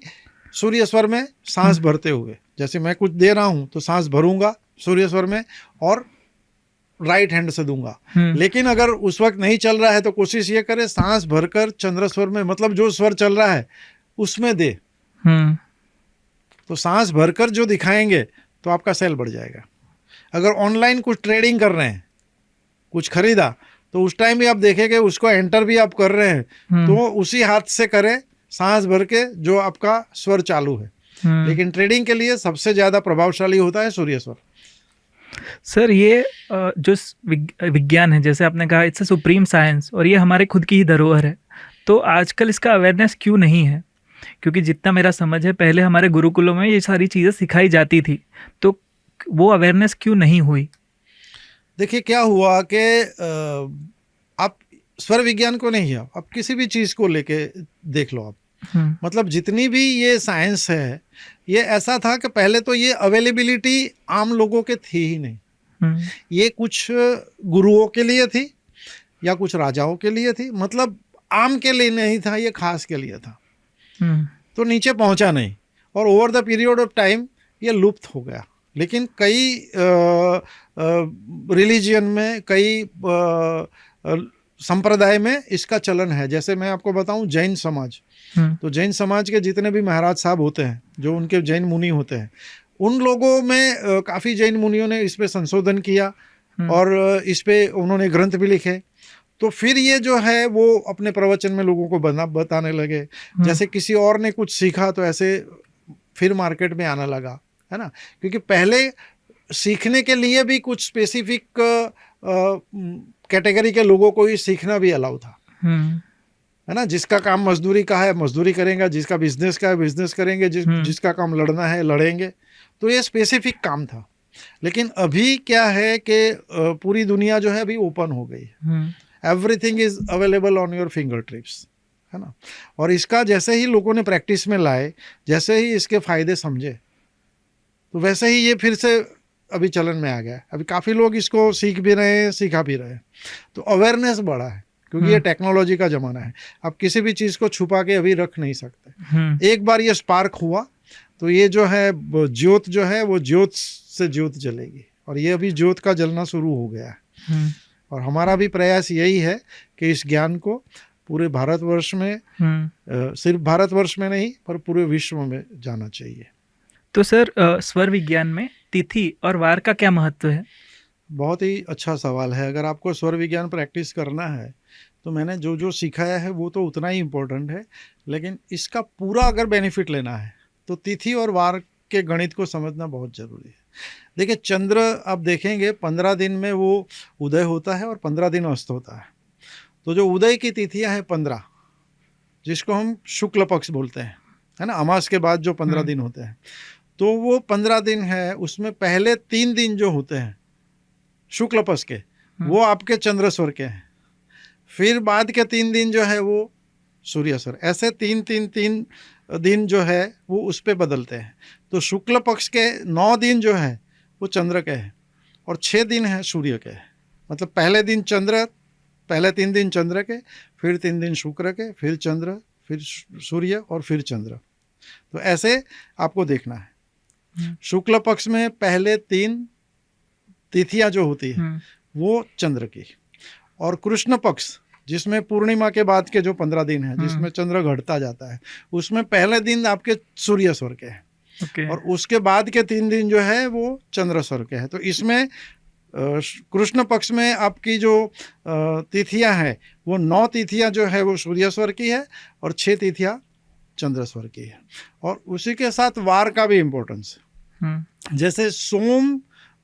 सूर्य स्वर में, सांस भरते हुए। जैसे मैं कुछ दे रहा हूं तो सांस भरूंगा सूर्य स्वर में और राइट हैंड से दूंगा। लेकिन अगर उस वक्त नहीं चल रहा है तो कोशिश ये करे सांस भरकर चंद्र स्वर में, मतलब जो स्वर चल रहा है उसमें दे। तो सांस भरकर जो दिखाएंगे तो आपका सेल बढ़ जाएगा। अगर ऑनलाइन कुछ ट्रेडिंग कर रहे हैं, कुछ खरीदा, तो उस टाइम भी आप देखेंगे उसको एंटर भी आप कर रहे हैं तो उसी हाथ से करें, सांस भर के, जो आपका स्वर चालू है। लेकिन ट्रेडिंग के लिए सबसे ज्यादा प्रभावशाली होता है सूर्य स्वर। सर, ये जो विज्ञान है, जैसे आपने कहा, इट्स अ सुप्रीम साइंस और ये हमारे खुद की ही धरोहर है, तो आजकल इसका अवेयरनेस क्यों नहीं है? क्योंकि जितना मेरा समझ है, पहले हमारे गुरुकुलों में ये सारी चीज़ें सिखाई जाती थी, तो वो अवेयरनेस क्यों नहीं हुई? देखिए, क्या हुआ कि आप स्वर विज्ञान को नहीं है, आप किसी भी चीज़ को लेके देख लो आप, मतलब जितनी भी ये साइंस है, ये ऐसा था कि पहले तो ये अवेलेबिलिटी आम लोगों के थी ही नहीं। ये कुछ गुरुओं के लिए थी या कुछ राजाओं के लिए थी, मतलब आम के लिए नहीं था, ये खास के लिए था। तो नीचे पहुंचा नहीं और over the period of time ये लुप्त हो गया। लेकिन कई रिलीजियन में, कई संप्रदाय में इसका चलन है। जैसे मैं आपको बताऊं, जैन समाज, तो जैन समाज के जितने भी महाराज साहब होते हैं, जो उनके जैन मुनि होते हैं, उन लोगों में काफ़ी जैन मुनियों ने इस पे संशोधन किया और इस पे उन्होंने ग्रंथ भी लिखे। तो फिर ये जो है वो अपने प्रवचन में लोगों को बताने लगे। जैसे किसी और ने कुछ सीखा तो ऐसे फिर मार्केट में आना लगा, है ना। क्योंकि पहले सीखने के लिए भी कुछ स्पेसिफिक कैटेगरी के लोगों को ही सीखना भी अलाउ था, है ना। जिसका काम मजदूरी का है मजदूरी करेंगे, जिसका बिजनेस का है बिजनेस करेंगे, जिसका काम लड़ना है लड़ेंगे। तो ये स्पेसिफिक काम था। लेकिन अभी क्या है कि पूरी दुनिया जो है अभी ओपन हो गई है। Everything is available on your finger tips, है ना। और इसका जैसे ही लोगों ने प्रैक्टिस में लाए, जैसे ही इसके फायदे समझे, तो वैसे ही ये फिर से अभी चलन में आ गया। अभी काफ़ी लोग इसको सीख भी रहे हैं, सिखा भी रहे हैं। तो अवेयरनेस बढ़ा है, क्योंकि ये टेक्नोलॉजी का ज़माना है। आप किसी भी चीज़ को छुपा के अभी रख नहीं सकते। एक बार ये स्पार्क हुआ तो ये जो है ज्योत जो है वो ज्योत से ज्योत जलेगी, और ये अभी ज्योत का जलना शुरू हो गया है। और हमारा भी प्रयास यही है कि इस ज्ञान को पूरे भारतवर्ष में, सिर्फ भारतवर्ष में नहीं पर पूरे विश्व में जाना चाहिए। तो सर, स्वर विज्ञान में तिथि और वार का क्या महत्व है? बहुत ही अच्छा सवाल है। अगर आपको स्वर विज्ञान प्रैक्टिस करना है तो मैंने जो जो सिखाया है वो तो उतना ही इम्पोर्टेंट है, लेकिन इसका पूरा अगर बेनिफिट लेना है तो तिथि और वार के गणित को समझना बहुत ज़रूरी है। देखिए, चंद्र आप देखेंगे 15 दिन में वो उदय होता है और 15 दिन अस्त होता है। तो जो उदय की तिथियां हैं 15, जिसको हम शुक्ल पक्ष बोलते हैं, है ना, अमास के बाद जो 15 दिन होते हैं, तो वो 15 दिन है, उसमें पहले 3 दिन जो होते हैं शुक्ल पक्ष के, वो आपके चंद्र स्वर के हैं। फिर बाद के 3 दिन जो है वो सूर्य स्वर। ऐसे 3 दिन जो है वो उस पर बदलते हैं। तो शुक्ल पक्ष के 9 दिन जो है वो चंद्र के हैं और 6 दिन है सूर्य के। मतलब पहले 3 दिन चंद्र के, फिर 3 दिन शुक्र के, फिर चंद्र, फिर सूर्य और फिर चंद्र। तो ऐसे आपको देखना है। शुक्ल पक्ष में पहले 3 तिथियां जो होती है वो चंद्र की, और कृष्ण पक्ष जिसमें पूर्णिमा के बाद के जो 15 दिन है, जिसमें चंद्र घटता जाता है, उसमें पहले दिन आपके सूर्य स्वर के हैं ओके। और उसके बाद के 3 दिन जो है वो चंद्र स्वर के हैं। तो इसमें कृष्ण पक्ष में आपकी जो तिथियां हैं वो 9 तिथियां जो है वो सूर्य स्वर की है और 6 तिथियां चंद्र स्वर की है। और उसी के साथ वार का भी इम्पोर्टेंस है। जैसे सोम,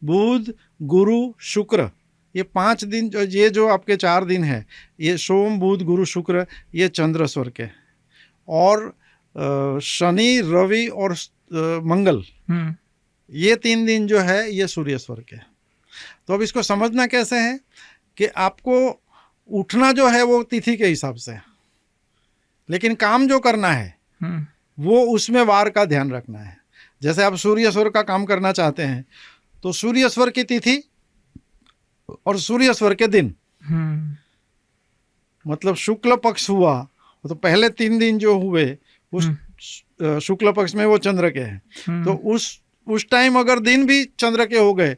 बुध, गुरु, शुक्र, ये 5 दिन ये जो आपके 4 दिन है, ये सोम, बुध, गुरु, शुक्र, ये चंद्र स्वर के। और शनि, रवि और मंगल, ये 3 दिन जो है ये सूर्य स्वर के। तो अब इसको समझना कैसे है कि आपको उठना जो है वो तिथि के हिसाब से है, लेकिन काम जो करना है वो उसमें वार का ध्यान रखना है। जैसे आप सूर्य स्वर का काम करना चाहते हैं तो सूर्य स्वर की तिथि और सूर्य स्वर के दिन, मतलब शुक्ल पक्ष हुआ तो पहले 3 दिन जो हुए उस शुक्ल पक्ष में वो चंद्र के हैं। तो उस टाइम अगर दिन भी चंद्र के हो गए,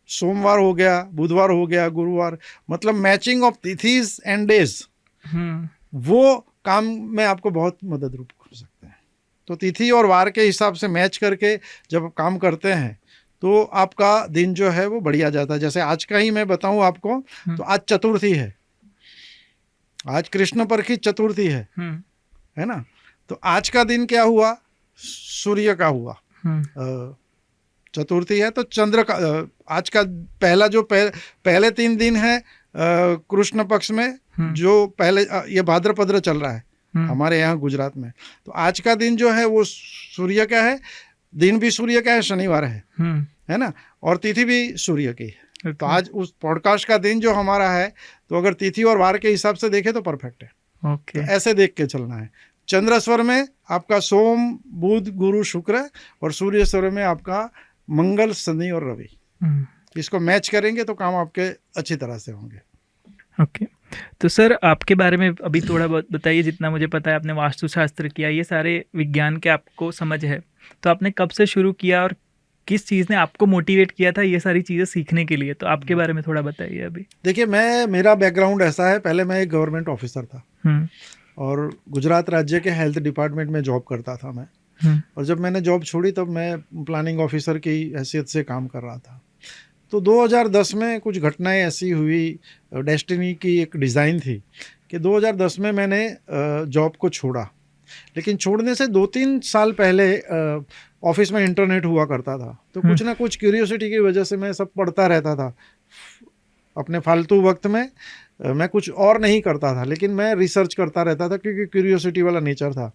सोमवार हो गया, बुधवार हो गया, गुरुवार, मतलब मैचिंग ऑफ तिथीज एंड डेज, वो काम में आपको बहुत मदद रूप कर सकते हैं। तो तिथि और वार के हिसाब से मैच करके जब काम करते हैं तो आपका दिन जो है वो बढ़िया जाता है। जैसे आज का ही मैं बताऊं आपको, तो आज चतुर्थी है, आज कृष्ण पक्ष की चतुर्थी है ना। तो आज का दिन क्या हुआ, सूर्य का हुआ। चतुर्थी है तो चंद्र का, आज का पहला जो पहले 3 दिन है कृष्ण पक्ष में, जो पहले ये भाद्रपद चल रहा है हमारे यहाँ गुजरात में। तो आज का दिन जो है वो सूर्य का है, दिन भी सूर्य का है, शनिवार है ना, और तिथि भी सूर्य की है। तो आज उस पॉडकास्ट का दिन जो हमारा है, तो अगर तिथि और वार के हिसाब से देखें तो परफेक्ट है। तो ऐसे देख के चलना है। चंद्र स्वर में आपका सोम, बुध, गुरु, शुक्र, और सूर्य स्वर में आपका मंगल, शनि और रवि। इसको मैच करेंगे तो काम आपके अच्छी तरह से होंगे। ओके। तो सर आपके बारे में अभी थोड़ा बहुत बताइए। जितना मुझे पता है आपने वास्तुशास्त्र किया, ये सारे विज्ञान के आपको समझ है, तो आपने कब से शुरू किया और किस चीज़ ने आपको मोटिवेट किया था ये सारी चीज़ें सीखने के लिए? तो आपके बारे में थोड़ा बताइए अभी। देखिए, मेरा बैकग्राउंड ऐसा है, पहले मैं एक गवर्नमेंट ऑफिसर था और गुजरात राज्य के हेल्थ डिपार्टमेंट में जॉब करता था मैं। और जब मैंने जॉब छोड़ी तब मैं प्लानिंग ऑफिसर की हैसियत से काम कर रहा था। तो 2010 में कुछ घटनाएं ऐसी हुई, डेस्टिनी की एक डिज़ाइन थी कि 2010 में मैंने जॉब को छोड़ा। लेकिन छोड़ने से 2-3 साल पहले ऑफिस में इंटरनेट हुआ करता था, तो कुछ ना कुछ क्यूरियोसिटी की वजह से मैं सब पढ़ता रहता था अपने फालतू वक्त में। मैं कुछ और नहीं करता था, लेकिन मैं रिसर्च करता रहता था क्योंकि क्यूरियोसिटी वाला नेचर था।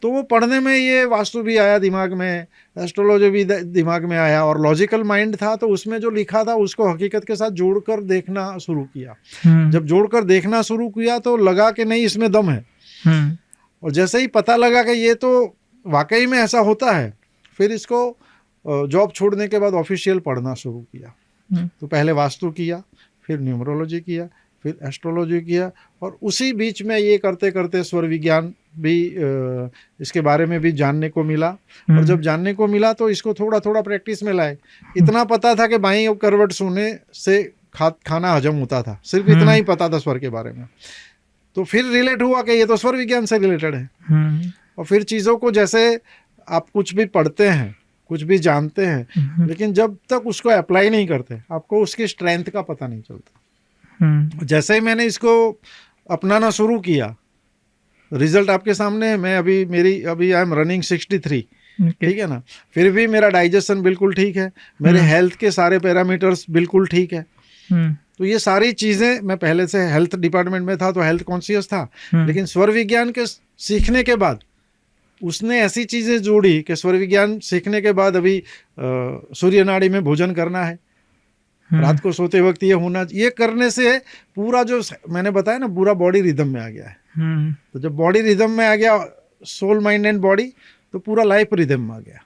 तो वो पढ़ने में ये वास्तु भी आया दिमाग में, एस्ट्रोलॉजी भी दिमाग में आया, और लॉजिकल माइंड था तो उसमें जो लिखा था उसको हकीकत के साथ जोड़कर देखना शुरू किया। जब जोड़कर देखना शुरू किया तो लगा कि नहीं, इसमें दम है। और जैसे ही पता लगा कि ये तो वाकई में ऐसा होता है, फिर इसको जॉब छोड़ने के बाद ऑफिशियल पढ़ना शुरू किया। तो पहले वास्तु किया, फिर न्यूमरोलॉजी किया, फिर एस्ट्रोलॉजी किया, और उसी बीच में ये करते करते स्वर विज्ञान भी इसके बारे में भी जानने को मिला। और जब जानने को मिला तो इसको थोड़ा थोड़ा प्रैक्टिस में लाए। इतना पता था कि बाईं करवट सोने से खाना हजम होता था, सिर्फ इतना ही पता था स्वर के बारे में। तो फिर रिलेट हुआ कि ये तो स्वर विज्ञान से रिलेटेड है। और फिर चीज़ों को, जैसे आप कुछ भी पढ़ते हैं, कुछ भी जानते हैं, लेकिन जब तक उसको अप्लाई नहीं करते आपको उसकी स्ट्रेंथ का पता नहीं चलता। जैसे ही मैंने इसको अपनाना शुरू किया, रिजल्ट आपके सामने है। मैं अभी आई एम रनिंग 63, ठीक है ना। फिर भी मेरा डाइजेशन बिल्कुल ठीक है, मेरे हेल्थ के सारे पैरामीटर्स बिल्कुल ठीक है। तो ये सारी चीज़ें, मैं पहले से हेल्थ डिपार्टमेंट में था तो हेल्थ कॉन्शियस था, लेकिन स्वर विज्ञान के सीखने के बाद उसने ऐसी चीज़ें जोड़ी कि स्वर विज्ञान सीखने के बाद अभी सूर्य नाड़ी में भोजन करना है, रात को सोते वक्त ये होना, ये करने से पूरा जो मैंने बताया ना, पूरा बॉडी रिदम में आ गया है। तो जब बॉडी रिदम में आ गया, सोल, माइंड एंड बॉडी, तो पूरा लाइफ रिदम में आ गया।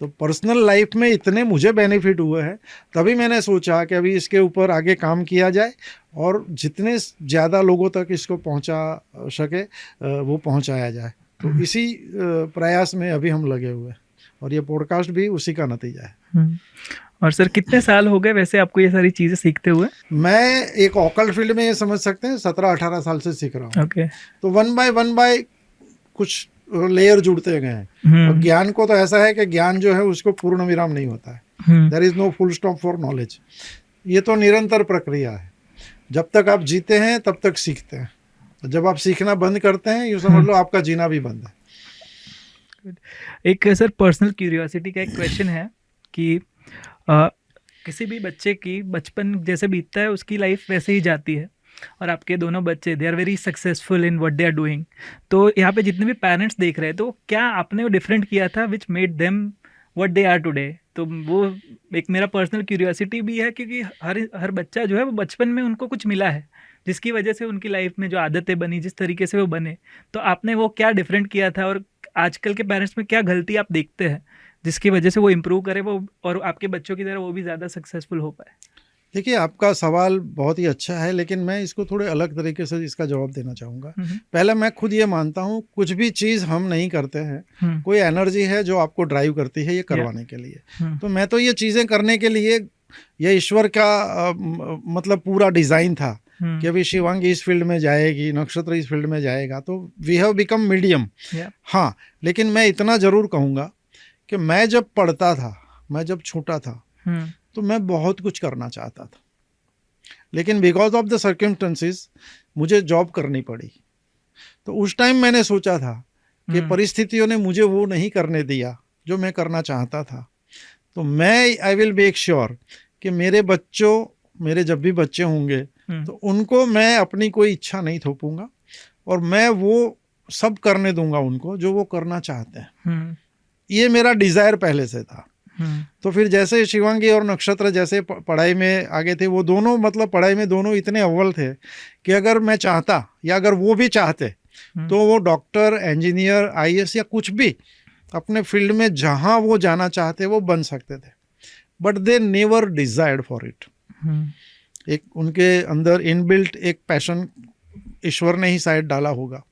तो पर्सनल लाइफ में इतने मुझे बेनिफिट हुए हैं, तभी मैंने सोचा कि अभी इसके ऊपर आगे काम किया जाए और जितने ज़्यादा लोगों तक इसको पहुंचा सके वो पहुंचाया जाए। तो इसी प्रयास में अभी हम लगे हुए हैं, और ये पॉडकास्ट भी उसी का नतीजा है। और सर कितने साल हो गए वैसे आपको ये सारी चीज़ें सीखते हुए? मैं एक ऑकल्ट फील्ड में ये समझ सकते हैं 17-18 साल से सीख रहा हूँ। ओके। तो वन बाय कुछ लेयर जुड़ते गए हैं। और ज्ञान को तो ऐसा है कि ज्ञान जो है उसको पूर्ण विराम नहीं होता है। There is no full stop for knowledge. ये तो निरंतर प्रक्रिया है। जब तक आप जीते हैं तब तक सीखते हैं। जब आप सीखना बंद करते हैं यूँ समझ लो आपका जीना भी बंद है। एक सर पर्सनल क्यूरियोसिटी का एक क्वेश्चन है कि किसी भी बच्चे की बचपन जैसे बीतता है उसकी लाइफ वैसे ही जाती है, और आपके दोनों बच्चे they are very successful in what they are doing. तो यहाँ पे जितने भी पेरेंट्स देख रहे हैं, तो क्या आपने वो डिफरेंट किया था which made them what they are today? तो वो एक मेरा पर्सनल क्यूरियोसिटी भी है, क्योंकि हर बच्चा जो है वो बचपन में उनको कुछ मिला है जिसकी वजह से उनकी लाइफ में जो आदतें बनी, जिस तरीके से वो बने। तो आपने वो क्या डिफरेंट किया था, और आजकल के पेरेंट्स में क्या गलती आप देखते हैं जिसकी वजह से वो इम्प्रूव करे वो, और आपके बच्चों की तरह वो भी ज़्यादा सक्सेसफुल हो पाए? देखिए, आपका सवाल बहुत ही अच्छा है, लेकिन मैं इसको थोड़े अलग तरीके से इसका जवाब देना चाहूँगा। पहले मैं खुद ये मानता हूँ, कुछ भी चीज़ हम नहीं करते हैं, कोई एनर्जी है जो आपको ड्राइव करती है ये करवाने के लिए। तो मैं तो ये चीज़ें करने के लिए, ये ईश्वर का मतलब पूरा डिज़ाइन था कि अभी शिवांगी इस फील्ड में जाएगी, नक्षत्र इस फील्ड में जाएगा, तो वी हैव बिकम मीडियम। हाँ, लेकिन मैं इतना ज़रूर कहूँगा कि मैं जब पढ़ता था, मैं जब छोटा था, तो मैं बहुत कुछ करना चाहता था, लेकिन बिकॉज ऑफ द सर्कमस्टेंसेस मुझे जॉब करनी पड़ी। तो उस टाइम मैंने सोचा था कि परिस्थितियों ने मुझे वो नहीं करने दिया जो मैं करना चाहता था। तो मैं आई विल मेक श्योर कि मेरे जब भी बच्चे होंगे तो उनको मैं अपनी कोई इच्छा नहीं थोपूंगा, और मैं वो सब करने दूंगा उनको जो वो करना चाहते हैं। ये मेरा डिज़ायर पहले से था। तो फिर जैसे शिवांगी और नक्षत्र जैसे पढ़ाई में आगे थे, वो दोनों मतलब पढ़ाई में दोनों इतने अव्वल थे कि अगर मैं चाहता या अगर वो भी चाहते तो वो डॉक्टर, इंजीनियर, आईएएस या कुछ भी अपने फील्ड में जहां वो जाना चाहते वो बन सकते थे, but they never desired for it. एक उनके अंदर इनबिल्ट एक पैशन ईश्वर ने ही शायद डाला होगा।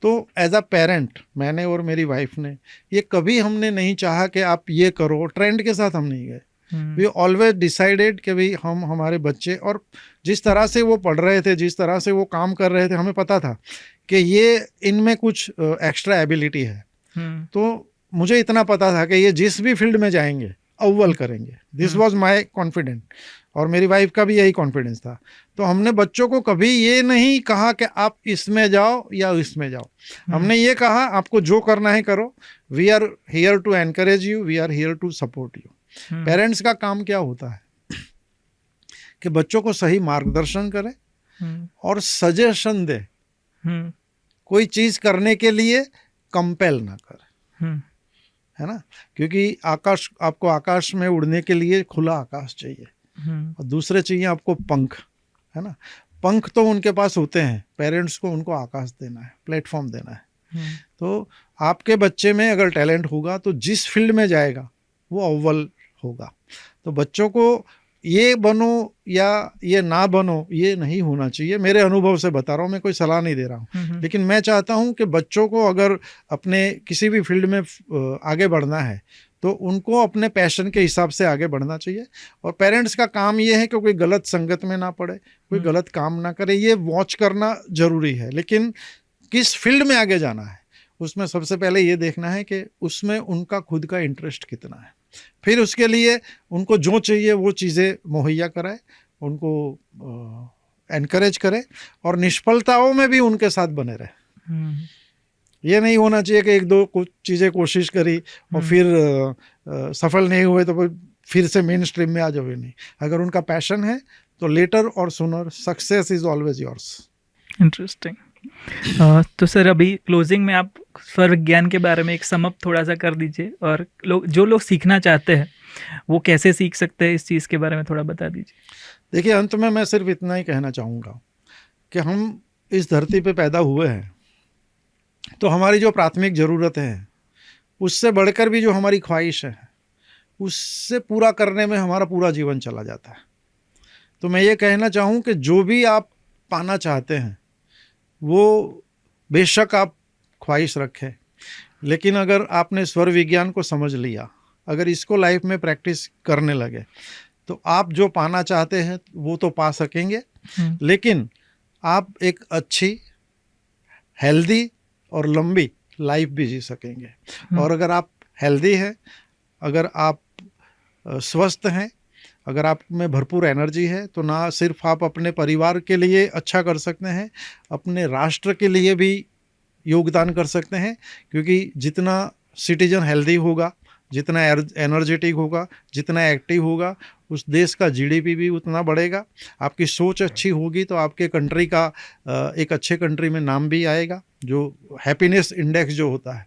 तो एज अ पेरेंट मैंने और मेरी वाइफ ने ये कभी हमने नहीं चाहा कि आप ये करो, ट्रेंड के साथ हम नहीं गए। वी ऑलवेज डिसाइडेड कि भाई हम हमारे बच्चे, और जिस तरह से वो पढ़ रहे थे, जिस तरह से वो काम कर रहे थे, हमें पता था कि ये इनमें कुछ एक्स्ट्रा एबिलिटी है। तो मुझे इतना पता था कि ये जिस भी फील्ड में जाएंगे अव्वल करेंगे। दिस वॉज माई कॉन्फिडेंट, और मेरी वाइफ का भी यही कॉन्फिडेंस था। तो हमने बच्चों को कभी ये नहीं कहा कि आप इसमें जाओ या इसमें जाओ। हमने ये कहा आपको जो करना है करो, we are here to encourage you, we are here to support you. Parents का काम क्या होता है कि बच्चों को सही मार्गदर्शन करे और सजेशन दे, कोई चीज करने के लिए कंपेल ना करे, है ना। क्योंकि आपको आकाश में उड़ने के लिए खुला आकाश चाहिए, और दूसरे चाहिए आपको पंख, है ना। पंख तो उनके पास होते हैं, पेरेंट्स को उनको आकाश देना है, प्लेटफॉर्म देना है। तो आपके बच्चे में अगर टैलेंट होगा तो जिस फील्ड में जाएगा वो अव्वल होगा। तो बच्चों को ये बनो या ये ना बनो ये नहीं होना चाहिए। मेरे अनुभव से बता रहा हूँ, मैं कोई सलाह नहीं दे रहा हूँ, लेकिन मैं चाहता हूँ कि बच्चों को अगर अपने किसी भी फील्ड में आगे बढ़ना है तो उनको अपने पैशन के हिसाब से आगे बढ़ना चाहिए। और पेरेंट्स का काम ये है कि कोई गलत संगत में ना पड़े, कोई गलत काम ना करे, ये वॉच करना जरूरी है। लेकिन किस फील्ड में आगे जाना है उसमें सबसे पहले ये देखना है कि उसमें उनका खुद का इंटरेस्ट कितना है। फिर उसके लिए उनको जो चाहिए वो चीज़ें मुहैया कराए, उनको एनकरेज करे, और निष्फलताओं में भी उनके साथ बने रहे। ये नहीं होना चाहिए कि एक दो कुछ चीज़ें कोशिश करी और फिर सफल नहीं हुए तो फिर से मेन स्ट्रीम में आ जाओ। नहीं, अगर उनका पैशन है तो लेटर और sooner success is always yours. Interesting. तो सर अभी क्लोजिंग में आप स्वर विज्ञान के बारे में एक समअप थोड़ा सा कर दीजिए, और जो लोग सीखना चाहते हैं वो कैसे सीख सकते हैं, इस चीज़ के बारे में थोड़ा बता दीजिए। देखिए, अंत में मैं सिर्फ इतना ही कहना चाहूँगा कि हम इस धरती पे पैदा हुए हैं तो हमारी जो प्राथमिक ज़रूरत है उससे बढ़कर भी जो हमारी ख्वाहिश है उससे पूरा करने में हमारा पूरा जीवन चला जाता है। तो मैं ये कहना चाहूँ कि जो भी आप पाना चाहते हैं वो बेशक आप ख्वाहिश रखें, लेकिन अगर आपने स्वर विज्ञान को समझ लिया अगर इसको लाइफ में प्रैक्टिस करने लगे तो आप जो पाना चाहते हैं वो तो पा सकेंगे, लेकिन आप एक अच्छी, हेल्दी और लंबी लाइफ भी जी सकेंगे। और अगर आप हेल्दी हैं, अगर आप स्वस्थ हैं, अगर आप में भरपूर एनर्जी है, तो ना सिर्फ आप अपने परिवार के लिए अच्छा कर सकते हैं, अपने राष्ट्र के लिए भी योगदान कर सकते हैं। क्योंकि जितना सिटीजन हेल्दी होगा, जितना एनर्जेटिक होगा, जितना एक्टिव होगा, उस देश का जीडीपी भी उतना बढ़ेगा। आपकी सोच अच्छी होगी तो आपके कंट्री का एक अच्छे कंट्री में नाम भी आएगा। जो हैप्पीनेस इंडेक्स जो होता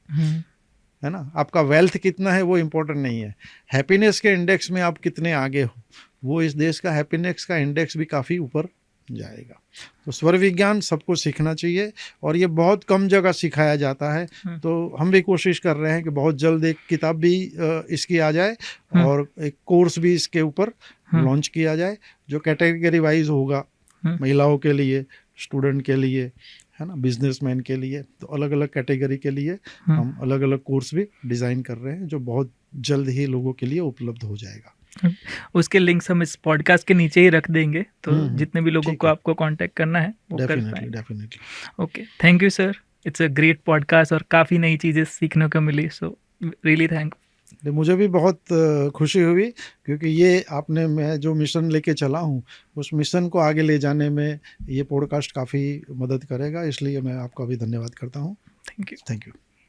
है ना, आपका वेल्थ कितना है वो इम्पोर्टेंट नहीं है, हैप्पीनेस के इंडेक्स में आप कितने आगे हो, वो इस देश का हैप्पीनेस का इंडेक्स भी काफ़ी ऊपर जाएगा। तो स्वर विज्ञान सबको सीखना चाहिए और ये बहुत कम जगह सिखाया जाता है। तो हम भी कोशिश कर रहे हैं कि बहुत जल्द एक किताब भी इसकी आ जाए और एक कोर्स भी इसके ऊपर लॉन्च किया जाए, जो कैटेगरी वाइज होगा, महिलाओं के लिए, स्टूडेंट के लिए, है ना, बिजनेसमैन के लिए। तो अलग अलग कैटेगरी के लिए हम अलग अलग कोर्स भी डिज़ाइन कर रहे हैं, जो बहुत जल्द ही लोगों के लिए उपलब्ध हो जाएगा। उसके लिंक्स हम इस पॉडकास्ट के नीचे ही रख देंगे, तो जितने भी लोगों को आपको कांटेक्ट करना है वो कर पाएंगे। Definitely. Okay, thank you sir, it's a great podcast और काफ़ी नई चीज़ें सीखने को मिली, सो रियली थैंक। मुझे भी बहुत खुशी हुई, क्योंकि ये आपने, मैं जो मिशन लेके चला हूँ उस मिशन को आगे ले जाने में ये पॉडकास्ट काफ़ी मदद करेगा, इसलिए मैं आपका भी धन्यवाद करता हूँ। Thank you. Thank you.